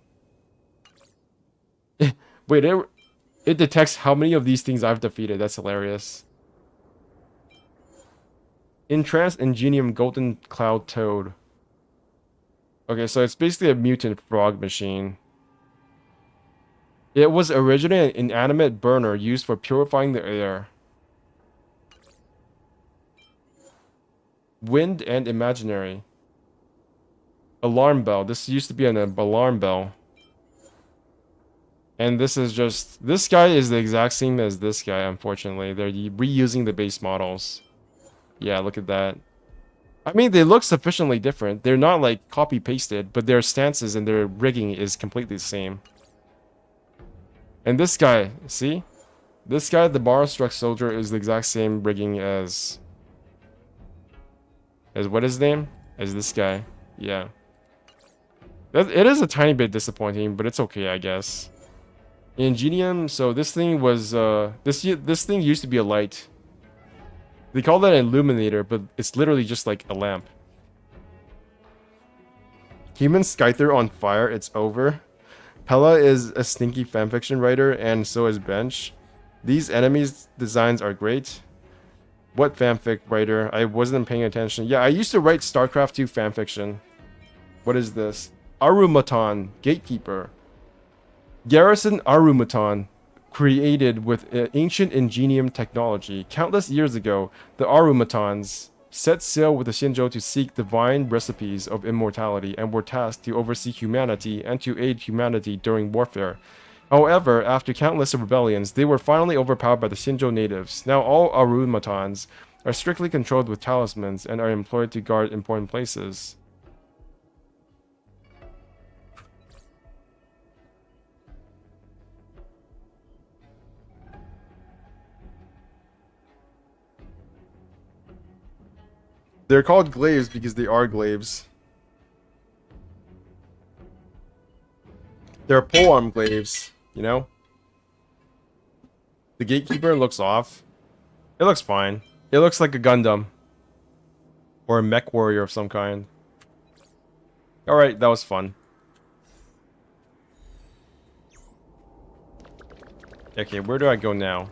Wait, it detects how many of these things I've defeated. That's hilarious. Entranced Ingenium Golden Cloud Toad. Okay, so it's basically a mutant frog machine. It was originally an inanimate burner used for purifying the air. Wind and imaginary. Alarm bell. This used to be an alarm bell. And this is just... This guy is the exact same as this guy, unfortunately. They're reusing the base models. Yeah, look at that. I mean, they look sufficiently different. They're not like copy-pasted, but their stances and their rigging is completely the same. And this guy, see? This guy, the Mars Struck Soldier, is the exact same rigging as what is his name? As this guy. Yeah. It is a tiny bit disappointing, but it's okay, I guess. Ingenium, so this thing was, this thing used to be a light. They call that an illuminator, but it's literally just like a lamp. Human Scyther on fire, it's over. Pella is a stinky fanfiction writer, and so is Bench. These enemies' designs are great. What fanfic writer? I wasn't paying attention. Yeah, I used to write StarCraft 2 fanfiction. What is this? Arumaton, Gatekeeper. Garrison Arumaton, created with ancient ingenium technology. Countless years ago, the Arumatons set sail with the Xianzhou to seek divine recipes of immortality and were tasked to oversee humanity and to aid humanity during warfare. However, after countless rebellions, they were finally overpowered by the Xianzhou natives. Now all Arumatons are strictly controlled with talismans and are employed to guard important places. They're called glaives because they are glaives. They're polearm glaives, you know? The Gatekeeper looks off. It looks fine. It looks like a Gundam. Or a mech warrior of some kind. Alright, that was fun. Okay, where do I go now?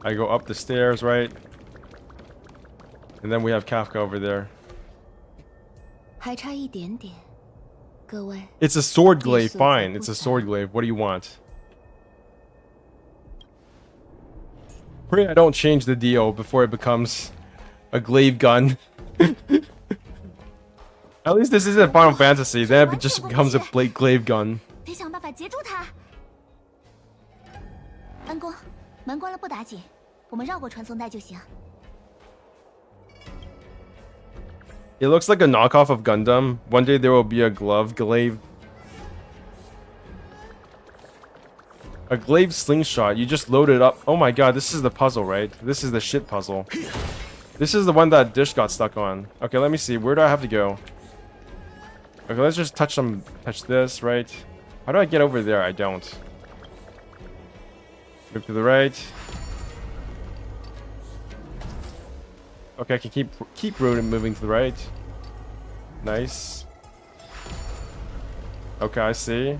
I go up the stairs, right? And then we have Kafka over there. It's a sword glaive. Fine, it's a sword glaive. What do you want? Pray I don't change the deal before it becomes a glaive gun. At least this isn't Final Fantasy. Then it just becomes a glaive gun. It looks like a knockoff of Gundam. One day there will be a glaive. A glaive slingshot. You just load it up. Oh my god, this is the puzzle, right? This is the shit puzzle. This is the one that Dish got stuck on. Okay, let me see. Where do I have to go? Okay, let's just touch this, right? How do I get over there? I don't. Move to the right. Okay, I can keep moving to the right. Nice. Okay, I see.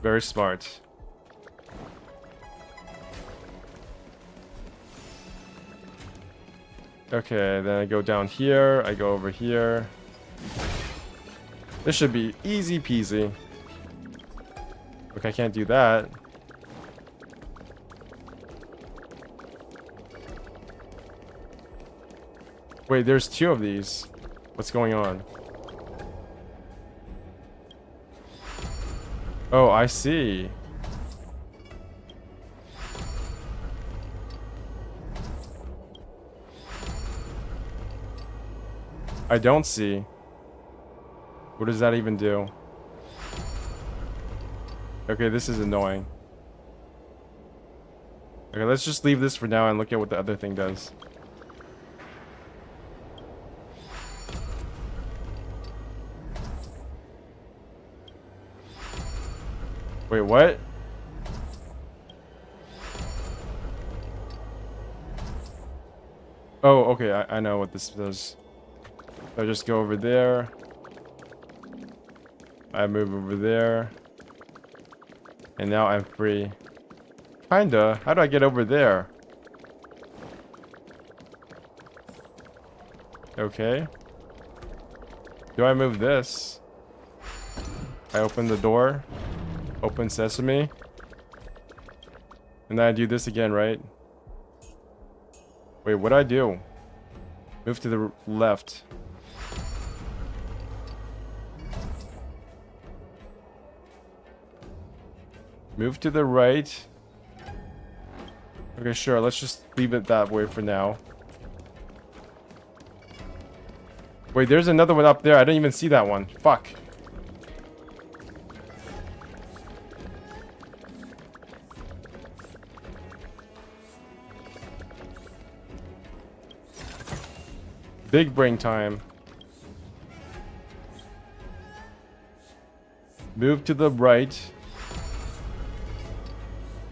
Very smart. Okay, then I go down here. I go over here. This should be easy peasy. Okay, I can't do that. Wait, there's 2 of these. What's going on? Oh, I see. I don't see. What does that even do? Okay, this is annoying. Okay, let's just leave this for now and look at what the other thing does. Wait, what? Oh, okay, I know what this does. I just go over there. I move over there. And now I'm free. Kinda. How do I get over there? Okay. Do I move this? I open the door. Open sesame. And then I do this again, right? Wait, what'd I do? Move to the left. Move to the right. Okay, sure. Let's just leave it that way for now. Wait, there's another one up there. I didn't even see that one. Fuck. Big brain time. Move to the right.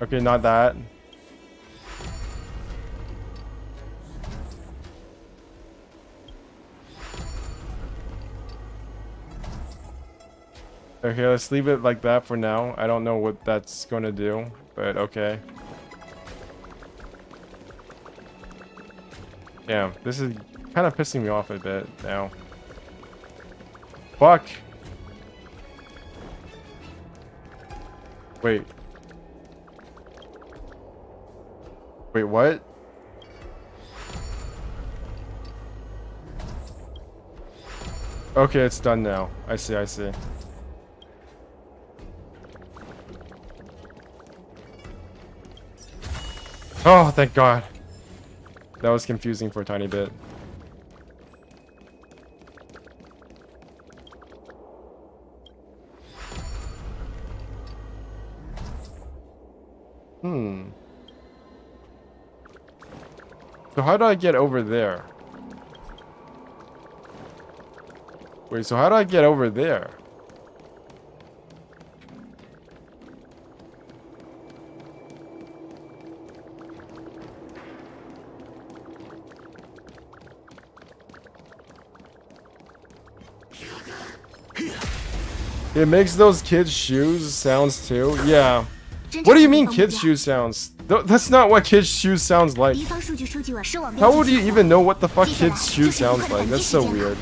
Okay, not that. Okay, let's leave it like that for now. I don't know what that's gonna do, but okay. Damn, this is kind of pissing me off a bit now. Fuck. Wait. Wait, what? Okay, it's done now. I see, I see. Oh, thank God. That was confusing for a tiny bit. So how do I get over there? Wait, so how do I get over there? It makes those kids' shoes sounds too? Yeah. What do you mean kids' shoes sounds? That's not what kids' shoes sounds like. How would you even know what the fuck kids' shoes sounds like? That's so weird.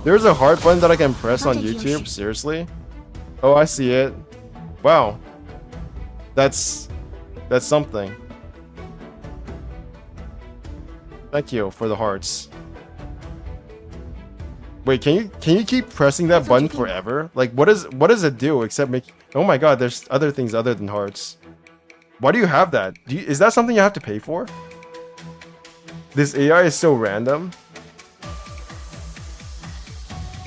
There's a heart button that I can press on YouTube? Seriously? Oh, I see it. Wow. That's something. Thank you for the hearts. Wait, can you keep pressing that button forever? Like, what does it do except make? Oh my God, there's other things other than hearts. Why do you have that? Is that something you have to pay for? This AI is so random.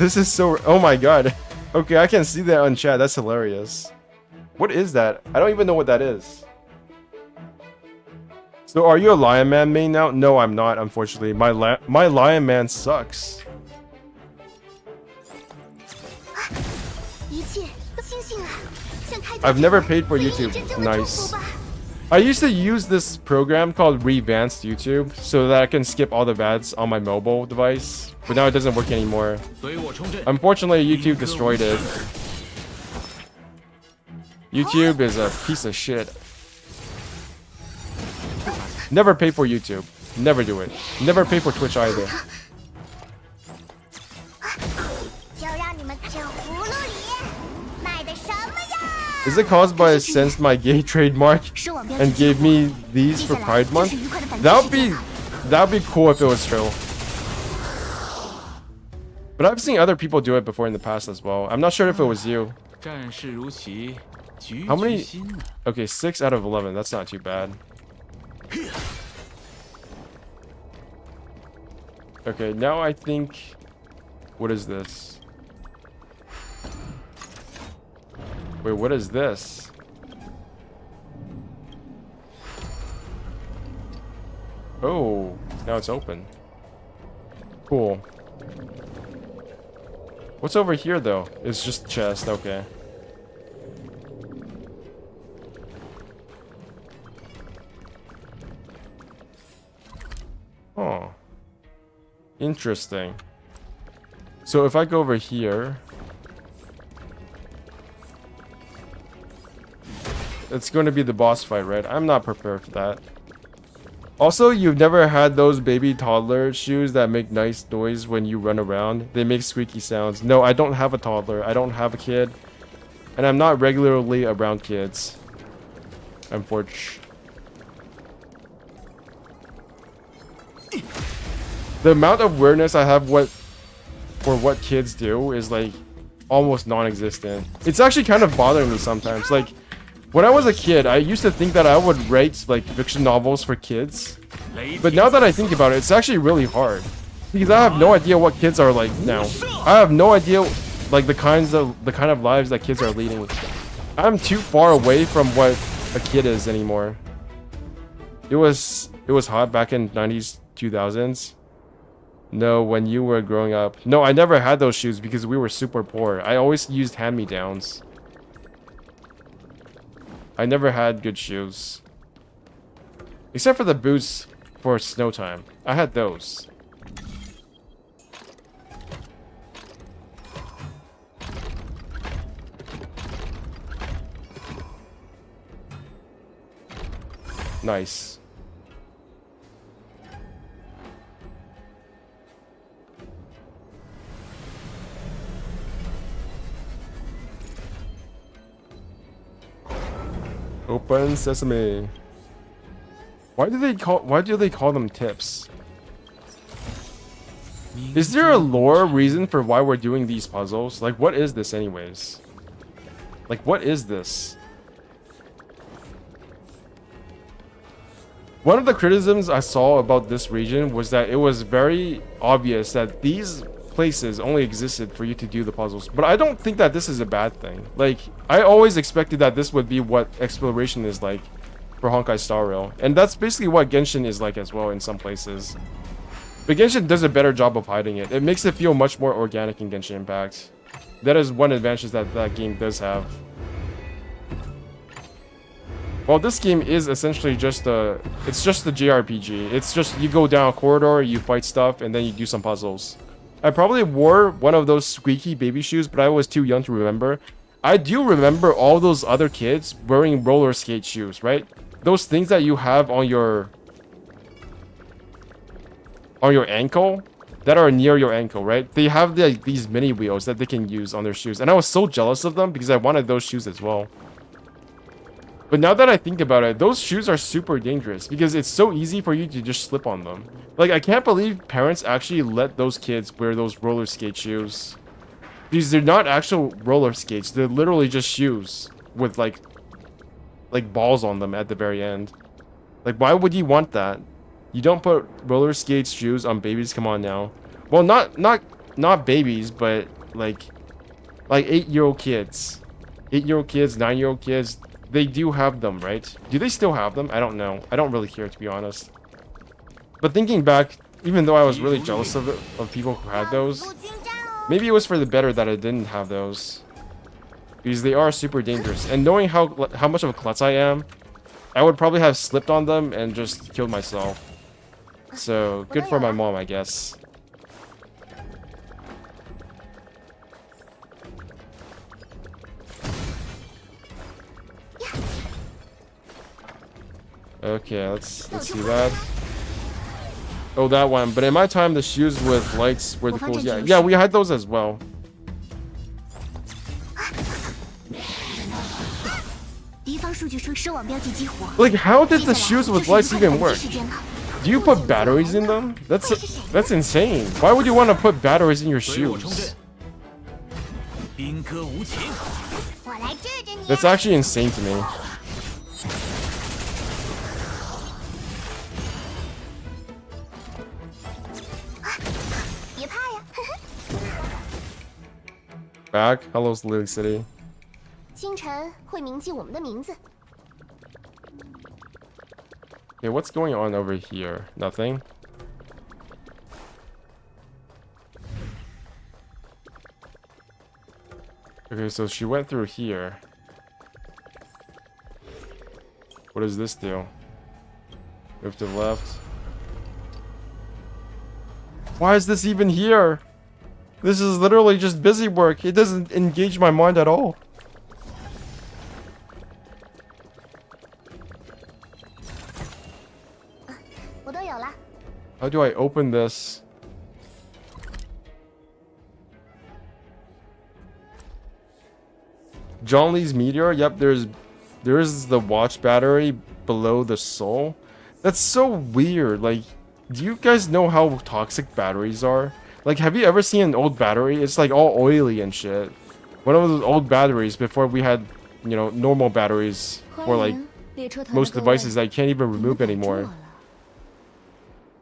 This is so. Oh my God. Okay, I can see that on chat. That's hilarious. What is that? I don't even know what that is. So, are you a Lion Man main now? No, I'm not. Unfortunately, my Lion Man sucks. I've never paid for YouTube. Nice. I used to use this program called Revanced YouTube so that I can skip all the ads on my mobile device, but now it doesn't work anymore.
随我冲阵，
Unfortunately, YouTube destroyed it. YouTube is a piece of shit. Never pay for YouTube. Never do it. Never pay for Twitch either.
就让你们这葫芦里卖的什么呀？
Is it caused by I sensed my gay trademark
是我标
and
记
gave me these
接
for
下来
Pride
就
Month?
是愉快的反击
That
时
would
间
be
了。
that would be cool if it was true. But I've seen other people do it before in the past as well. I'm not sure if it was you.
战事如棋，局
How
局
many-
新呢。
Okay, 6 out of 11. That's not too bad. Okay, now I think... What is this? Wait, what is this? Oh, now it's open. Cool. What's over here, though? It's just chest, okay. Oh. Interesting. So if I go over here... It's going to be the boss fight, right? I'm not prepared for that. Also, you've never had those baby toddler shoes that make nice noise when you run around. They make squeaky sounds. No, I don't have a toddler. I don't have a kid. And I'm not regularly around kids. Unfortunately. The amount of awareness I have for what kids do is like almost non-existent. It's actually kind of bothering me sometimes. Like when I was a kid, I used to think that I would write like fiction novels for kids. But now that I think about it, it's actually really hard. Because I have no idea what kids are like now. I have no idea like the kind of lives that kids are leading. I'm too far away from what a kid is anymore. It was hot back in 90s, 2000s. No, when you were growing up. No, I never had those shoes because we were super poor. I always used hand-me-downs. I never had good shoes. Except for the boots for snow time. I had those. Nice. Open sesame. Why do they call them tips? Is there a lore reason for why we're doing these puzzles? Like, what is this anyways? Like, what is this? One of the criticisms I saw about this region was that it was very obvious that these places only existed for you to do the puzzles. But I don't think that this is a bad thing. Like, I always expected that this would be what exploration is like for Honkai Star Rail. And that's basically what Genshin is like as well in some places. But Genshin does a better job of hiding it. It makes it feel much more organic in Genshin Impact. That is one advantage that that game does have. Well, this game is essentially just it's just the JRPG. It's just you go down a corridor, you fight stuff, and then you do some puzzles. I probably wore one of those squeaky baby shoes, but I was too young to remember. I do remember all those other kids wearing roller skate shoes, right? Those things that you have on your ankle, that are near your ankle, right? They have these mini wheels that they can use on their shoes. And I was so jealous of them because I wanted those shoes as well. But now that I think about it, those shoes are super dangerous because it's so easy for you to just slip on them. Like, I can't believe parents actually let those kids wear those roller skate shoes. These are not actual roller skates. They're literally just shoes with like balls on them at the very end. Like, why would you want that? You don't put roller skate shoes on babies. Come on now. Well, not babies, but like 8-year-old kids, 8-year-old kids, 9-year-old kids. They do have them, right? Do they still have them? I don't know. I don't really care, to be honest. But thinking back, even though I was really jealous of people who had those, maybe it was for the better that I didn't have those. Because they are super dangerous. And knowing how much of a klutz I am, I would probably have slipped on them and just killed myself. So good for my mom, I guess. Okay, let's see that. Oh, that one. But in my time, the shoes with lights were the coolest. Yeah, yeah, we had those as well. Like, how did the shoes with lights even work? Do you put batteries in them? That's insane. Why would you want to put batteries in your shoes? That's actually insane to me. Back. Hello, Lily City. Okay, what's going on over here? Nothing. Okay, so she went through here. What does this do? Move to the left. Why is this even here? This is literally just busy work. It doesn't engage my mind at all. How do I open this? John Lee's meteor? Yep, there's the watch battery below the soul. That's so weird. Like, do you guys know how toxic batteries are? Like, have you ever seen an old battery? It's like all oily and shit. One of those old batteries before we had, you know, normal batteries for like most devices that you can't even remove anymore.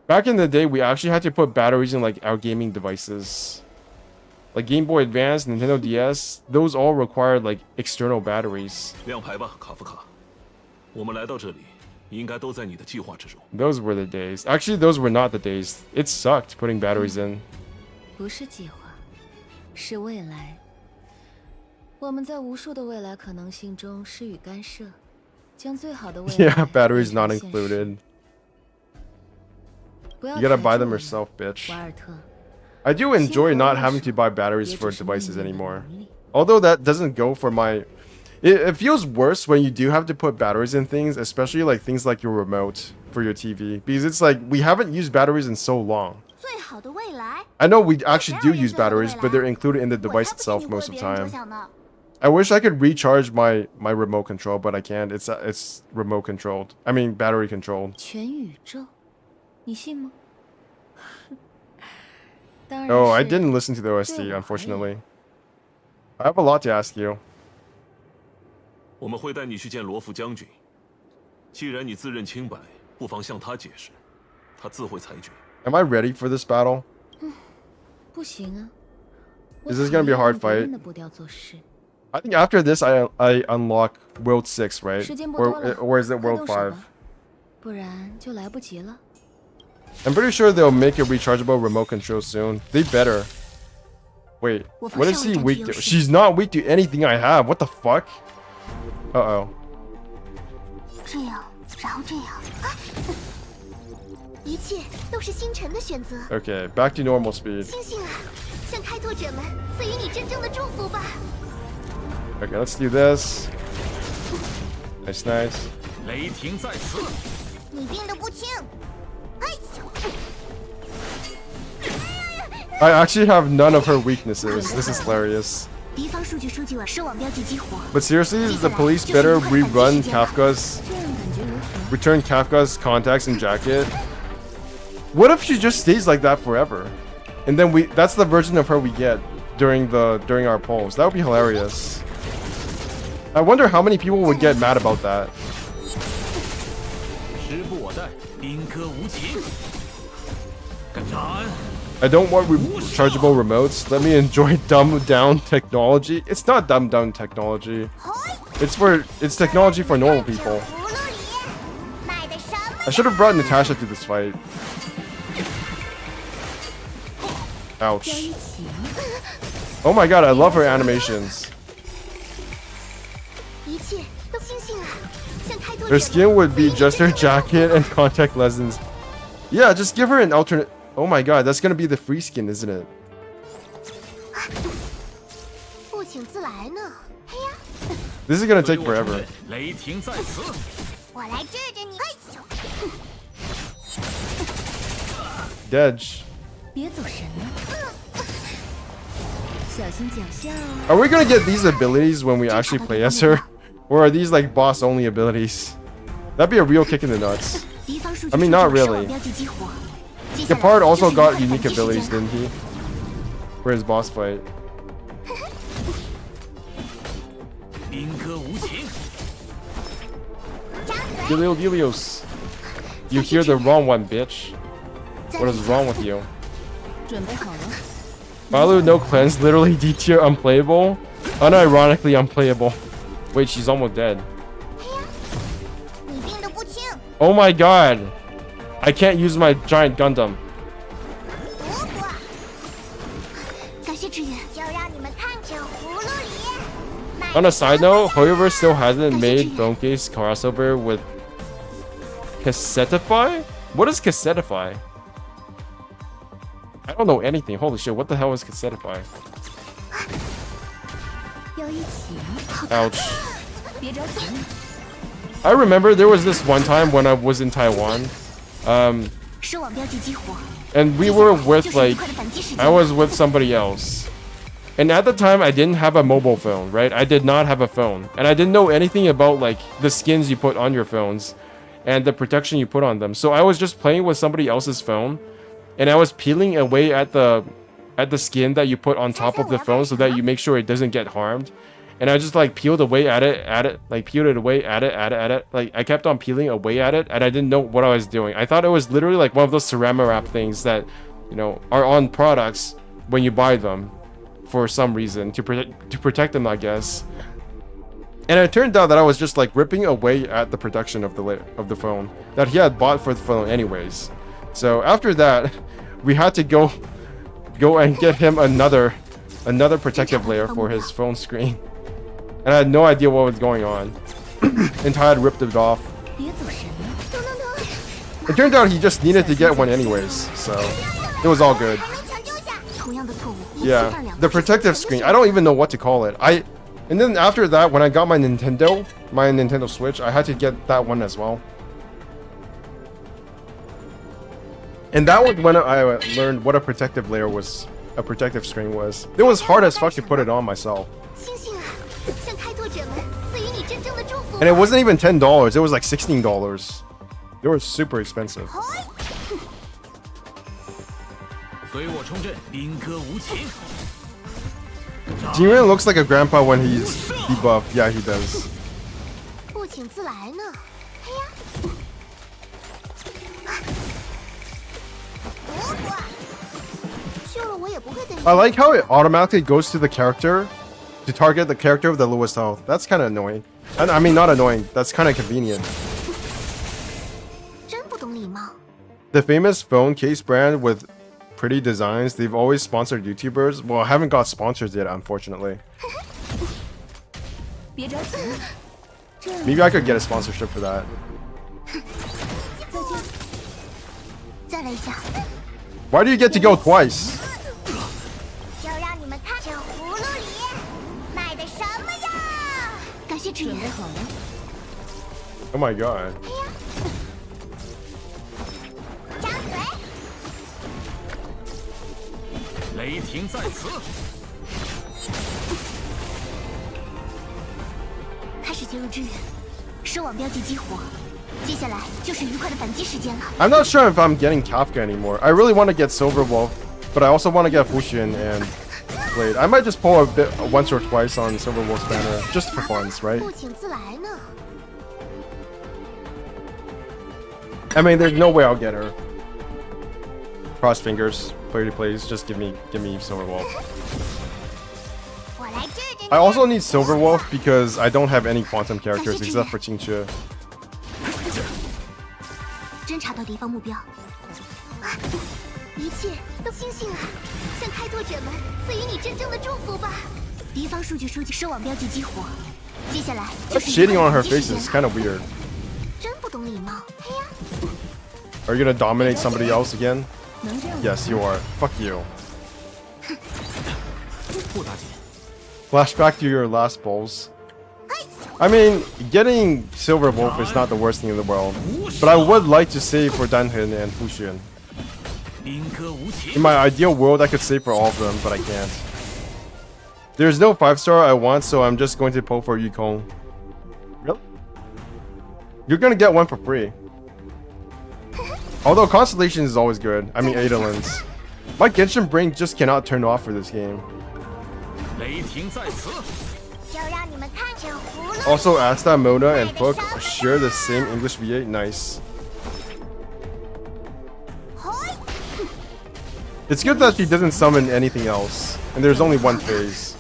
Back in the day, we actually had to put batteries in like our gaming devices. Like Game Boy Advance, Nintendo DS, those all required like external batteries.
亮牌吧，卡夫卡。我们来到这里，应该都在你的计划之中。
Those were the days. Actually, those were not the days. It sucked putting batteries in.
不是计划，是未来。我们在无数的未来可能性中施予干涉，将最好的未来
Yeah, batteries not
变成现实。
included.
不要
You gotta
抬
buy
住
them
我
yourself, bitch.
瓦尔特。
I do enjoy not having to buy batteries for devices anymore. Although that doesn't go for my... It feels worse when you do have to put batteries in things, especially like things like your remote for your TV. Because it's like, we haven't used batteries in so long. I know we actually do use batteries, but they're included in the device itself most of the time. I wish I could recharge my remote control, but I can't. It's remote controlled. I mean, battery controlled.
全宇宙，你信吗？当然
Oh, I
是
didn't listen to the OST, unfortunately. I have a lot to ask you.
我们会带你去见罗浮将军。既然你自认清白，不妨向他解释，他自会裁决。
Am I ready for this battle?
不行啊。
Is this gonna be a hard fight?
我讨厌用别人的步调做事。
I think after this, I unlock World 6, right?
时间不多了，
Or is it
快
World
动手
5?
吧，不然就来不及了。
I'm pretty sure they'll make a rechargeable remote control soon. They better. Wait, what is he weak to? She's not weak to anything I have. What the fuck? Uh-oh.
这样，然后这样，一切都是星辰的选择。
Okay, back to normal speed.
星星啊，向开拓者们赐予你真正的祝福吧。
Okay, let's do this. Nice, nice.
雷霆在此。
你病得不轻。哎呦！
I actually have none of her weaknesses. This is hilarious.
敌方数据收集完，收网标记激活。
But seriously, the police better rerun Kafka's...
这样感觉如何？
Return Kafka's contacts and jacket. What if she just stays like that forever? And then that's the version of her we get during our polls. That would be hilarious. I wonder how many people would get mad about that.
时不我待，兵戈无情。斩！
I don't want rechargeable remotes. Let me enjoy dumbed down technology. It's not dumbed down technology. It's technology for normal people. I should have brought Natasha to this fight. Ouch. Oh my god, I love her animations.
一切都星星啊，向开拓者
Her
们
skin would be
赐予你
just her
真正的祝福
jacket and contact lenses. Yeah, just give her an alternate. Oh my god, that's gonna be the free skin, isn't it?
不请自来呢。嘿呀，
This is gonna
随
take
我重
forever.
任，雷霆在此。
我来治治你。嘿咻
Dedge.
别走神了，小心脚下哦。
Are we gonna get these abilities when we actually play as her? Or are these like boss only abilities? That'd be a real kick in the nuts.
敌方数据
I mean,
数
not
据视
really.
网标记激活。接下来
Gepard
就
also
是愉
got
快的
unique
反击时
abilities,
间了
didn't he? For his boss fight.
兵戈无情，
Delios. You hear the wrong one, bitch. What is wrong with you?
准备好了，
Balu no cleanse, literally D tier unplayable. Unironically unplayable. Wait, she's almost dead.
你病得不轻，
Oh my god. I can't use my giant Gundam.
不过感谢支援，就让你们看这葫芦里。
On a side note, Hoyover still hasn't made Bone Case crossover with Cassetify? What is Cassetify? I don't know anything. Holy shit, what the hell is Cassetify?
要一起吗？
Ouch.
别着急，
I remember there was this one time when I was in Taiwan.
视网标记激活，
And we were
就
with
是愉
like
快的反击时
I
间。
was with somebody else. And at the time I didn't have a mobile phone, right? I did not have a phone. And I didn't know anything about like the skins you put on your phones and the protection you put on them. So I was just playing with somebody else's phone and I was peeling away at the skin that you put on top of the phone so that you make sure it doesn't get harmed. And I just like peeled away at it, like peeled it away at it. Like I kept on peeling away at it and I didn't know what I was doing. I thought it was literally like one of those ceramic wrap things that, you know, are on products when you buy them for some reason to protect them, I guess. And it turned out that I was just like ripping away at the protection of the phone that he had bought for the phone anyways. So after that, we had to go and get him another protective layer for his phone screen. And I had no idea what was going on until I had ripped it off.
别走神了，
等等等，
It turned out he just needed to get one anyways, so it was all good.
还没抢救下。同样的错误，一次
Yeah,
犯两
the
次。
protective screen. I don't even know what to call it. And then after that, when I got my Nintendo Switch, I had to get that one as well. And that was when I learned what a protective layer was, a protective screen was. It was hard as fuck to put it on myself.
星星啊，向开拓者们赐予你真正的祝福吧。
And it wasn't even $10, it was like $16. They were super expensive.
随我冲阵，兵戈无情。
Jiren looks like a grandpa when he's debuffed. Yeah, he does.
不请自来呢。嘿呀，不过救了我也不会跟你。
I like how it automatically goes to the character to target the character of the lowest health. That's kind of annoying. I mean, not annoying. That's kind of convenient.
真不懂礼貌。
The famous phone case brand with pretty designs, they've always sponsored YouTubers. Well, I haven't got sponsors yet, unfortunately.
别着急，
Maybe I could get a sponsorship for that.
再见。再来一下。
Why do you get to go twice?
就让你们看这葫芦里卖的什么呀！感谢支援。
准备好了，
Oh my god.
张嘴。
雷霆在此，
开始接入支援，视网标记激活。接下来就是愉快的反击时间了。
I'm not sure if I'm getting Kafka anymore. I really want to get Silver Wolf, but I also want to get Fuxian and Blade. I might just pull a bit once or twice on Silver Wolf's banner, just for funs, right?
不请自来呢。
I mean, there's no way I'll get her. Cross fingers. Pretty please, just give me Silver Wolf.
我来治治你。
I also need Silver Wolf because I don't have any quantum characters except for Qingque.
侦查到敌方目标，一切都星星啊！向开拓者们赐予你真正的祝福吧。敌方数据视网标记激活，接下来就
That
是
shading on her
反击时
face
间
is
了。
kind of weird.
貌。嘿呀，
Are you gonna dominate somebody else again?
能这样
Yes, you are. Fuck you.
不打紧。
Flashback to your last bowls. I mean, getting Silver Wolf is not the worst thing in the world, but I would like to save for Danhen and Fuxian.
兵戈无情
In。my ideal world, I could save for all of them, but I can't. There's no 5-star I want, so I'm just going to pull for Yukong. Really? You're gonna get one for free. Although Constellation is always good. I mean, Adolins. My Genshin brain just cannot turn off for this game.
雷霆在此。
就让你们看这葫芦。
Also, Asta, Mona, and Hook share the same English V8. Nice. It's good that she doesn't summon anything else, and there's only one phase.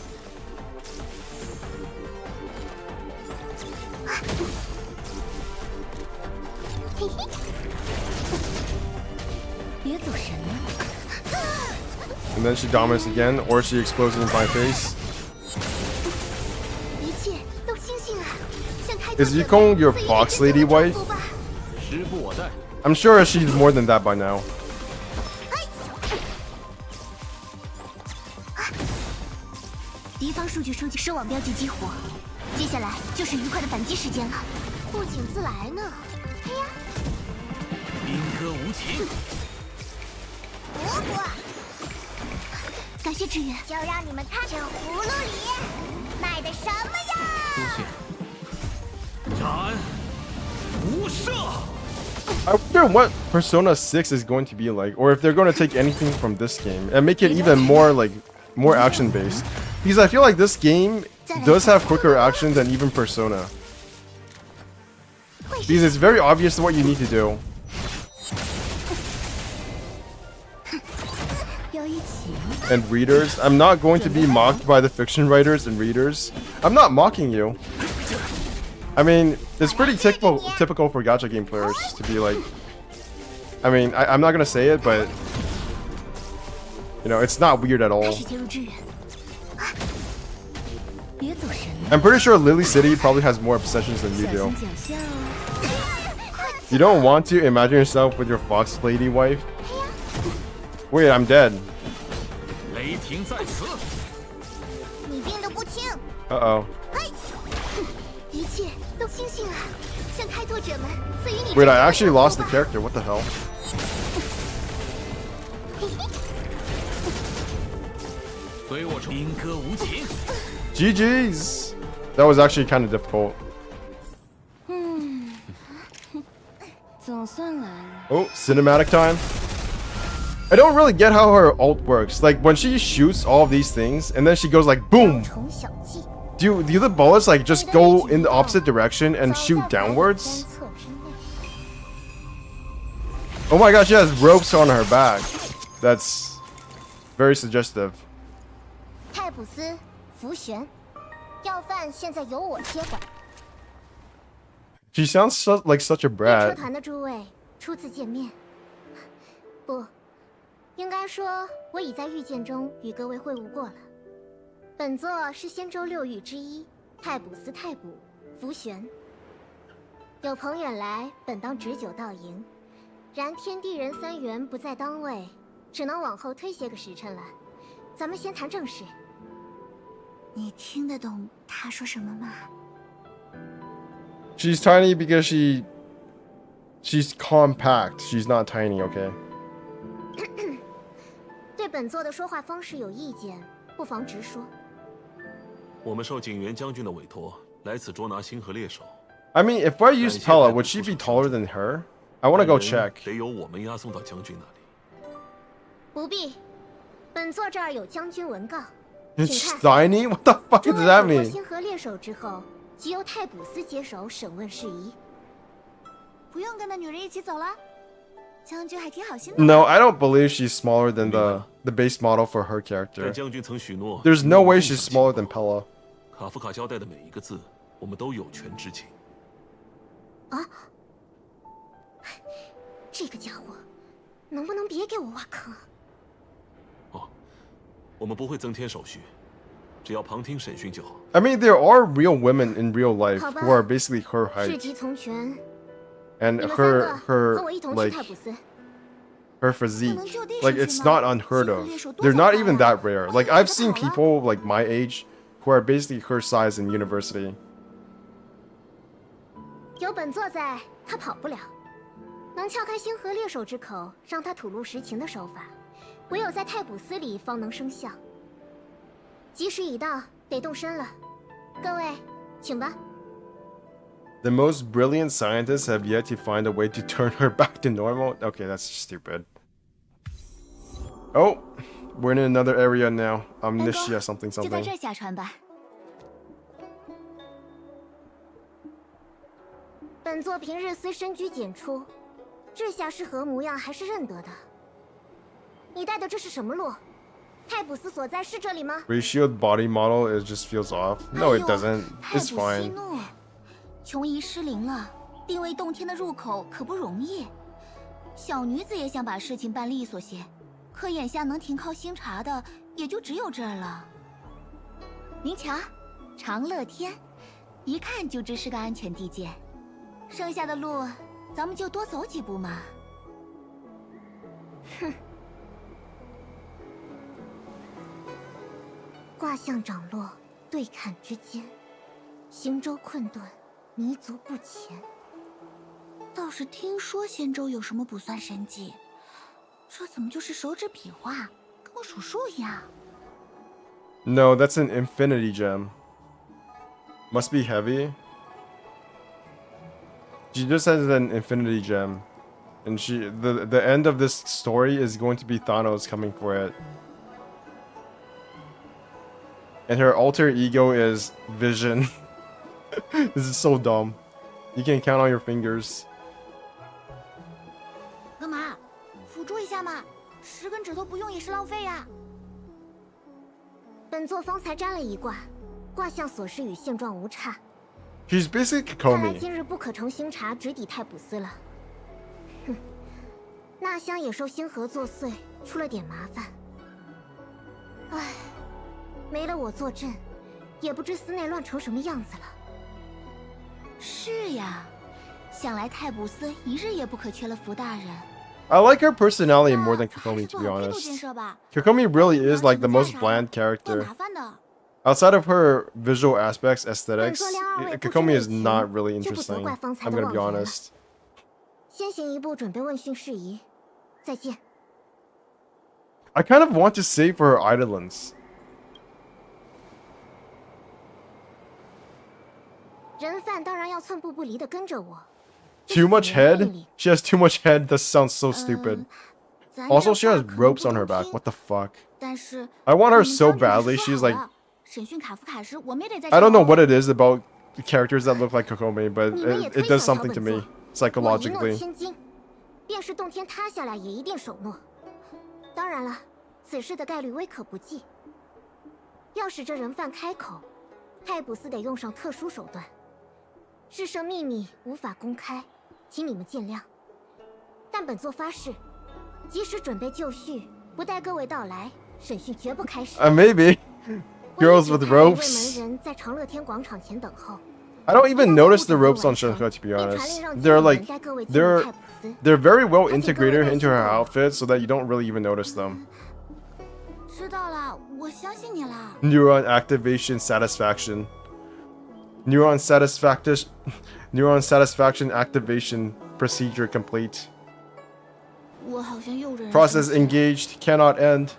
别走神了。
And then she dominates again, or she explodes in my face.
一切都星星啊，向开拓
Is
者们
Yukong your
赐予
fox
真正
lady
的祝
wife?
福吧。
时不我待。
I'm sure she's more than that by now.
敌方数据收集收网标记激活，接下来就是愉快的反击时间了。不请自来呢。哎呀，
兵戈无情。
活活，感谢支援，就让你们看这葫芦里卖的什么
出
呀！
现。斩无赦。
I wonder what Persona 6 is going to be like, or if they're going to take anything from this game and make it even more like more action based. Because I feel like this game does have quicker action than even Persona. Because it's very obvious what you need to do.
要一起吗？
And readers, I'm not going to be mocked by the fiction writers and readers. I'm not mocking you. I mean, it's pretty typical for gacha game players to be like. I mean, I'm not gonna say it, but you know, it's not weird at
开
all.
始介入支援。
别走神了。
I'm pretty sure Lily City probably has more obsessions than you
小
do.
心脚下哦。
You don't want to imagine yourself with your fox lady wife? Wait, I'm dead.
雷霆在此。
你病得不轻。
Uh-oh.
一切都星星啊，向开拓者们赐予你。
Wait, I actually lost the character. What the hell?
随我出。兵戈无情。
GG's. That was actually kind of difficult.
总算来了。
Oh, cinematic time. I don't really get how her ult works. Like when she shoots all of these things and then she goes like boom.
虫小技，
Do the bullets like just go in the opposite direction and shoot downwards?
测之内。
Oh my god, she has ropes on her back. That's very suggestive.
泰普斯、福玄，要饭现在由我接管。
She sounds like such a
列车
brat.
团的诸位初次见面，不，应该说我已在御剑中与各位会晤过了。本座是仙州六御之一，太卜司太卜福玄。有朋远来，本当执酒道迎，然天地人三元不在当位，只能往后推些个时辰了。咱们先谈正事。你听得懂他说什么吗？
She's tiny because she's compact. She's not tiny, okay?
对本座的说话方式有意见，不妨直说。
我们受景元将军的委托，来此捉拿星河猎手。
I mean, if I use Pella, would she be taller than her? I want to go
人
check.
得由我们押送到将军那里。
不必，本座这儿有将军文告。
It's tiny? What the fuck
诸
does
位
that
捕获
mean?
星河猎手之后，即由太卜司接手审问事宜。不用跟那女人一起走了，将军还挺好心的。
No, I don't believe she's smaller than the base model for her
但
character.
将军曾许诺，
There's no way she's smaller than Pella.
卡夫卡交代的每一个字，我们都有权知情。
这个家伙，能不能别给我挖坑？
哦，我们不会增添手续，只要旁听审讯就好。
I mean, there are real women in real life
好吧。
who are basically her
事
height.
急从权，
and
你们三
her
个和
her
我一同去
like
太普斯。
her physique,
不能就地
like
上去
it's
吗？
not unheard
星河
of.
猎手多
They're
早
not
跑
even
呀？
that rare.
我
Like
也
I've
跟
seen
着跑了。
people like my age who are basically her size in university.
有本座在，他跑不了。能撬开星河猎手之口，让他吐露实情的手法，唯有在太普斯里方能生效。吉时已到，得动身了。各位，请吧。
The most brilliant scientists have yet to find a way to turn her back to normal. Okay, that's stupid. Oh, we're in another area now. Amnesia something
就在
something.
这下船吧。本座平日虽深居简出，这下是何模样还是认得的。你带的这是什么路？太普斯所在是这里吗？
Ratioed body model, it just feels off. No, it doesn't.
太
It's
普西
fine.
诺，琼姨失灵了，定位洞天的入口可不容易。小女子也想把事情办利索些，可眼下能停靠星茶的也就只有这儿了。您瞧，长乐天，一看就知是个安全地界。剩下的路，咱们就多走几步嘛。哼。卦象涨落，对砍之间，行舟困顿，弥足不前。倒是听说仙舟有什么不算神迹，这怎么就是手指比划，跟我数数一样？
No, that's an infinity gem. Must be heavy. She just has an infinity gem. And the end of this story is going to be Thanos coming for it. And her alter ego is Vision. This is so dumb. You can count on your fingers.
干嘛？辅助一下嘛，10根指头不用也是浪费呀。本座方才占了一卦，卦象所示与现状无差。
She's basically
看来
Kokomi.
今日不可乘星茶直抵太普斯了。哼，那厢也受星河作祟，出了点麻烦。唉，没了我坐镇，也不知司内乱成什么样子了。是呀，想来太普斯一日也不可缺了福大人。
I like her personality more than Kokomi, to be honest. Kokomi really is like the most bland character. Outside of her visual aspects, aesthetics, Kokomi is not really interesting. I'm gonna be honest.
先行一步准备问讯事宜，再见。
I kind of want to save for her idolins.
人犯当然要寸步不离地跟着我。
Too much head? She has too much head. That sounds so stupid. Also, she has ropes on her back. What the fuck?
但是
I want her so badly. She's like,
审讯卡夫卡时，我们也得在。
I don't know what it is about characters that look like Kokomi, but it does something to me psychologically.
便是洞天塌下来，也一定守诺。当然了，此事的概率微可不计。要使这人犯开口，太普斯得用上特殊手段。世上秘密无法公开，请你们见谅。但本座发誓，即使准备就绪，不待各位到来，审讯绝不开始。
Maybe. Girls with ropes.
门人在长乐天广场前等候。
I don't even notice the ropes on Shenhe, to be honest. They're very well integrated into her outfit so that you don't really even notice them.
知道了，我相信你啦。
Neuron activation satisfaction. Neuron satisfaction activation procedure complete.
我好像又忍。
Process engaged, cannot end.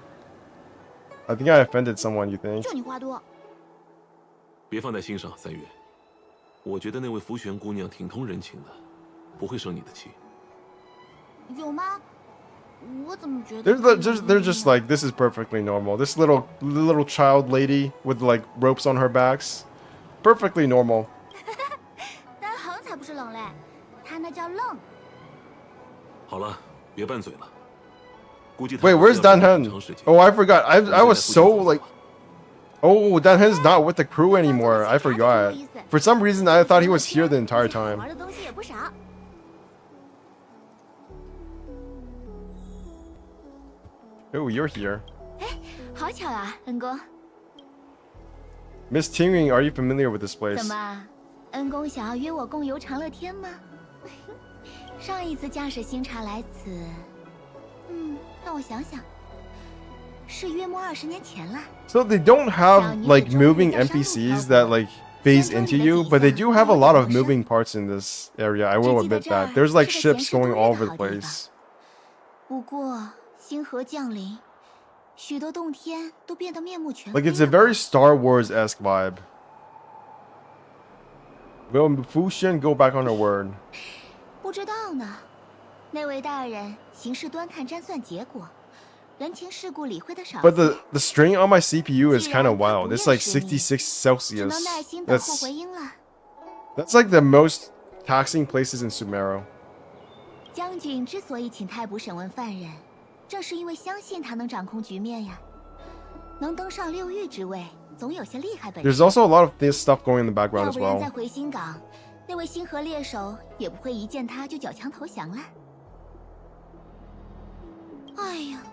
I think I offended someone, you think?
就你话多。
别放在心上，三月。我觉得那位福玄姑娘挺通人情的，不会生你的气。
有吗？我怎么觉得
They're just like, this is perfectly normal. This little child lady with like ropes on her backs. Perfectly normal.
但恒才不是冷嘞，他那叫愣。
好了，别拌嘴了。估计
Wait, where's Dan Hen? Oh, I forgot. I was so like, oh, Dan Hen's not with the crew anymore. I forgot. For some reason, I thought he was here the entire time.
玩的东西也不少。
Oh, you're here.
好巧啊，恩公。
Miss Tingling, are you familiar with this place?
怎么，恩公想要约我共游长乐天吗？上一次驾驶星茶来此，让我想想，是约莫20年前了。
So they don't have like moving NPCs that like phase into you, but they do have a lot of moving parts in this area. I will admit that. There's like ships going all over the place.
不过星河降临，许多洞天都变得面目全非。
Like it's a very Star Wars-esque vibe. Will Fu Xian go back on her word?
不知道呢，那位大人行事端看瞻算结果，人情世故理会的少。
But the strain on my CPU is kind of wild. It's like 66
只能耐
Celsius.
心等候回音了。
That's like the most taxing places in Sumeru.
将军之所以请太卜审问犯人，正是因为相信他能掌控局面呀。能登上六御之位，总有些厉害本事。
There's also a lot of this stuff going in the background
要
as
不然在
well.
回心港，那位星河猎手也不会一见他就缴枪投降了。哎呀，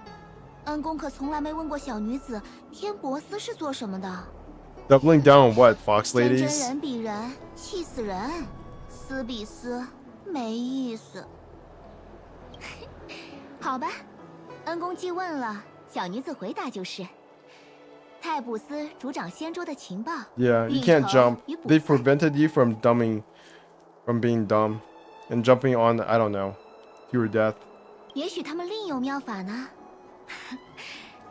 恩公可从来没问过小女子天博司是做什么的。
Doubling down on what, Fox
真
ladies?
人比人，气死人！撕比撕，没意思。好吧，恩公既问了，小女子回答就是。太卜司主掌仙桌的情报。
Yeah, you can't jump. They prevented you from being dumb, and jumping on, I don't know, to your death.
也许他们另有妙法呢。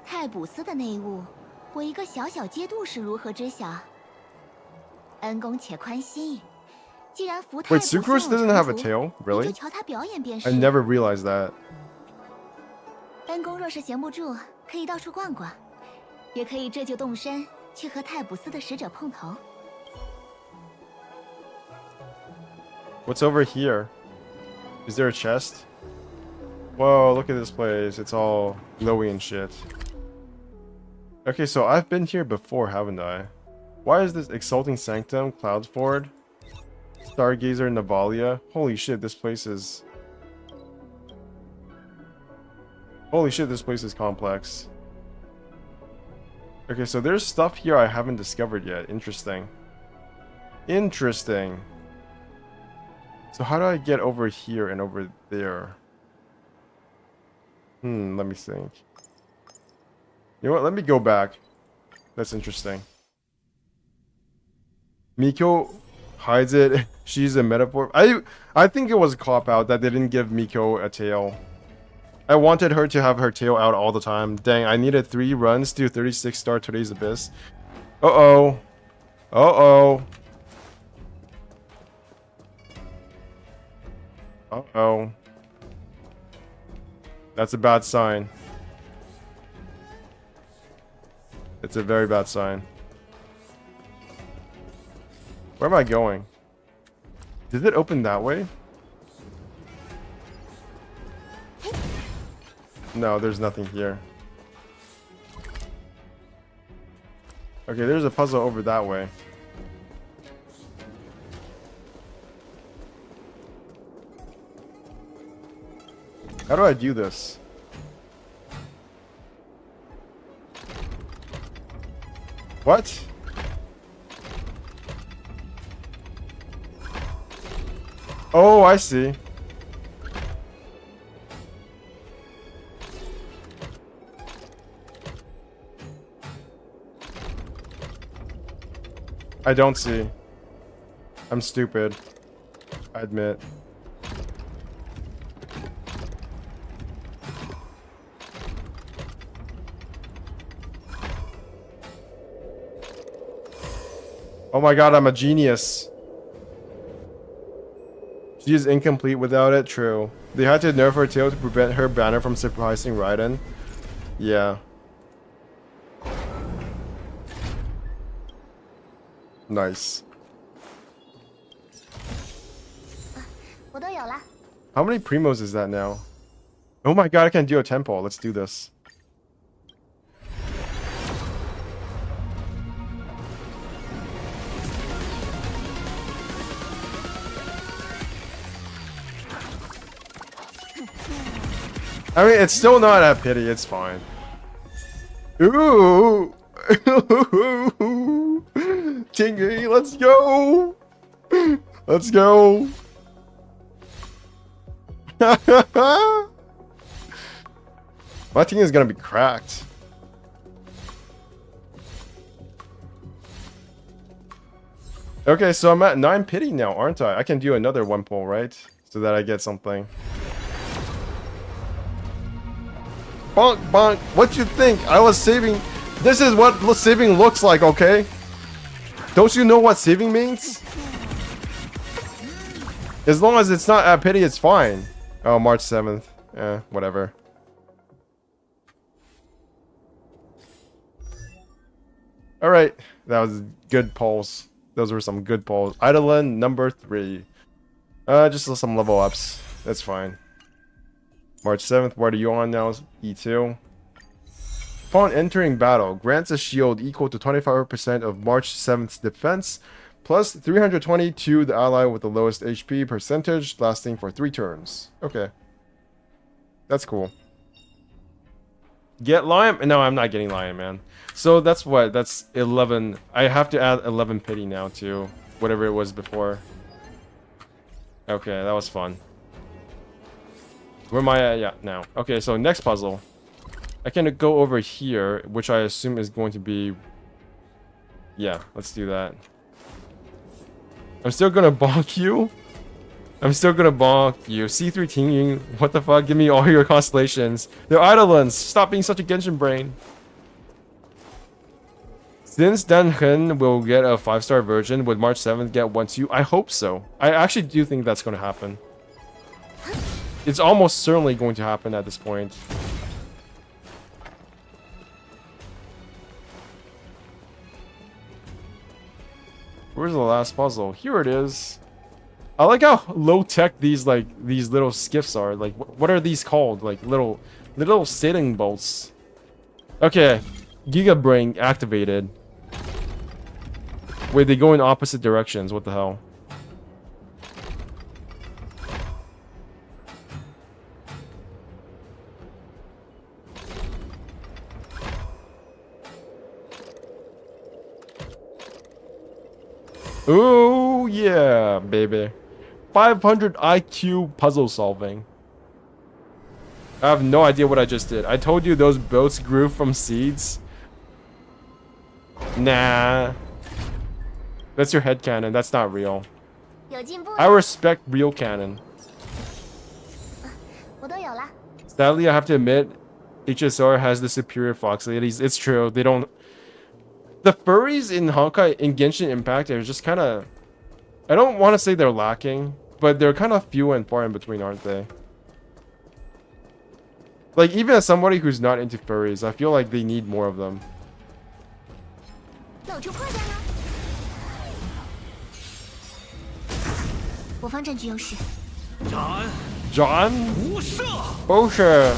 太卜司的内务，我一个小小阶度是如何知晓？恩公且宽心，既然福太
Wait, Sucrose doesn't have a tail?
你
Really?
就瞧他表演便是。
I never realized that.
恩公若是闲不住，可以到处逛逛，也可以这就动身去和太卜司的使者碰头。
What's over here? Is there a chest? Whoa, look at this place. It's all glowy and shit. Okay, so I've been here before, haven't I? Why is this Exalting Sanctum, Cloudford, Stargazer, Navalia? Holy shit, this place is... Holy shit, this place is complex. Okay, so there's stuff here I haven't discovered yet. Interesting. Interesting. So how do I get over here and over there? Let me think. You know what? Let me go back. That's interesting. Miko hides it. She's a metaphor. I think it was a cop-out that they didn't give Miko a tail. I wanted her to have her tail out all the time. Dang, I needed 3 runs to 36-star today's Abyss. Uh-oh. Uh-oh. Uh-oh. That's a bad sign. It's a very bad sign. Where am I going? Did it open that way? No, there's nothing here. Okay, there's a puzzle over that way. How do I do this? What? Oh, I see. I don't see. I'm stupid. I admit. Oh my god, I'm a genius. She is incomplete without it, true. They had to nerf her tail to prevent her banner from surprising Raiden. Yeah. Nice. How many primos is that now? Oh my god, I can do a tempo. Let's do this. I mean, it's still not a pity. It's fine. Ooh. Tingy, let's go. Let's go. My team is gonna be cracked. Okay, so I'm at 9 pity now, aren't I? I can do another 1 pull, right? So that I get something. Bonk, bonk. What you think? I was saving. This is what saving looks like, okay? Don't you know what saving means? As long as it's not at pity, it's fine. Oh, March 7th. Whatever. Alright, that was good pulls. Those were some good pulls. Eidolon number 3. Just some level ups. That's fine. March 7th, what are you on now? E2. Upon entering battle, grants a shield equal to 25% of March 7th's defense, plus 320 to the ally with the lowest HP percentage, lasting for 3 turns. Okay. That's cool. Get Lion? No, I'm not getting Lion, man. So that's what? That's 11. I have to add 11 pity now to whatever it was before. Okay, that was fun. Where am I at? Yeah, now. Okay, so next puzzle. I can go over here, which I assume is going to be... Yeah, let's do that. I'm still gonna bonk you. I'm still gonna bonk you. C3 Tingying, what the fuck? Give me all your constellations. They're Eidolons. Stop being such a Genshin brain. Since Dan Heng will get a 5-star version, would March 7th get 1 too? I hope so. I actually do think that's gonna happen. It's almost certainly going to happen at this point. Where's the last puzzle? Here it is. I like how low-tech these little skiffs are. Like, what are these called? Like little sailing boats. Okay, Giga Brain activated. Wait, they go in opposite directions. What the hell? Ooh, yeah, baby. 500 IQ puzzle solving. I have no idea what I just did. I told you those boats grew from seeds. Nah. That's your headcanon. That's not real. I respect real canon. Sadly, I have to admit, HSR has the superior fox ladies. It's true. They don't... The furries in Honkai, in Genshin Impact, are just kind of... I don't want to say they're lacking, but they're kind of few and far in between, aren't they? Like, even as somebody who's not into furries, I feel like they need more of them. John? Oh, sure.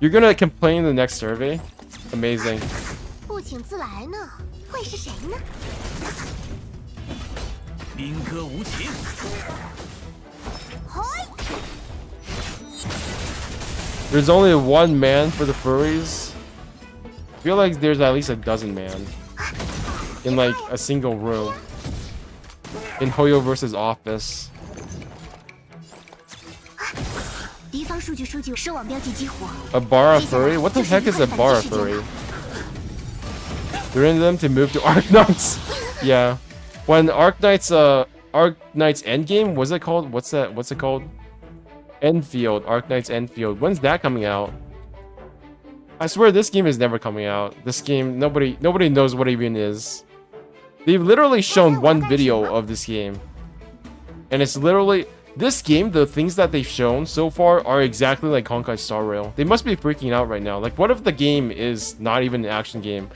You're gonna complain in the next survey? Amazing. There's only 1 man for the furries. I feel like there's at least a dozen man in like a single room in Hoyo versus Office. A Bara furry? What the heck is a Bara furry? They're in them to move to Arknights. Yeah. When Arknights Endgame, what's it called? What's it called? Enfield, Arknights Enfield. When's that coming out? I swear this game is never coming out. This game, nobody knows what it even is. They've literally shown 1 video of this game. And it's literally... This game, the things that they've shown so far are exactly like Honkai Star Rail. They must be freaking out right now. Like, what if the game is not even an action game?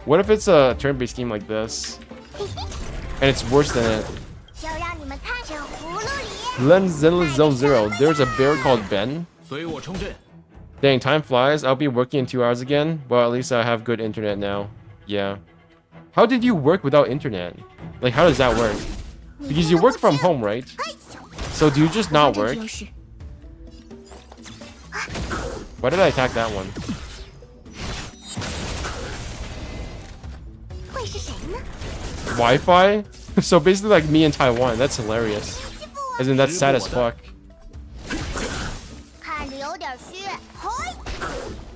What if it's a turn-based game like this? And it's worse than it. Lenzilla Zone 0. There's a bear called Ben. Dang, time flies. I'll be working in 2 hours again. Well, at least I have good internet now. Yeah. How did you work without internet? Like, how does that work? Because you work from home, right? So do you just not work? Why did I attack that one? Wi-Fi? So basically like me in Taiwan. That's hilarious. As in, that's sad as fuck.
看着有点虚。嘿，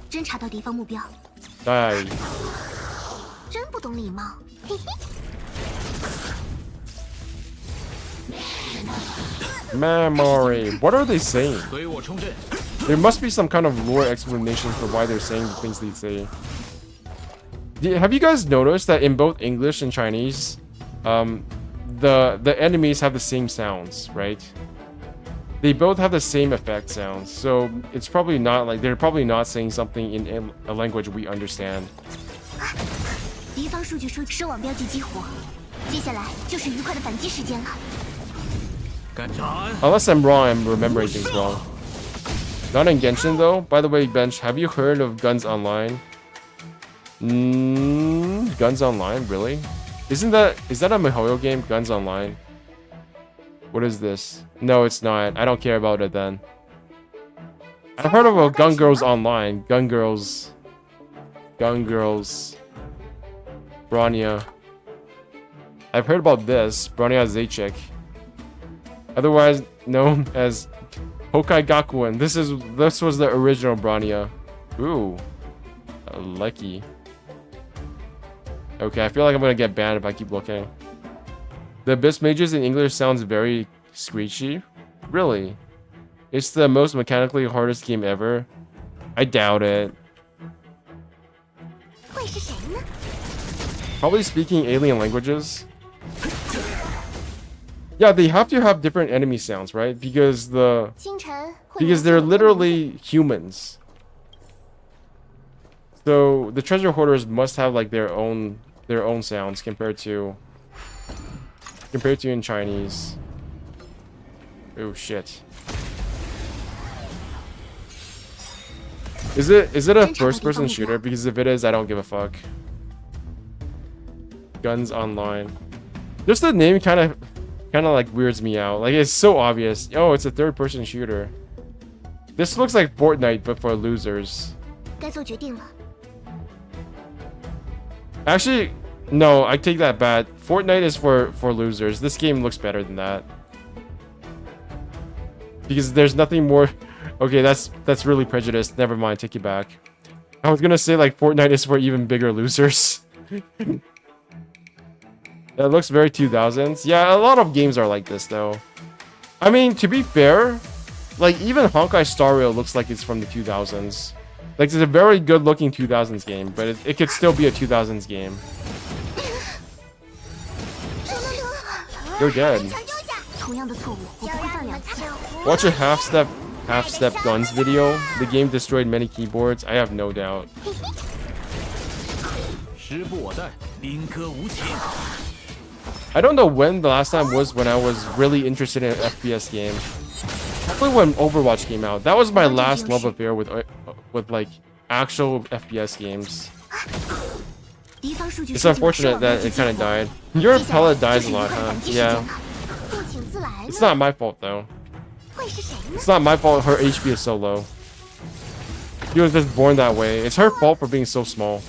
侦查到敌方目标，
Die.
真不懂礼貌。嘿嘿。
Memory. What are they saying?
随我冲阵。
There must be some kind of lore explanation for why they're saying the things they say. Have you guys noticed that in both English and Chinese, the enemies have the same sounds, right? They both have the same effect sounds, so it's probably not like they're probably not saying something in a language we understand.
敌方数据收收网标记激活，接下来就是愉快的反击时间了。
敢斩！
Unless I'm wrong, I'm remembering things wrong. Not in Genshin though. By the way, Bench, have you heard of Guns Online? Guns Online, really? Is that a MiHoYo game? Guns Online. What is this? No, it's not. I don't care about it then. I've heard of Gun Girls Online. Gun Girls. Bronya. I've heard about this. Bronya Zaychik. Otherwise known as Hokai Gakuen. This was the original Bronya. Ooh. Lucky. Okay, I feel like I'm gonna get banned if I keep looking. The Abyss Mages in English sounds very screechy. Really? It's the most mechanically hardest game ever? I doubt it.
会是谁呢？
Probably speaking alien languages. Yeah, they have to have different enemy sounds, right? Because they're literally humans. So the treasure hoarders must have like their own sounds compared to in Chinese. Oh shit. Is it a first-person shooter? Because if it is, I don't give a fuck. Guns Online. Just the name kind of like weirds me out. Like it's so obvious. Oh, it's a third-person shooter. This looks like Fortnite but for losers.
该做决定了。
Actually, no, I take that back. Fortnite is for losers. This game looks better than that. Because there's nothing more. Okay, that's really prejudiced. Never mind, take it back. I was gonna say like Fortnite is for even bigger losers. That looks very 2000s. Yeah, a lot of games are like this though. I mean, to be fair, like even Honkai Star Rail looks like it's from the 2000s. Like it's a very good looking 2000s game, but it could still be a 2000s game. You're dead.
同样的错误我不会犯两次。
Watch a half-step guns video. The game destroyed many keyboards. I have no doubt.
时不我待，兵戈无情。
I don't know when the last time was when I was really interested in an FPS game. Probably when Overwatch came out. That was my last love affair with like actual FPS games. It's unfortunate that it kind of died. Your pellet dies a lot, huh? Yeah. It's not my fault though. It's not my fault her HP is so low. She was just born that way. It's her fault for being so small.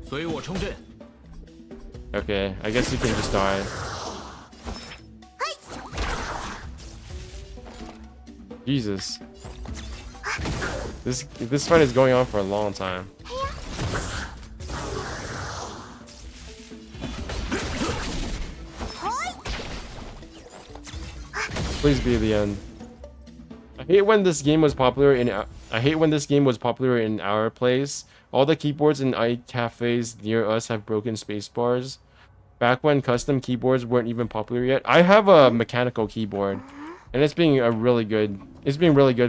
随我冲阵。
Okay, I guess you can just die. Jesus. This fight is going on for a long time. Please be the end. I hate when this game was popular in our place. All the keyboards in cafes near us have broken spacebars. Back when custom keyboards weren't even popular yet. I have a mechanical keyboard, and it's being really good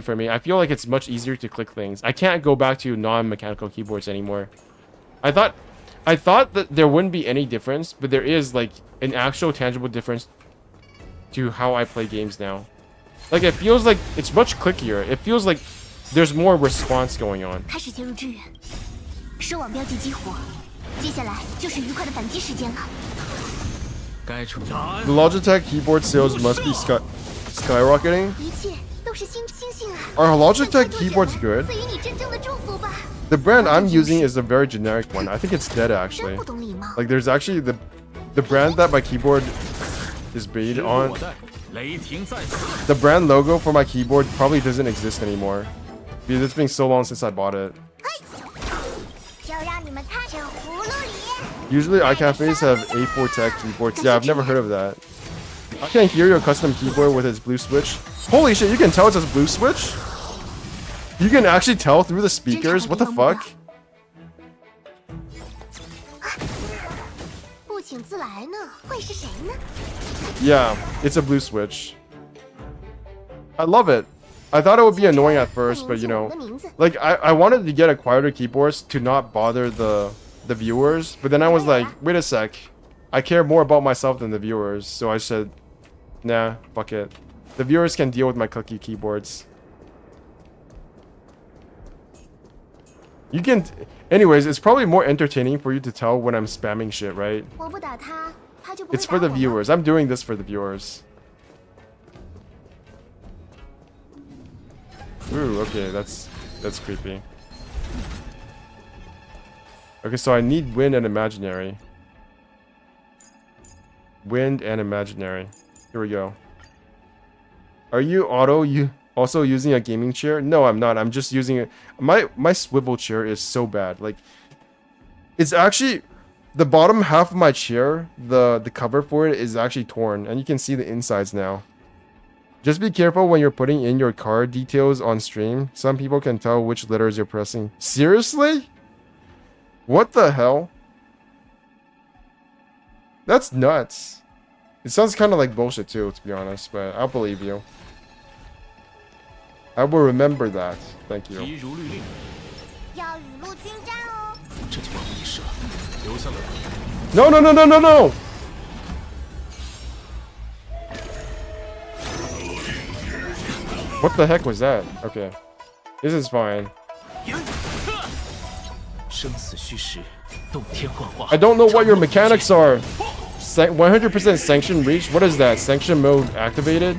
for me. I feel like it's much easier to click things. I can't go back to non-mechanical keyboards anymore. I thought that there wouldn't be any difference, but there is like an actual tangible difference to how I play games now. Like it feels like it's much clickier. It feels like there's more response going on.
开始介入支援，收网标记激活，接下来就是愉快的反击时间了。
该出斩。
The Logitech keyboard sales must be skyrocketing.
一切都是星星啊！
Are Logitech keyboards good?
赐予你真正的祝福吧。
The brand I'm using is a very generic one. I think it's dead
真
actually.
不懂礼貌。
Like there's actually the brand that my keyboard this bead
时不
on.
我待，雷霆在此。
The brand logo for my keyboard probably doesn't exist anymore. Because it's been so long since I bought it.
就让你们看这葫芦里。
Usually iCafes have A4 Tech keyboards. Yeah, I've never heard of that. I can hear your custom keyboard with its blue switch. Holy shit, you can tell it's a blue switch? You can actually tell through the speakers? What the fuck?
不请自来呢，会是谁呢？
Yeah, it's a blue switch. I love it. I thought it would be annoying at first, but you know, like I wanted to get a quieter keyboards to not bother the viewers, but then I was like, wait a sec, I care more about myself than the viewers, so I said, nah, fuck it. The viewers can deal with my clicky keyboards. You can, anyways, it's probably more entertaining for you to tell when I'm spamming shit, right?
我不打他，他就不会
It's for
打
the
我吗
viewers. I'm doing this for the viewers. Ooh, okay, that's creepy. Okay, so I need wind and imaginary. Wind and imaginary. Here we go. Are you also using a gaming chair? No, I'm not. I'm just using it. My swivel chair is so bad. Like, it's actually the bottom half of my chair. The cover for it is actually torn, and you can see the insides now. Just be careful when you're putting in your card details on stream. Some people can tell which letters you're pressing. Seriously? What the hell? That's nuts. It sounds kind of like bullshit too, to be honest, but I'll believe you. I will remember that. Thank you.
急如律令，
要雨露均沾哦。
这就万无一失了。留下了。
No, no, no, no, no, no! What the heck was that? Okay. This is fine.
生死虚实，洞天幻化。
I don't know what your mechanics are. 100% sanction reach? What is that? Sanction mode activated?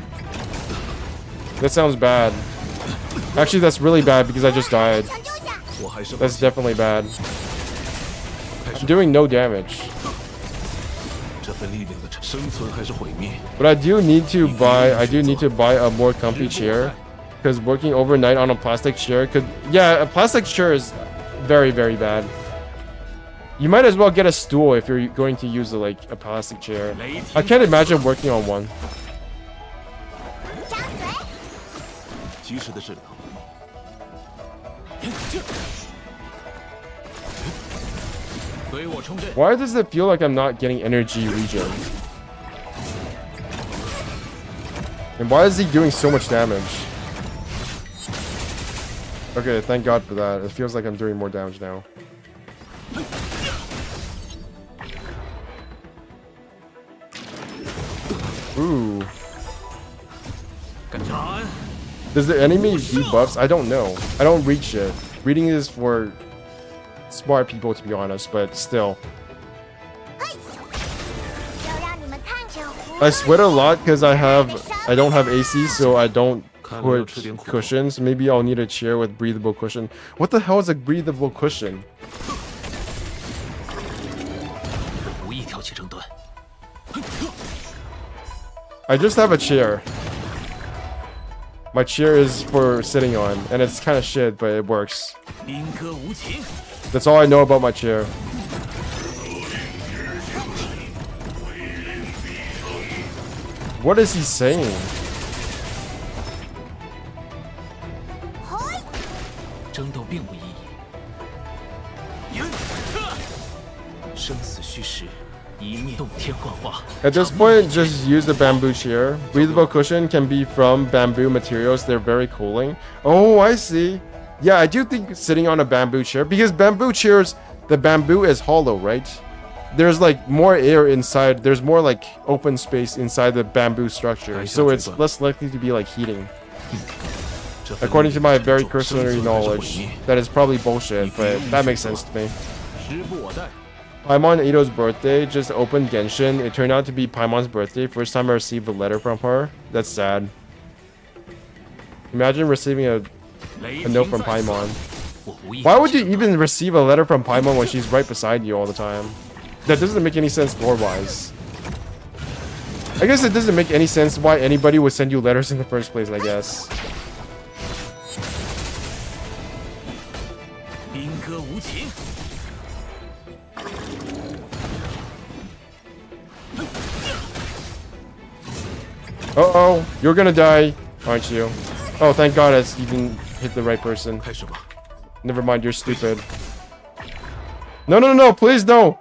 That sounds bad. Actually, that's really bad because I just died.
抢救下，
我还是
That's definitely bad. I'm doing no damage.
这份力量的生存还是毁灭？
But I do need to buy a more comfy chair. Because working overnight on a plastic chair could... Yeah, a plastic chair is very, very bad. You might as well get a stool if you're going to use a plastic chair. I can't imagine working on one.
张嘴。
及时的治疗。
随我冲阵。
Why does it feel like I'm not getting energy regen? And why is he doing so much damage? Okay, thank God for that. It feels like I'm doing more damage now. Ooh.
长安，
Does the enemy debuffs? I don't know. I don't read shit. Reading is for smart people, to be honest, but still.
就让你们看这葫芦
I sweat a lot because I don't have AC, so I don't
看来要
put
吃点苦。
cushions. Maybe I'll need a chair with breathable cushion. What the hell is a breathable cushion?
无意挑起争端。
I just have a chair. My chair is for sitting on, and it's kind of shit, but it works.
兵戈无情，
That's all I know about my chair. What is he saying?
争斗并无意义。生死虚实，一念洞天幻化。
At this point, just use the bamboo chair. Breathable cushion can be from bamboo materials. They're very cooling. Oh, I see. Yeah, I do think sitting on a bamboo chair, because bamboo chairs, the bamboo is hollow, right? There's like more air inside. There's more like open space inside the bamboo structure, so it's less likely to be like heating.
这份
According to
力
my
量
very
就
cursory
生存还是毁
knowledge,
灭？
that is probably bullshit, but that makes sense to me.
时不我待，
Paimon Ito's birthday, just opened Genshin. It turned out to be Paimon's birthday. First time I received a letter from her. That's sad. Imagine receiving a
雷
note
霆
from
在此。
Paimon.
我无意
Why
挑
would
起
you
争端
even receive a letter from Paimon when she's right beside you all the time? That doesn't make any sense lore-wise. I guess it doesn't make any sense why anybody would send you letters in the first place, I guess.
兵戈无情。
Uh-oh, you're gonna die, aren't you? Oh, thank God I even hit the right person.
开始吧。
Never mind, you're stupid. No, no, no, no, please no!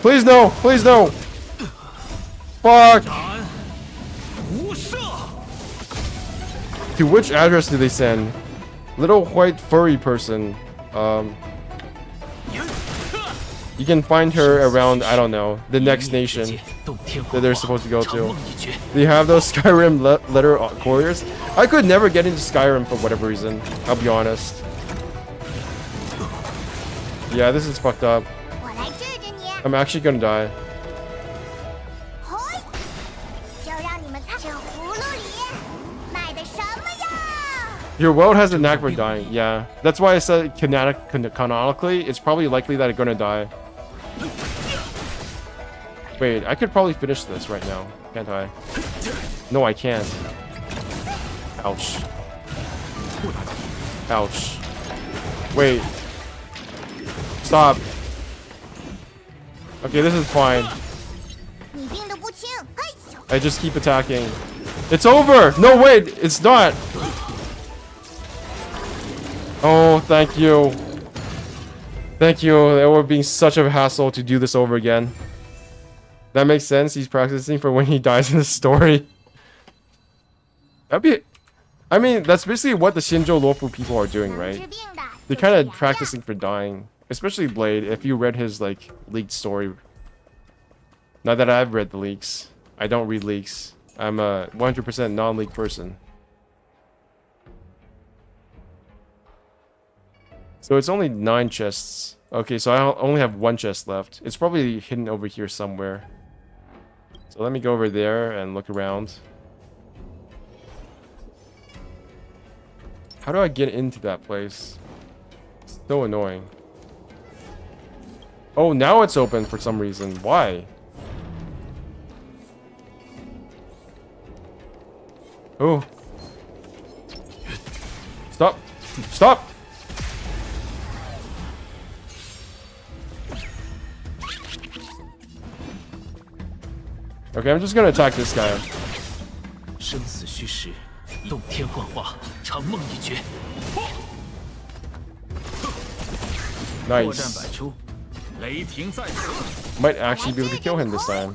Please no! Please no! Fuck!
斩无赦。
To which address do they send? Little white furry person. You can find her around, I don't know, the next nation that they're supposed to go to. Do you have those Skyrim letter couriers? I could never get into Skyrim for whatever reason. I'll be honest. Yeah, this is fucked up.
我来治治你。
I'm actually gonna die.
嘿，就让你们看这葫芦里卖的什么呀？
Your world has a knack for dying. Yeah, that's why I said canonically, it's probably likely that I'm gonna die. Wait, I could probably finish this right now, can't I? No, I can't. Ouch. Ouch. Wait. Stop. Okay, this is fine.
你病得不轻，嘿，
I just keep attacking. It's over! No, wait! It's not! Oh, thank you. Thank you. It would be such a hassle to do this over again. That makes sense. He's practicing for when he dies in the story. That'd be... I mean, that's basically what the Xianzhou Luofu people are doing,
治
right?
病的。
They're kind of practicing for dying. Especially Blade, if you read his, like, leaked story. Not that I've read the leaks. I don't read leaks. I'm a 100% non-leak person. So it's only 9 chests. Okay, so I only have 1 chest left. It's probably hidden over here somewhere. So let me go over there and look around. How do I get into that place? It's so annoying. Oh, now it's open for some reason. Why? Oh. Stop. Stop. Okay, I'm just gonna attack this guy.
生死虚实，动天幻化，长梦一绝。破绽
Nice.
百出，雷霆在此。
Might actually be able to kill him this time.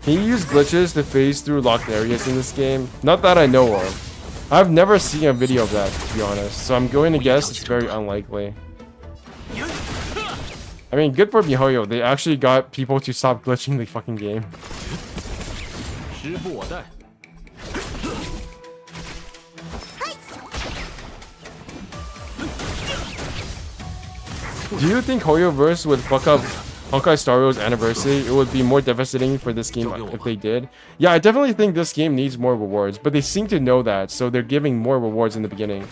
Can you use glitches to phase through locked areas in this game? Not that I know of. I've never seen a video of that, to be honest, so I'm going to guess it's very unlikely. I mean, good for MiHoYo. They actually got people to stop glitching the fucking game.
时不我待。
Do you think HoYoverse would fuck up Honkai Star Rail's anniversary? It would be more devastating for this game if they did. Yeah, I definitely think this game needs more rewards, but they seem to know that, so they're giving more rewards in the beginning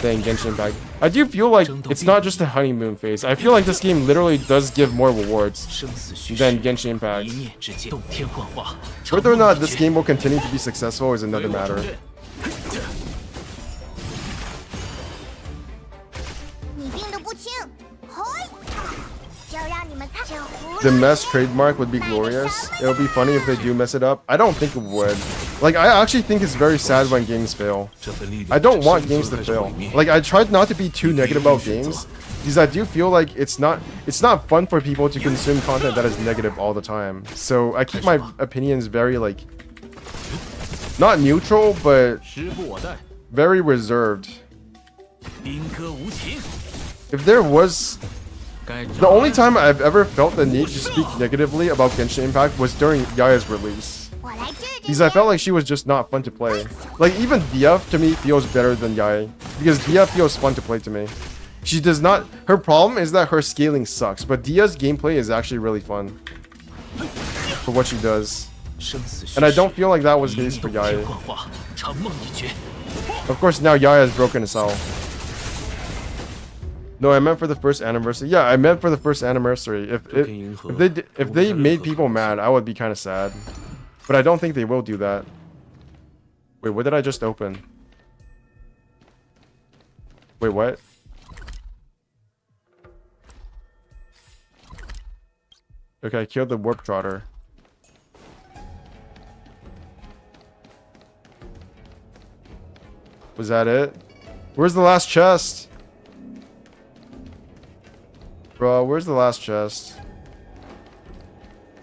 than Genshin Impact. I do feel like it's not just a honeymoon phase. I feel like this game literally does give more rewards
生死虚
than
实，
Genshin Impact.
一念之间，动天幻化。
Whether or not this game will continue to be successful is another matter.
你病得不轻，嘿，就让你们看这葫芦
The
里
mess trademark would be glorious. It would be funny if they do mess it up. I don't think it would. Like, I actually think it's very sad when games fail.
这份力
I
量
don't want
生
games
存
to
还是
fail.
毁灭
Like, I tried not to be too negative about games, because I do feel like it's not fun for people to consume content that is negative all the time. So I keep my opinions very, like, not neutral, but
时不我待。
very reserved.
兵戈无情，
If there was...
该
The only time I've ever felt the need to speak negatively about Genshin Impact was during Yaya's release.
我来治治
Because I felt like she was just not fun to play. Like, even Dia, to me, feels better than Yaya. Because Dia feels fun to play to me. She does not... Her problem is that her scaling sucks, but Dia's gameplay is actually really fun. For what she does.
生死虚
And I
实，
don't feel like that was the
一
case
念
for
动天
Yaya.
幻化，长梦一绝。
Of course, now Yaya is broken as hell. No, I meant for the first anniversary. Yeah, I meant for the first anniversary. If they made people mad, I would be kind of sad. But I don't think they will do that. Wait, what did I just open? Wait, what? Okay, I killed the warp trotter. Was that it? Where's the last chest? Bro, where's the last chest?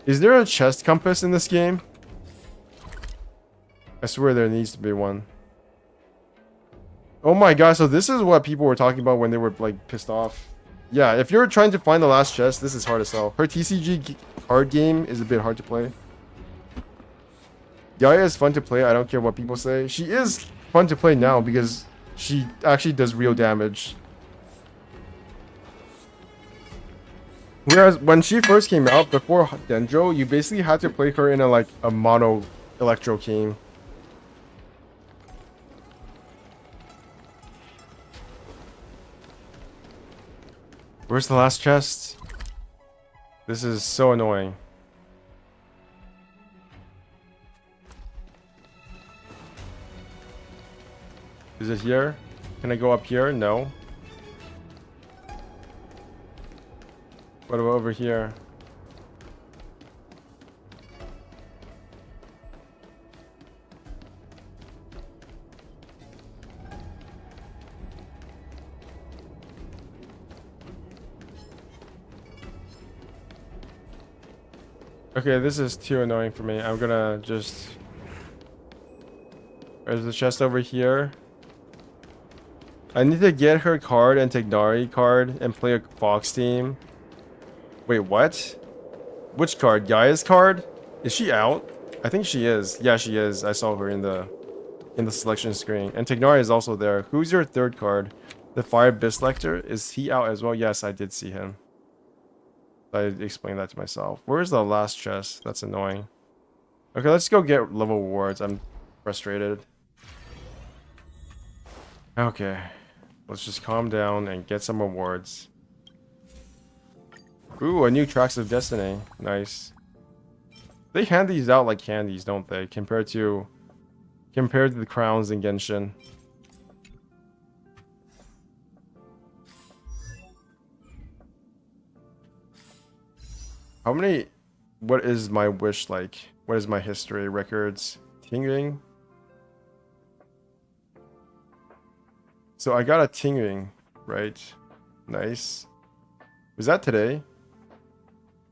Is there a chest compass in this game? I swear there needs to be one. Oh my god, so this is what people were talking about when they were like pissed off. Yeah, if you're trying to find the last chest, this is hard as hell. Her TCG card game is a bit hard to play. Yaya is fun to play, I don't care what people say. She is fun to play now because she actually does real damage. Whereas when she first came out, before Dendro, you basically had to play her in a mono electro game. Where's the last chest? This is so annoying. Is it here? Can I go up here? No. What about over here? Okay, this is too annoying for me. I'm gonna just... There's the chest over here. I need to get her card and take Nari card and play a Fox team. Wait, what? Which card? Gaia's card? Is she out? I think she is. Yeah, she is. I saw her in the selection screen. And Tignari is also there. Who's your third card? The Fire Bislector? Is he out as well? Yes, I did see him. I explained that to myself. Where's the last chest? That's annoying. Okay, let's go get level rewards. I'm frustrated. Okay. Let's just calm down and get some rewards. Ooh, a new Tracks of Destiny. Nice. They hand these out like candies, don't they? Compared to the crowns in Genshin. How many... What is my wish like? What is my history? Records? Tingling? So I got a tingling, right? Nice. Was that today?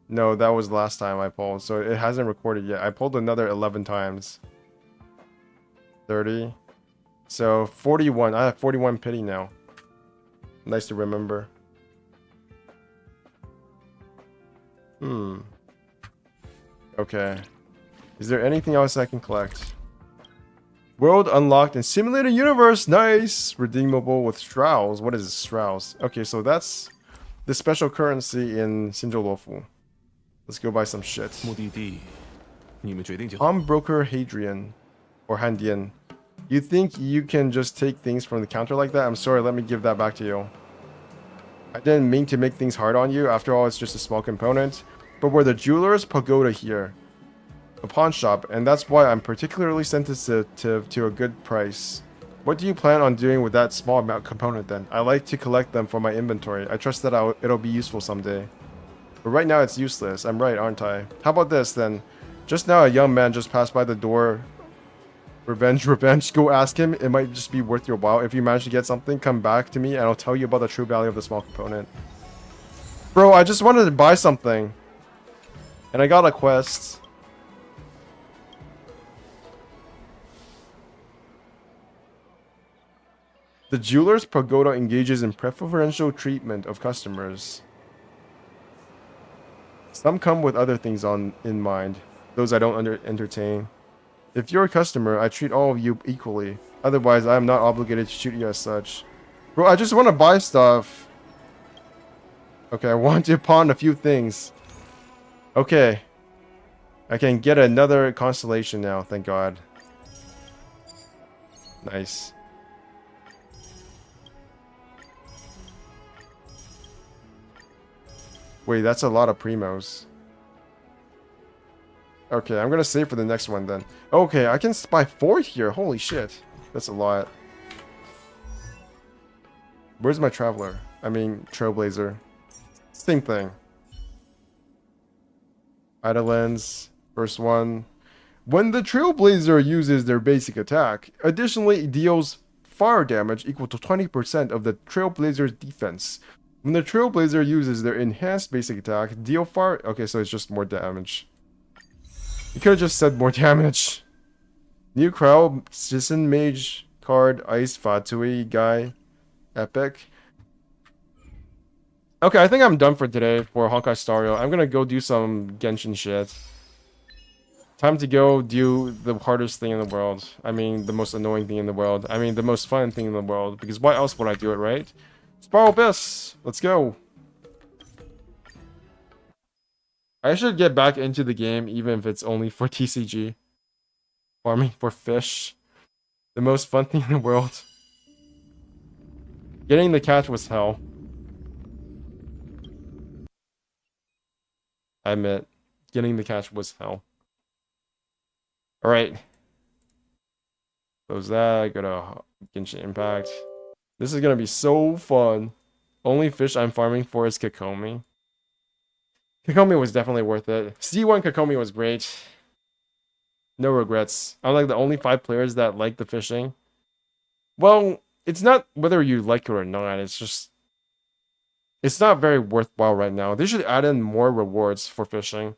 No, that was last time I pulled, so it hasn't recorded yet. I pulled another 11 times. 30. So 41. I have 41 pity now. Nice to remember. Okay. Is there anything else I can collect? World unlocked in Simulator Universe. Nice. Redeemable with Strauss. What is Strauss? Okay, so that's the special currency in Xianzhou Luofu. Let's go buy some shit.
目的地，你们决定就好。
Broker Hadrian or Handian. You think you can just take things from the counter like that? I'm sorry, let me give that back to you. I didn't mean to make things hard on you. After all, it's just a small component. But we're the jeweler's pagoda here. A pawn shop, and that's why I'm particularly sensitive to a good price. What do you plan on doing with that small amount component then? I like to collect them for my inventory. I trust that it'll be useful someday. But right now it's useless. I'm right, aren't I? How about this then? Just now a young man just passed by the door. Revenge. Go ask him. It might just be worth your while. If you manage to get something, come back to me and I'll tell you about the true value of the small component. Bro, I just wanted to buy something. And I got a quest. The jeweler's pagoda engages in preferential treatment of customers. Some come with other things in mind. Those I don't entertain. If you're a customer, I treat all of you equally. Otherwise, I am not obligated to treat you as such. Bro, I just want to buy stuff. Okay, I want to pawn a few things. Okay. I can get another constellation now, thank God. Nice. Wait, that's a lot of primos. Okay, I'm gonna save for the next one then. Okay, I can buy 4 here. Holy shit. That's a lot. Where's my Traveler? I mean, Trailblazer. Same thing. Idolens. First one. When the Trailblazer uses their basic attack, additionally it deals fire damage equal to 20% of the Trailblazer's defense. When the Trailblazer uses their enhanced basic attack, deal fire... Okay, so it's just more damage. You could have just said more damage. New Crow, Citizen Mage card, Ice Fatui guy, Epic. Okay, I think I'm done for today for Honkai Star Rail. I'm gonna go do some Genshin shit. Time to go do the hardest thing in the world. I mean, the most annoying thing in the world. I mean, the most fun thing in the world. Because why else would I do it, right? Spiral Abyss! Let's go! I should get back into the game, even if it's only for TCG. Farming for fish. The most fun thing in the world. Getting the catch was hell. I admit, getting the catch was hell. Alright. Close that, go to Genshin Impact. This is gonna be so fun. Only fish I'm farming for is Kokomi. Kokomi was definitely worth it. C1 Kokomi was great. No regrets. I'm like the only 5 players that like the fishing. Well, it's not whether you like it or not, it's just... It's not very worthwhile right now. They should add in more rewards for fishing.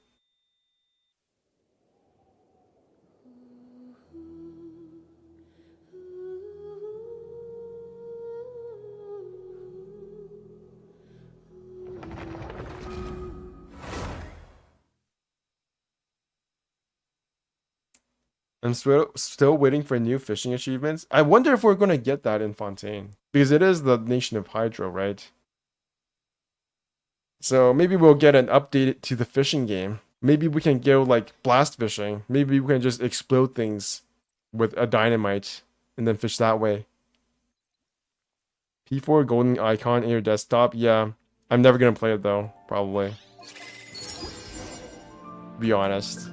I'm still waiting for new fishing achievements. I wonder if we're going to get that in Fontaine. Because it is the Nation of Hydro, right? So maybe we'll get an update to the fishing game. Maybe we can go like blast fishing. Maybe we can just explode things with a dynamite and then fish that way. P4 golden icon in your desktop. Yeah, I'm never going to play it though, probably. Be honest.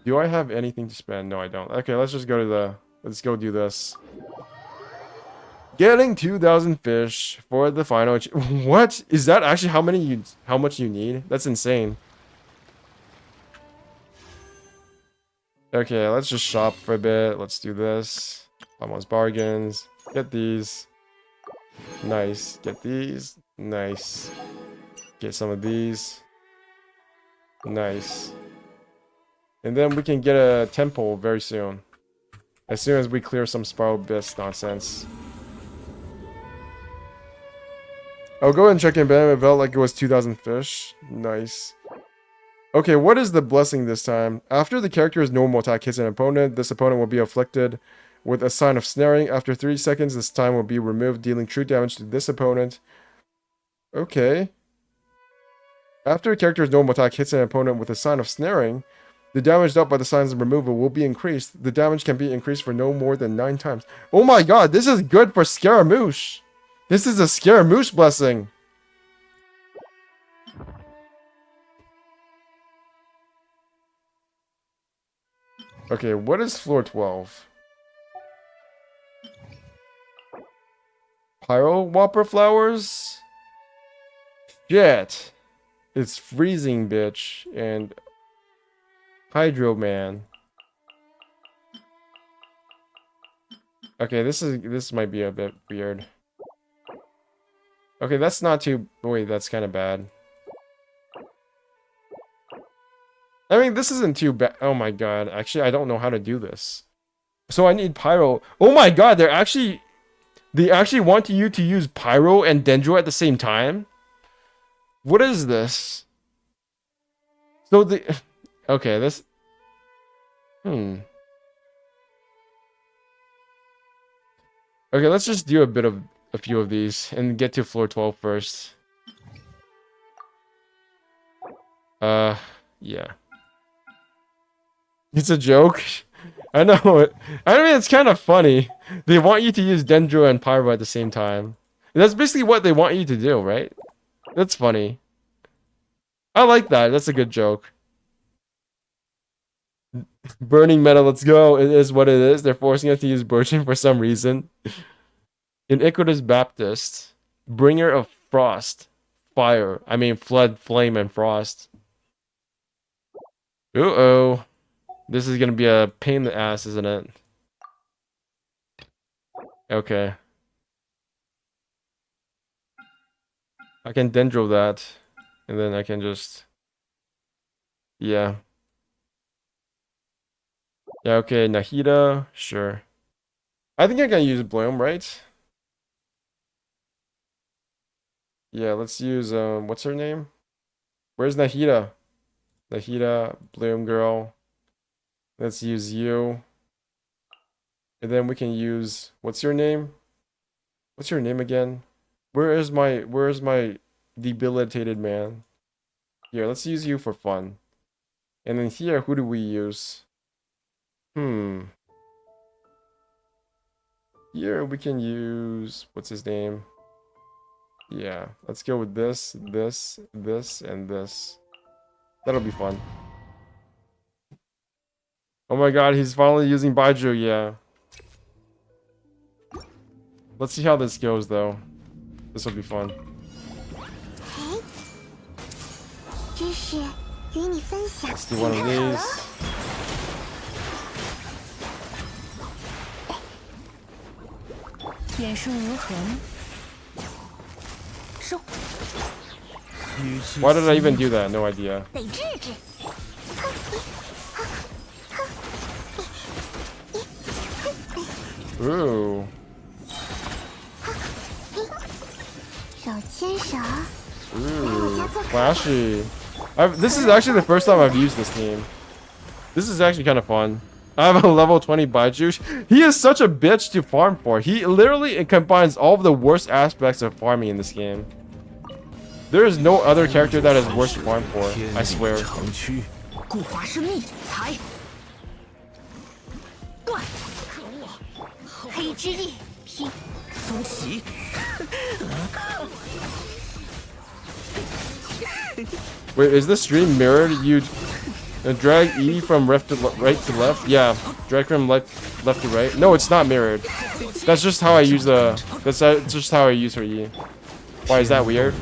Do I have anything to spend? No, I don't. Okay, let's just go to the... Let's go do this. Getting 2,000 fish for the final... What? Is that actually how much you need? That's insane. Okay, let's just shop for a bit. Let's do this. Almost bargains. Get these. Nice. Get these. Nice. Get some of these. Nice. And then we can get a temple very soon. As soon as we clear some Spiral Abyss nonsense. I'll go and check in Bam. It felt like it was 2,000 fish. Nice. Okay, what is the blessing this time? After the character's normal attack hits an opponent, this opponent will be afflicted with a sign of snaring. After 3 seconds, this time will be removed, dealing true damage to this opponent. Okay. After a character's normal attack hits an opponent with a sign of snaring, the damage dealt by the signs of removal will be increased. The damage can be increased for no more than 9 times. Oh my god, this is good for Scaramouche! This is a Scaramouche blessing! Okay, what is floor 12? Pyro Whopper Flowers? Shit! It's freezing, bitch, and... Hydro Man. Okay, this might be a bit weird. Okay, that's not too... Wait, that's kind of bad. I mean, this isn't too bad. Oh my god, actually, I don't know how to do this. So I need Pyro. Oh my god, they actually want you to use Pyro and Dendro at the same time? What is this? So the... Okay, this... Okay, let's just do a few of these and get to floor 12 first. Yeah. It's a joke. I know it. I mean, it's kind of funny. They want you to use Dendro and Pyro at the same time. That's basically what they want you to do, right? That's funny. I like that. That's a good joke. Burning metal, let's go. It is what it is. They're forcing us to use Birchin for some reason. Iniquitous Baptist. Bringer of frost. Fire. I mean, flood, flame, and frost. Uh-oh. This is gonna be a pain in the ass, isn't it? Okay. I can dendro that. And then I can just... Yeah. Yeah, okay, Nahida, sure. I think I can use Bloom, right? Yeah, let's use, what's her name? Where's Nahida? Nahida, Bloom girl. Let's use you. And then we can use, what's your name? What's your name again? Where's my debilitated man? Here, let's use you for fun. And then here, who do we use? Here we can use, what's his name? Yeah, let's go with this, this, this, and this. That'll be fun. Oh my god, he's finally using Baiju, yeah. Let's see how this goes, though. This will be fun. Let's do one of these. Why did I even do that? No idea. Ooh. Ooh, flashy. This is actually the first time I've used this team. This is actually kind of fun. I have a level 20 Baiju. He is such a bitch to farm for. He literally combines all of the worst aspects of farming in this game. There is no other character that is worse to farm for, I swear. Wait, is this stream mirrored? You drag E from right to left? Yeah, drag from left to right. No, it's not mirrored. That's just how I use the. That's just how I use her E. Why is that weird?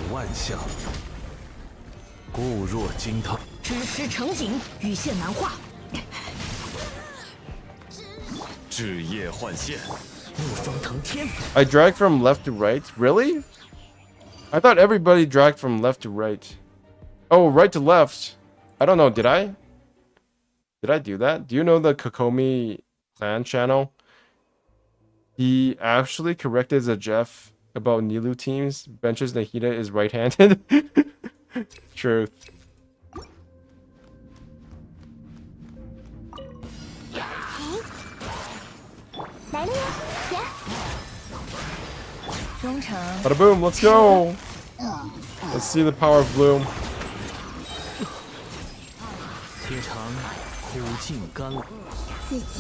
I drag from left to right? Really? I thought everybody dragged from left to right. Oh, right to left. I don't know, did I? Did I do that? Do you know the Kokomi clan channel? He actually corrected the Jeff about Nilu teams. Benches Nahida is right-handed. Truth. Bada boom, let's go! Let's see the power of Bloom.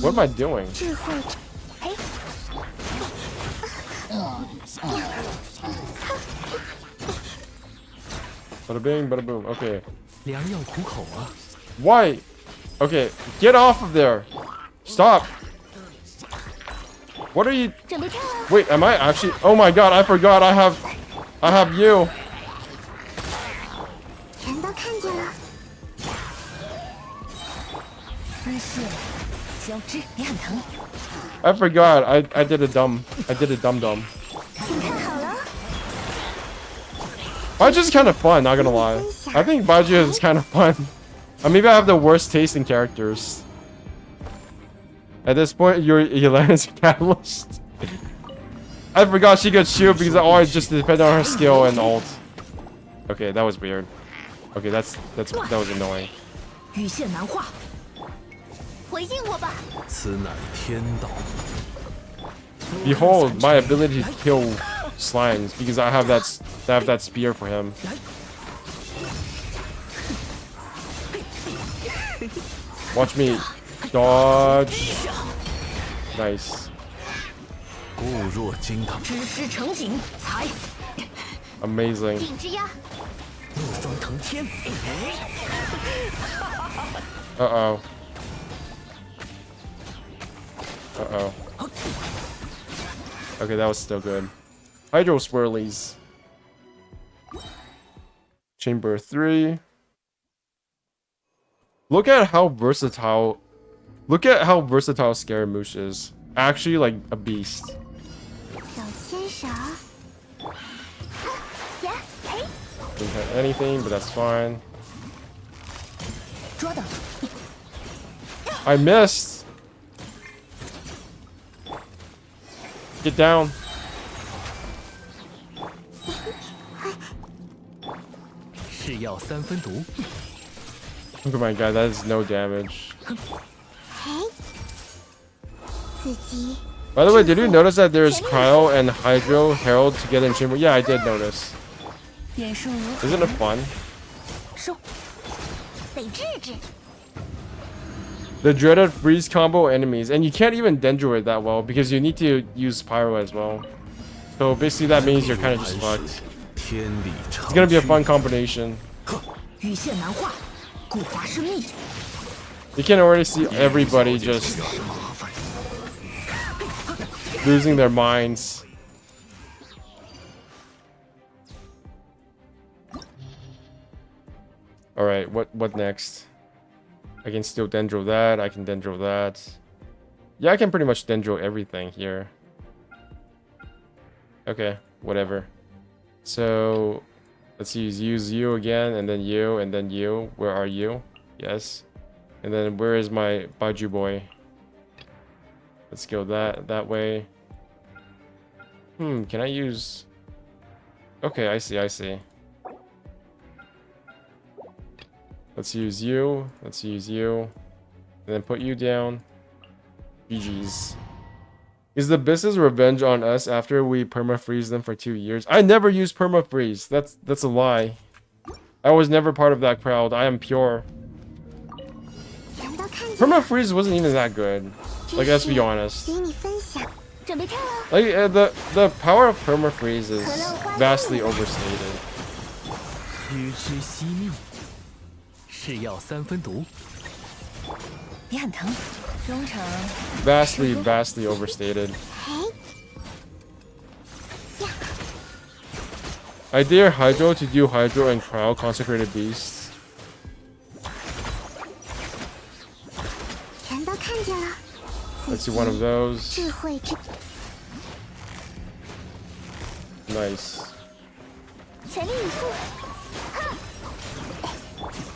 What am I doing? Bada bing, bada boom. Okay. Why? Okay, get off of there. Stop. What are you? Wait, am I actually? Oh my god, I forgot I have you. I forgot. I did a dumb. Dum. Baiju is kind of fun, not gonna lie. I think Baiju is kind of fun. Maybe I have the worst taste in characters. At this point, you're Yelena's catalyst. I forgot she could shoot because I always just depend on her skill and ult. Okay, that was weird. Okay, that was annoying. Behold my ability to kill slimes because I have that spear for him. Watch me dodge. Nice. Amazing. Uh-oh. Uh-oh. Okay, that was still good. Hydro Swirlies. Chamber 3. Look at how versatile Scaramouche is. Actually, like a beast.
小牵手。呀，嘿，
Didn't hit anything, but that's fine.
捉到。
I missed. Get down. Oh my god, that is no damage.
嘿，刺激。
By the way, did you notice that there's Cryo and Hydro Herald together in Chamber? Yeah, I did notice.
变数如何？
Isn't it fun?
收，得治治。
The dreaded freeze combo enemies, and you can't even Dendro it that well because you need to use Pyro as well. So basically that means you're kind of just fucked. It's gonna be a fun combination.
鱼线难画，故华生密。
You can already see everybody just losing their minds. Alright, what next? I can still Dendro that, I can Dendro that. Yeah, I can pretty much Dendro everything here. Okay, whatever. So, let's use you again, and then you, and then you. Where are you? Yes. And then where is my Baju boy? Let's go that way. Can I use... Okay, I see. Let's use you. Let's use you. And then put you down. GG's. Is the business revenge on us after we perma-freeze them for 2 years? I never used perma-freeze. That's a lie. I was never part of that crowd. I am pure. Perma-freeze wasn't even that good. Like, let's be honest.
与你分享。准备跳喽！
Like, the power of perma-freeze is vastly overstated.
须知惜命，是药3分毒。
你很疼，中场
Vastly overstated.
嘿，
I dare Hydro to do Hydro and Cryo Consecrated Beasts.
全都看见了。
Let's do one of those.
智慧之
Nice.
全力以赴。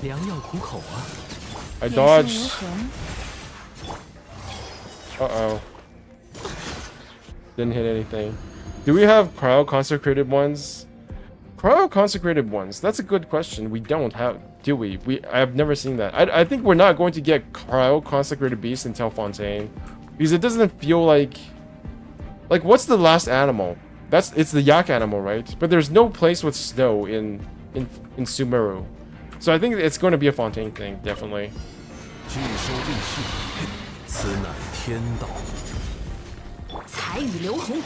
良药苦口啊！
I
眼神
dodged.
如虹，
Uh-oh. Didn't hit anything. Do we have Cryo Consecrated ones? Cryo Consecrated ones. That's a good question. We don't have, do we? I've never seen that. I think we're not going to get Cryo Consecrated Beasts until Fontaine. Because it doesn't feel like what's the last animal? It's the yak animal, right? But there's no place with snow in Sumeru. So I think it's going to be a Fontaine thing, definitely.
拒收令序，此乃天道。
彩雨流红。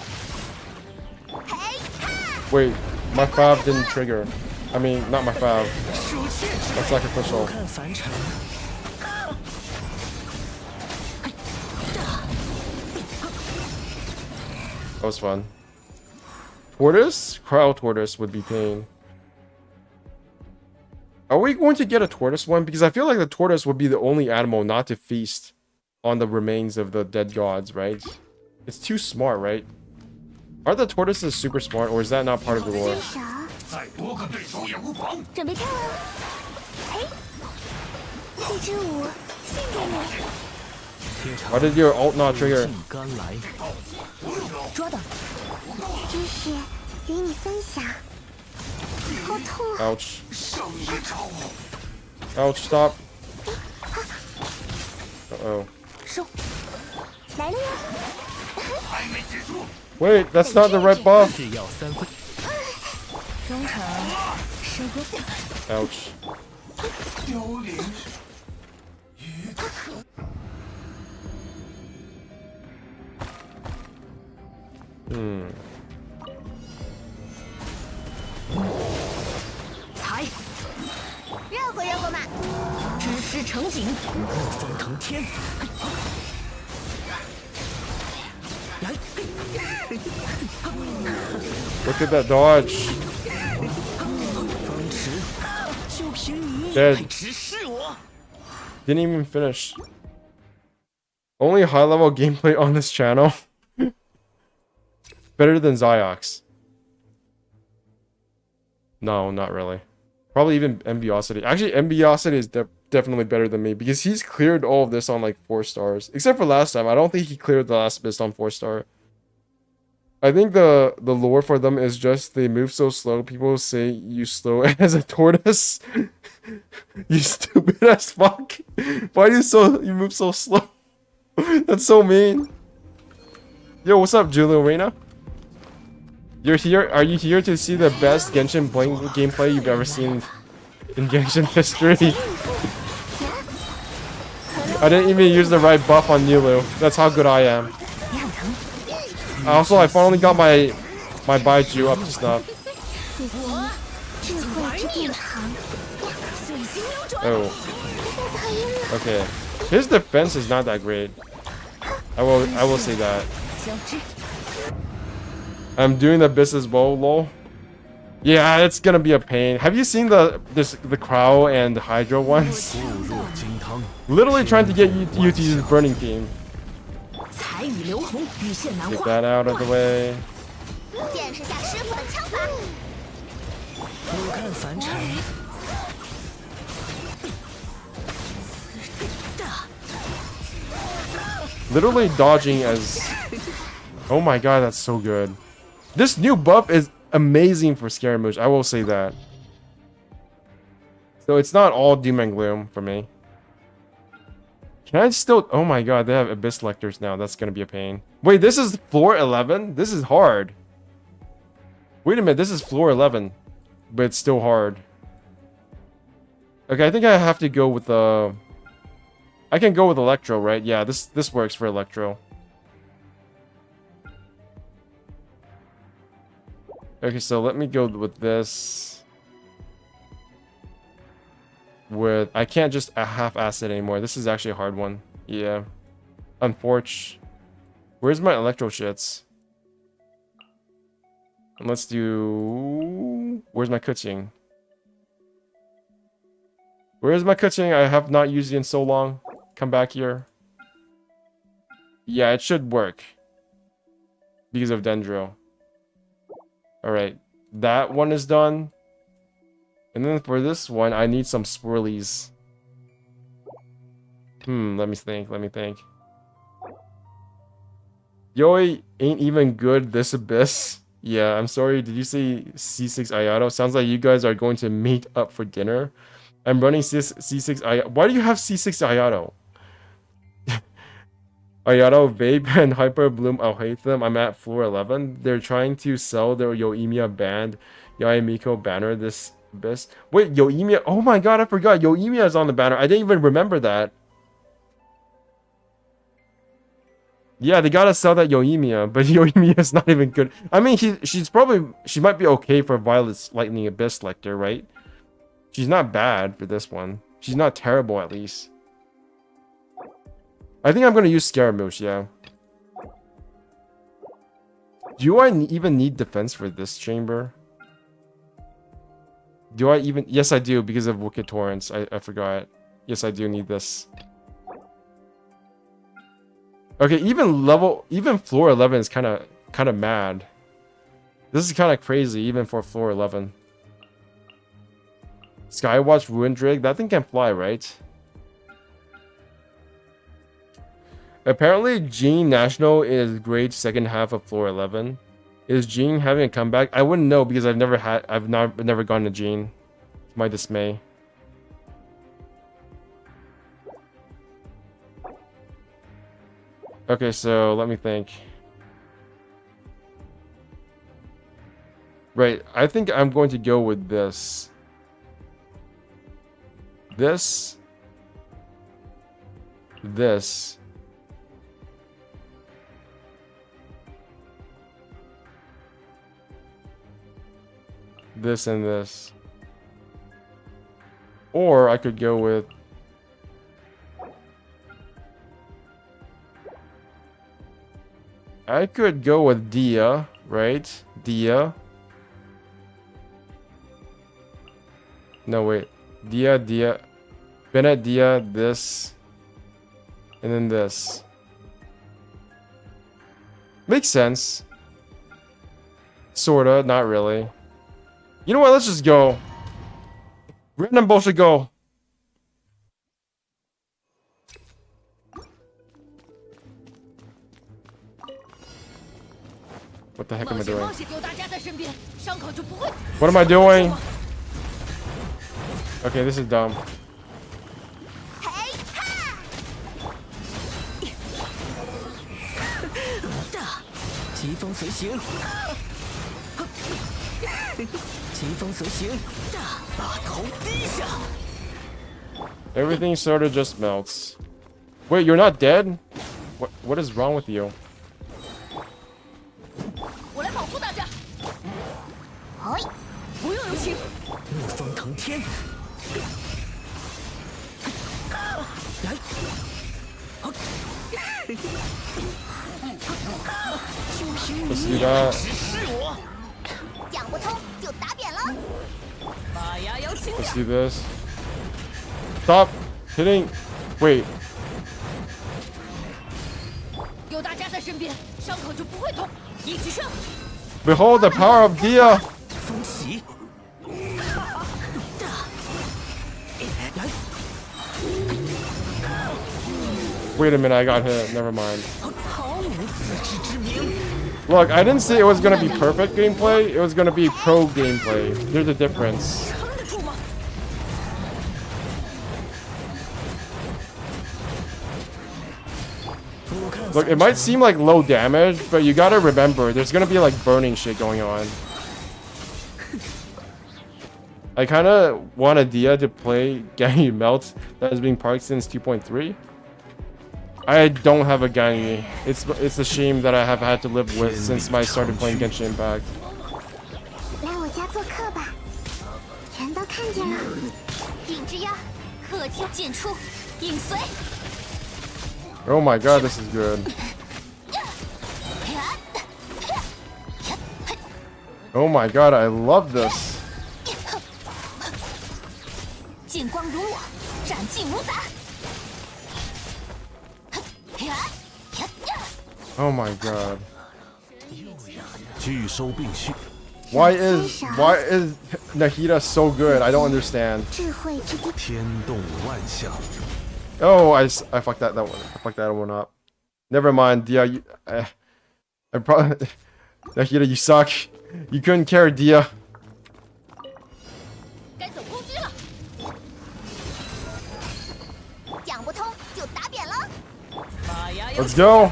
Wait, my Fav didn't trigger. I mean, not my Fav. My sacrificial.
看凡尘，
That was fun. Tortoise? Cryo Tortoise would be pain. Are we going to get a tortoise one? Because I feel like the tortoise would be the only animal not to feast on the remains of the dead gods, right? It's too smart, right? Are the tortoises super smart, or is that not part of the lore?
手，
再多个对手也无妨。
准备跳喽！嘿，这支舞献给你。
天长
Why did your ult not trigger?
尽甘来。
捉到。知识与你分享。好痛啊！
Ouch. Ouch, stop. Uh-oh.
收。来了呀！
Wait, that's not the right buff.
是药3分，
中场收工。
Ouch. Hmm.
踩，热乎热乎嘛！知识成景，
热风腾天。
Look at that dodge.
方池，就凭你
Dead.
还直视我？
Didn't even finish. Only high level gameplay on this channel. Better than Ziox. No, not really. Probably even Enviosity. Actually, Enviosity is definitely better than me because he's cleared all of this on like 4 stars. Except for last time. I don't think he cleared the last abyss on 4 star. I think the lore for them is just they move so slow. People say you slow as a tortoise. You stupid as fuck. Why do you move so slow? That's so mean. Yo, what's up, Julio Reyna? You're here. Are you here to see the best Genshin playing gameplay you've ever seen in Genshin history? I didn't even use the right buff on Nulu. That's how good I am. Also, I finally got my Baiju up to snuff. Oh. Okay. His defense is not that great. I will say that. I'm doing the abyss as well, lol. Yeah, it's gonna be a pain. Have you seen the Crow and the Hydra ones? Literally trying to get you to use Burning Team. Get that out of the way.
见识下师傅的枪法。
不看凡尘。
Literally dodging as... Oh my god, that's so good. This new buff is amazing for Scaramouche, I will say that. So it's not all doom and gloom for me. Can I still... Oh my god, they have Abyss Lectors now. That's gonna be a pain. Wait, this is floor 11? This is hard. Wait a minute, this is floor 11. But it's still hard. Okay, I think I have to go with the... I can go with Electro, right? Yeah, this works for Electro. Okay, so let me go with this. With... I can't just half-ass it anymore. This is actually a hard one. Yeah. Unfortunate. Where's my Electro shits? Let's do... Where's my Kuching? Where's my Kuching? I have not used it in so long. Come back here. Yeah, it should work. Because of Dendro. Alright. That one is done. And then for this one, I need some swirlies. Let me think. Yoi ain't even good this abyss. Yeah, I'm sorry. Did you say C6 Ayato? Sounds like you guys are going to meet up for dinner. I'm running C6 Ayato. Why do you have C6 Ayato? Ayato, Vape, and Hyper Bloom, I'll hate them. I'm at floor 11. They're trying to sell their Yoimiya band, Yaimiko banner this abyss. Wait, Yoimiya? Oh my god, I forgot. Yoimiya is on the banner. I didn't even remember that. Yeah, they gotta sell that Yoimiya, but Yoimiya is not even good. I mean, she might be okay for Violet's Lightning Abyss Lecter, right? She's not bad for this one. She's not terrible, at least. I think I'm gonna use Scaramouche, yeah. Do I even need defense for this chamber? Do I even... Yes, I do, because of Wicked Torrents. I forgot. Yes, I do need this. Okay, even floor 11 is kind of mad. This is kind of crazy, even for floor 11. Skywatch Ruin Drake, that thing can fly, right? Apparently, Jean National is great second half of floor 11. Is Jean having a comeback? I wouldn't know because I've never gone to Jean. To my dismay. Okay, so let me think. Right, I think I'm going to go with this. This. This. This and this. Or I could go with... I could go with Dia, right? Dia. No, wait. Dia. Bennett, Dia, this. And then this. Makes sense. Sorta, not really. You know what? Let's just go. Random bullshit go. What the heck am I doing? What am I doing? Okay, this is dumb. Everything sort of just melts. Wait, you're not dead? What is wrong with you? Let's do that. Let's do this. Stop hitting. Wait. Behold the power of Dia. Wait a minute, I got hit. Never mind. Look, I didn't say it was gonna be perfect gameplay. It was gonna be pro gameplay. There's a difference. Look, it might seem like low damage, but you gotta remember, there's gonna be like burning shit going on. I kinda want a Dia to play Ganyu Melt that is being parked since 2.3. I don't have a Ganyu. It's a shame that I have had to live with since I started playing Genshin Impact. Oh my god, this is good. Oh my god, I love this. Oh my god. Why is Nahida so good? I don't understand. Oh, I fucked that one. I fucked that one up. Never mind, Dia. I probably Nahida, you suck. You couldn't carry Dia. Let's go.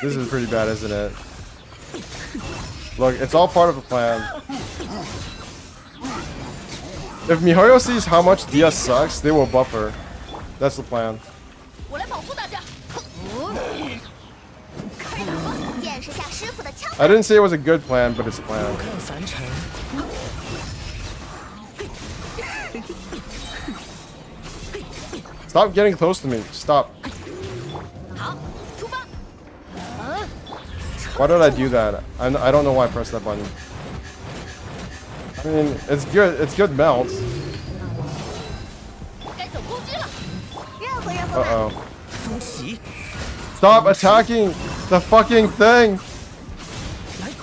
This is pretty bad, isn't it? Look, it's all part of the plan. If MiHoYo sees how much Dia sucks, they will buff her. That's the plan. I didn't say it was a good plan, but it's a plan. Stop getting close to me. Stop. Why did I do that? I don't know why I pressed that button. I mean, it's good. It's good melt. Uh-oh. Stop attacking the fucking thing!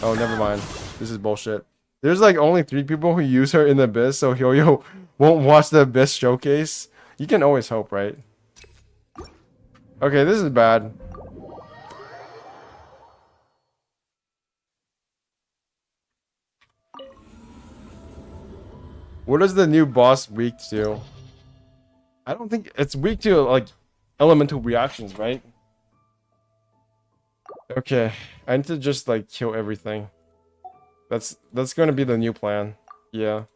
Oh, never mind. This is bullshit. There's like only 3 people who use her in the Abyss, so HyoYo won't watch the Abyss showcase. You can always hope, right? Okay, this is bad. What is the new boss weak to? I don't think it's weak to like elemental reactions, right? Okay, I need to just like kill everything. That's gonna be the new plan. Yeah.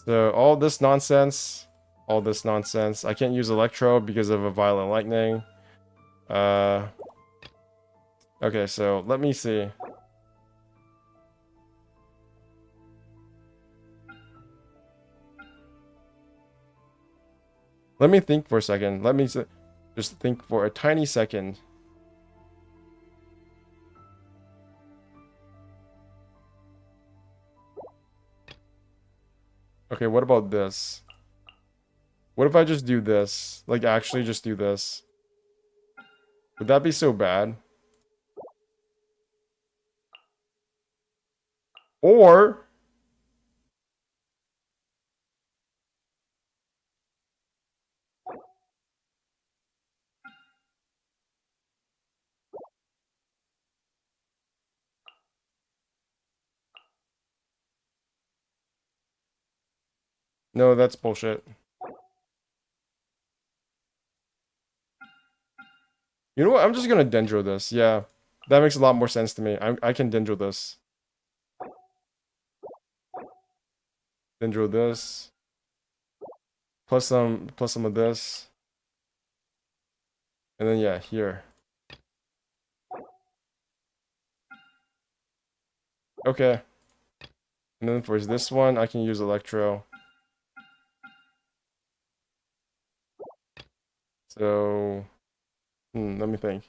So all this nonsense. All this nonsense. I can't use Electro because of a Violent Lightning. Okay, so let me see. Let me think for a second. Let me just think for a tiny second. Okay, what about this? What if I just do this? Like, actually just do this? Would that be so bad? Or... No, that's bullshit. You know what? I'm just gonna Dendro this. Yeah. That makes a lot more sense to me. I can Dendro this. Dendro this. Plus some of this. And then yeah, here. Okay. And then for this one, I can use Electro. So, let me think.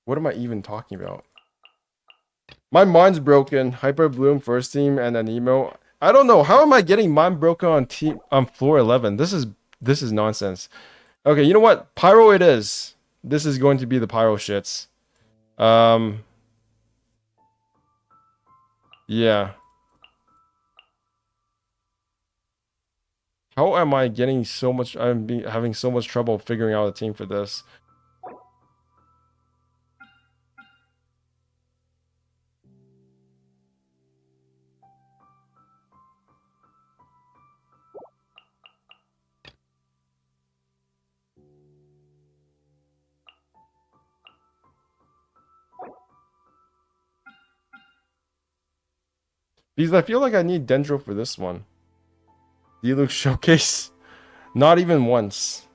What am I even talking about? My mind's broken. Hyper Bloom first team and an emo. I don't know. How am I getting mind broken on floor 11? This is nonsense. Okay, you know what? Pyro it is. This is going to be the pyro shits. Yeah. How am I getting so much? Having so much trouble figuring out a team for this. Because I feel like I need Dendro for this one. Deluxe Showcase. Not even once.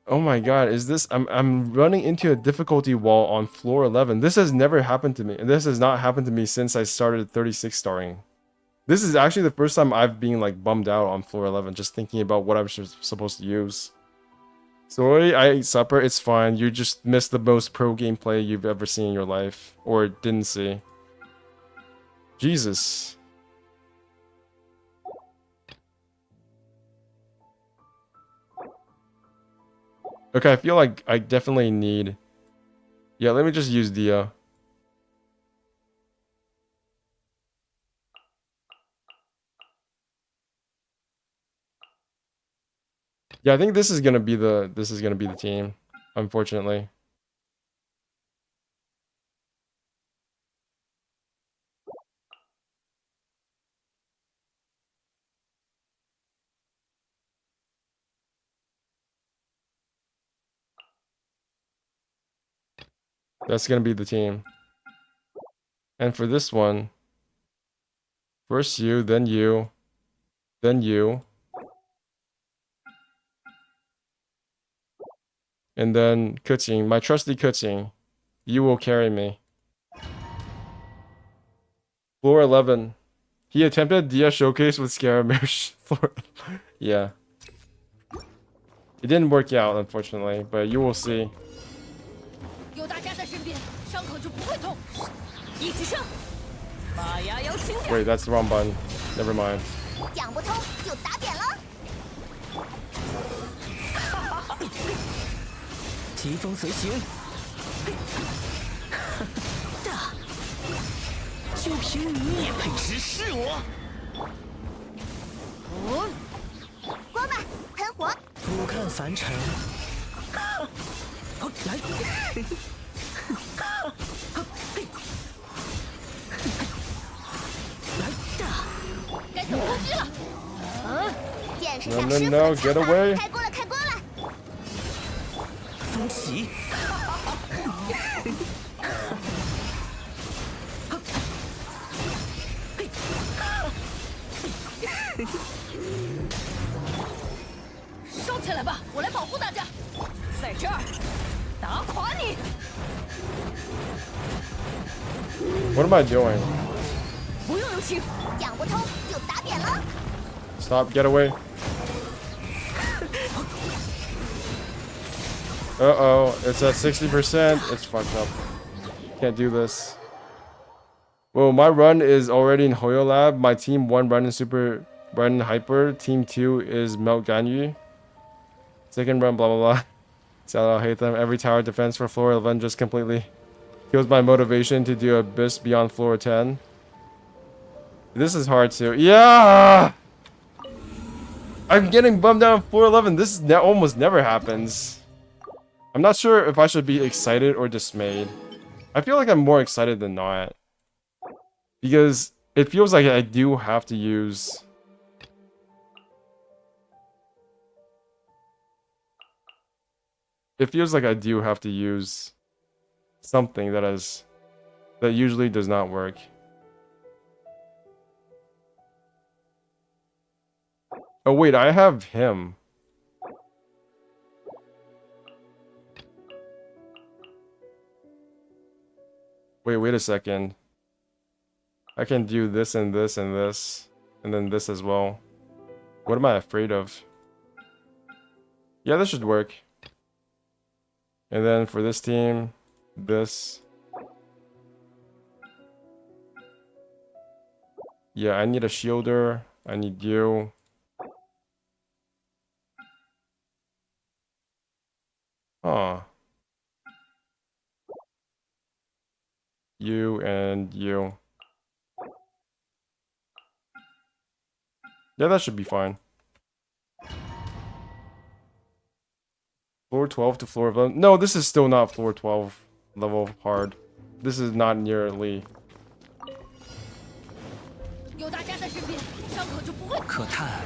Oh my god, is this... I'm running into a difficulty wall on floor 11. This has never happened to me. And this has not happened to me since I started 36 starring. This is actually the first time I've been like bummed out on floor 11 just thinking about what I'm supposed to use. Sorry, I ate supper. It's fine. You just missed the most pro gameplay you've ever seen in your life. Or didn't see. Jesus. Okay, I feel like I definitely need... Yeah, let me just use Dia. Yeah, I think this is gonna be the team, unfortunately. That's gonna be the team. And for this one, first you, then you, then you, and then Kuting, my trusty Kuting. You will carry me. Floor 11. He attempted Dia Showcase with Scaramouche. Yeah. It didn't work out, unfortunately, but you will see. Wait, that's the wrong button. Never mind. No, get away.
收起来吧，我来保护大家。在这儿，打垮你！
What am I doing?
不用留情，
讲不通就打扁了。
Stop, get away. Uh-oh, it's at 60%. It's fucked up. Can't do this. Well, my run is already in Hoyo Lab. My team 1 run in Super Run Hyper. Team 2 is Melt Ganyu. Second run, blah, blah, blah. So I hate them. Every tower defense for floor 11 just completely kills my motivation to do Abyss beyond floor 10. This is hard too. Yeah! I'm getting bummed out on floor 11. This almost never happens. I'm not sure if I should be excited or dismayed. I feel like I'm more excited than not. Because it feels like I do have to use... It feels like I do have to use something that usually does not work. Oh wait, I have him. Wait a second. I can do this and this and this, and then this as well. What am I afraid of? Yeah, this should work. And then for this team, this. Yeah, I need a shielder. I need you. Huh. You and you. Yeah, that should be fine. Floor 12 to floor 11. No, this is still not floor 12 level hard. This is not nearly.
有大家在身边，伤口就不会。
可叹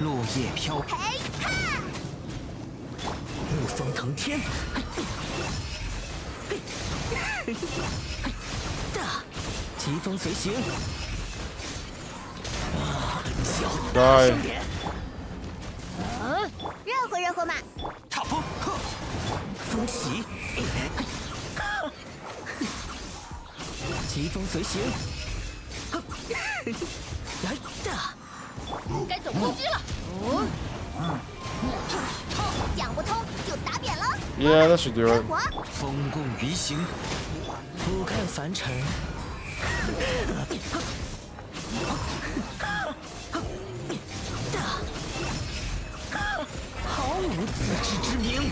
落叶飘飘，怒风腾天。疾风随行。
Die.
热乎热乎嘛。
踏风，风起，疾风随行。来的，
该走攻击了。
讲不通就打扁了。
Yeah, that should do
干
it.
活。
风共鱼行，俯瞰凡尘。毫无自知之明。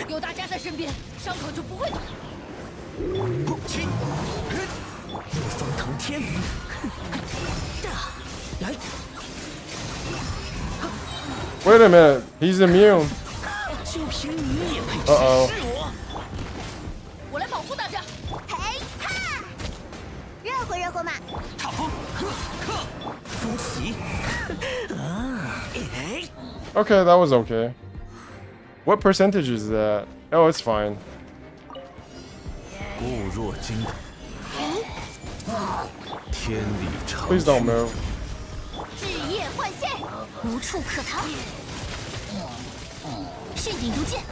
有大家在身边，伤口就不会痛。
起，怒风腾天。来，
Wait a minute, he's immune.
就凭你也配
Uh-oh.
是我？
我来保护大家。
嘿哈，热乎热乎嘛。
踏风，风起。
Okay, that was okay. What percentage is that? Oh, it's fine.
固若金汤，天理长
Please don't move.
日夜换线，无处可逃。陷阱如剑，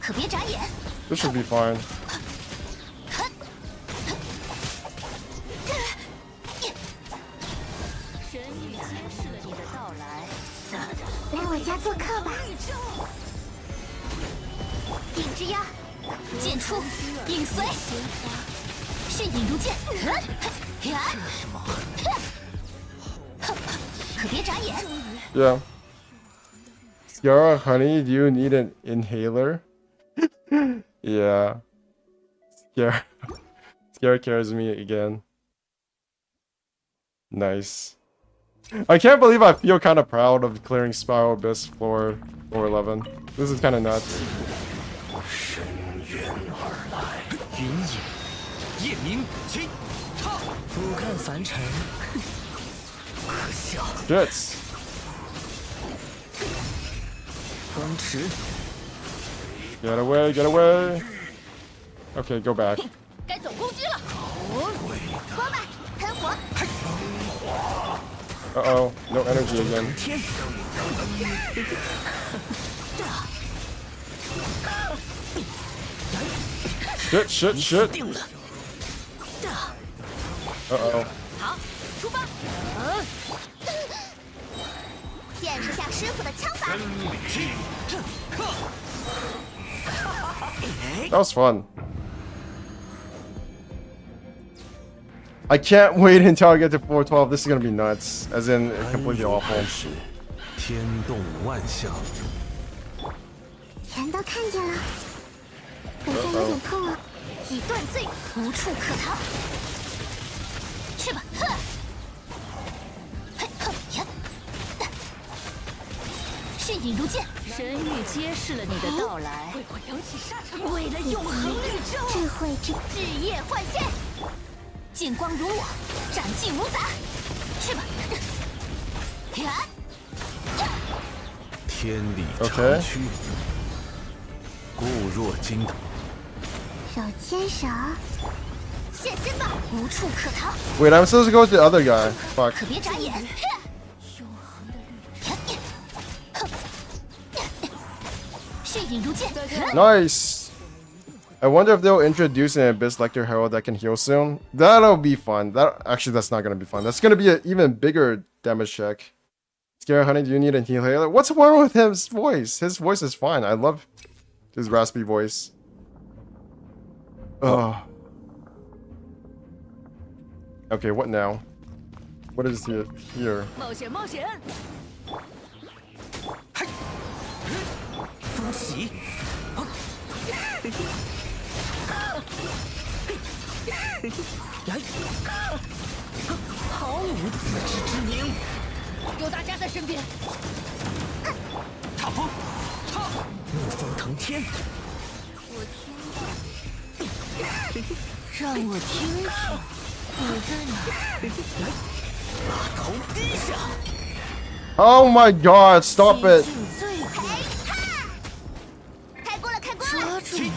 可别眨眼。
This should be fine.
神域监视了你的到来。
来我家做客吧。影之妖，剑出，影随，陷阱如剑。可别眨眼。
Yeah. Sierra, honey, do you need an inhaler? Yeah. Sierra carries me again. Nice. I can't believe I feel kind of proud of clearing Spiral Abyss floor 11. This is kind of nuts.
深渊而来，云影，夜明，起，踏，俯瞰凡尘。可笑，
Shits.
风驰，
Get away, get away. Okay, go back.
该走攻击了。
锅巴喷火，
Uh-oh, no energy again.
天，
Shit.
定了。
Uh-oh.
好，出发。见识下师傅的枪法。
That was fun. I can't wait until I get to 412. This is gonna be nuts. As in, completely awful.
天动万象。
全都看见了，好像有点痛啊。以断罪，无处可逃。去吧，呵！嘿哼呀！迅影如剑，
神域揭示了你的到来。
为了永恒绿洲，智慧之日夜幻现，剑光如我，斩尽无杂。去吧，呀！
天理
Okay.
长驱，固若金藤。
手牵手，现身吧，无处可逃，
Wait, I'm supposed to go with the other guy. Fuck.
可别眨眼。迅影如剑，
Nice. I wonder if they'll introduce an Abyss Lector Herald that can heal soon. That'll be fun. That's not gonna be fun. That's gonna be an even bigger damage check. Scare Honey, do you need a healer? What's wrong with his voice? His voice is fine. I love his raspy voice. Ugh. Okay, what now? What is here?
冒险，冒险！
风袭，毫无自知之明。
有大家在身边，
踏风，踏，怒风腾天。
让我听听你在哪。
把头低下，
Oh my god, stop it.
尽罪过，
开锅了，开锅了！
抓住你！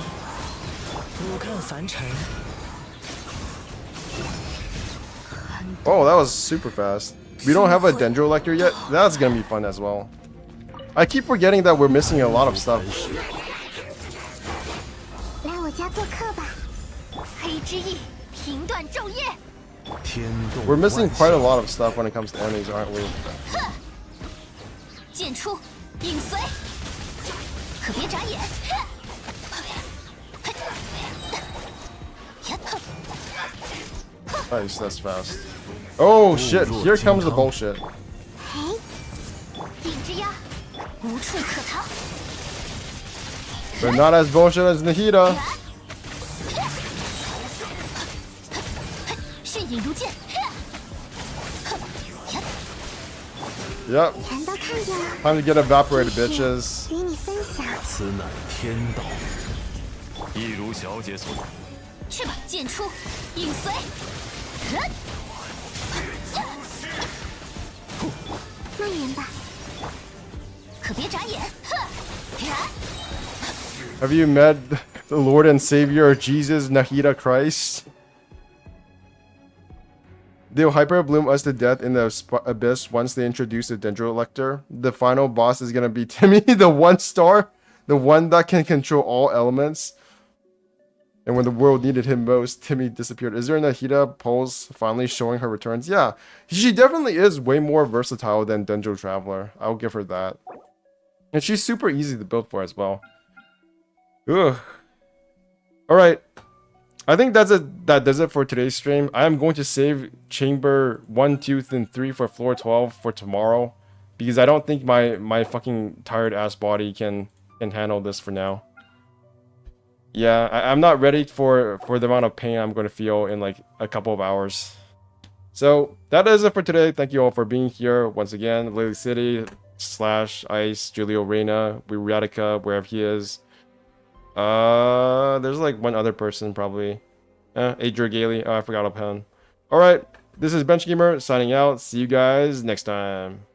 俯瞰凡尘，
Oh, that was super fast. We don't have a Dendro Lector yet. That's gonna be fun as well. I keep forgetting that we're missing a lot of stuff.
来我家做客吧。黑之翼，平断昼夜。
天动
We're missing
万
quite a
象
lot of stuff when it comes to enemies, aren't we?
剑出，影随，可别眨眼。
Nice, that's fast. Oh shit, here comes the bullshit.
影之鸦，无处可逃。
But not as bullshit as Nahida.
迅影如剑。
Yep,
全都看见了，
time to get evaporated, bitches.
与你分享。
此乃天道。
一如小姐所言，
去吧，剑出，影随。蔓延吧，可别眨眼。
Have you met the Lord and Savior Jesus Nahida Christ? They'll hyper bloom us to death in the abyss once they introduce the Dendro Lector. The final boss is gonna be Timmy, the 1-star, the one that can control all elements. And when the world needed him most, Timmy disappeared. Is there Nahida Pulse finally showing her returns? Yeah, she definitely is way more versatile than Dendro Traveler. I'll give her that. And she's super easy to build for as well. Ugh. Alright. I think that does it for today's stream. I am going to save chamber 1, 2, and 3 for floor 12 for tomorrow. Because I don't think my fucking tired ass body can handle this for now. Yeah, I'm not ready for the amount of pain I'm going to feel in like a couple of hours. So that is it for today. Thank you all for being here once again. Lily City / Ice, Julio Reyna, Radica, wherever he is. There's like one other person probably. Adria Gailey. Oh, I forgot a pen. Alright, this is Bench Gamer signing out. See you guys next time.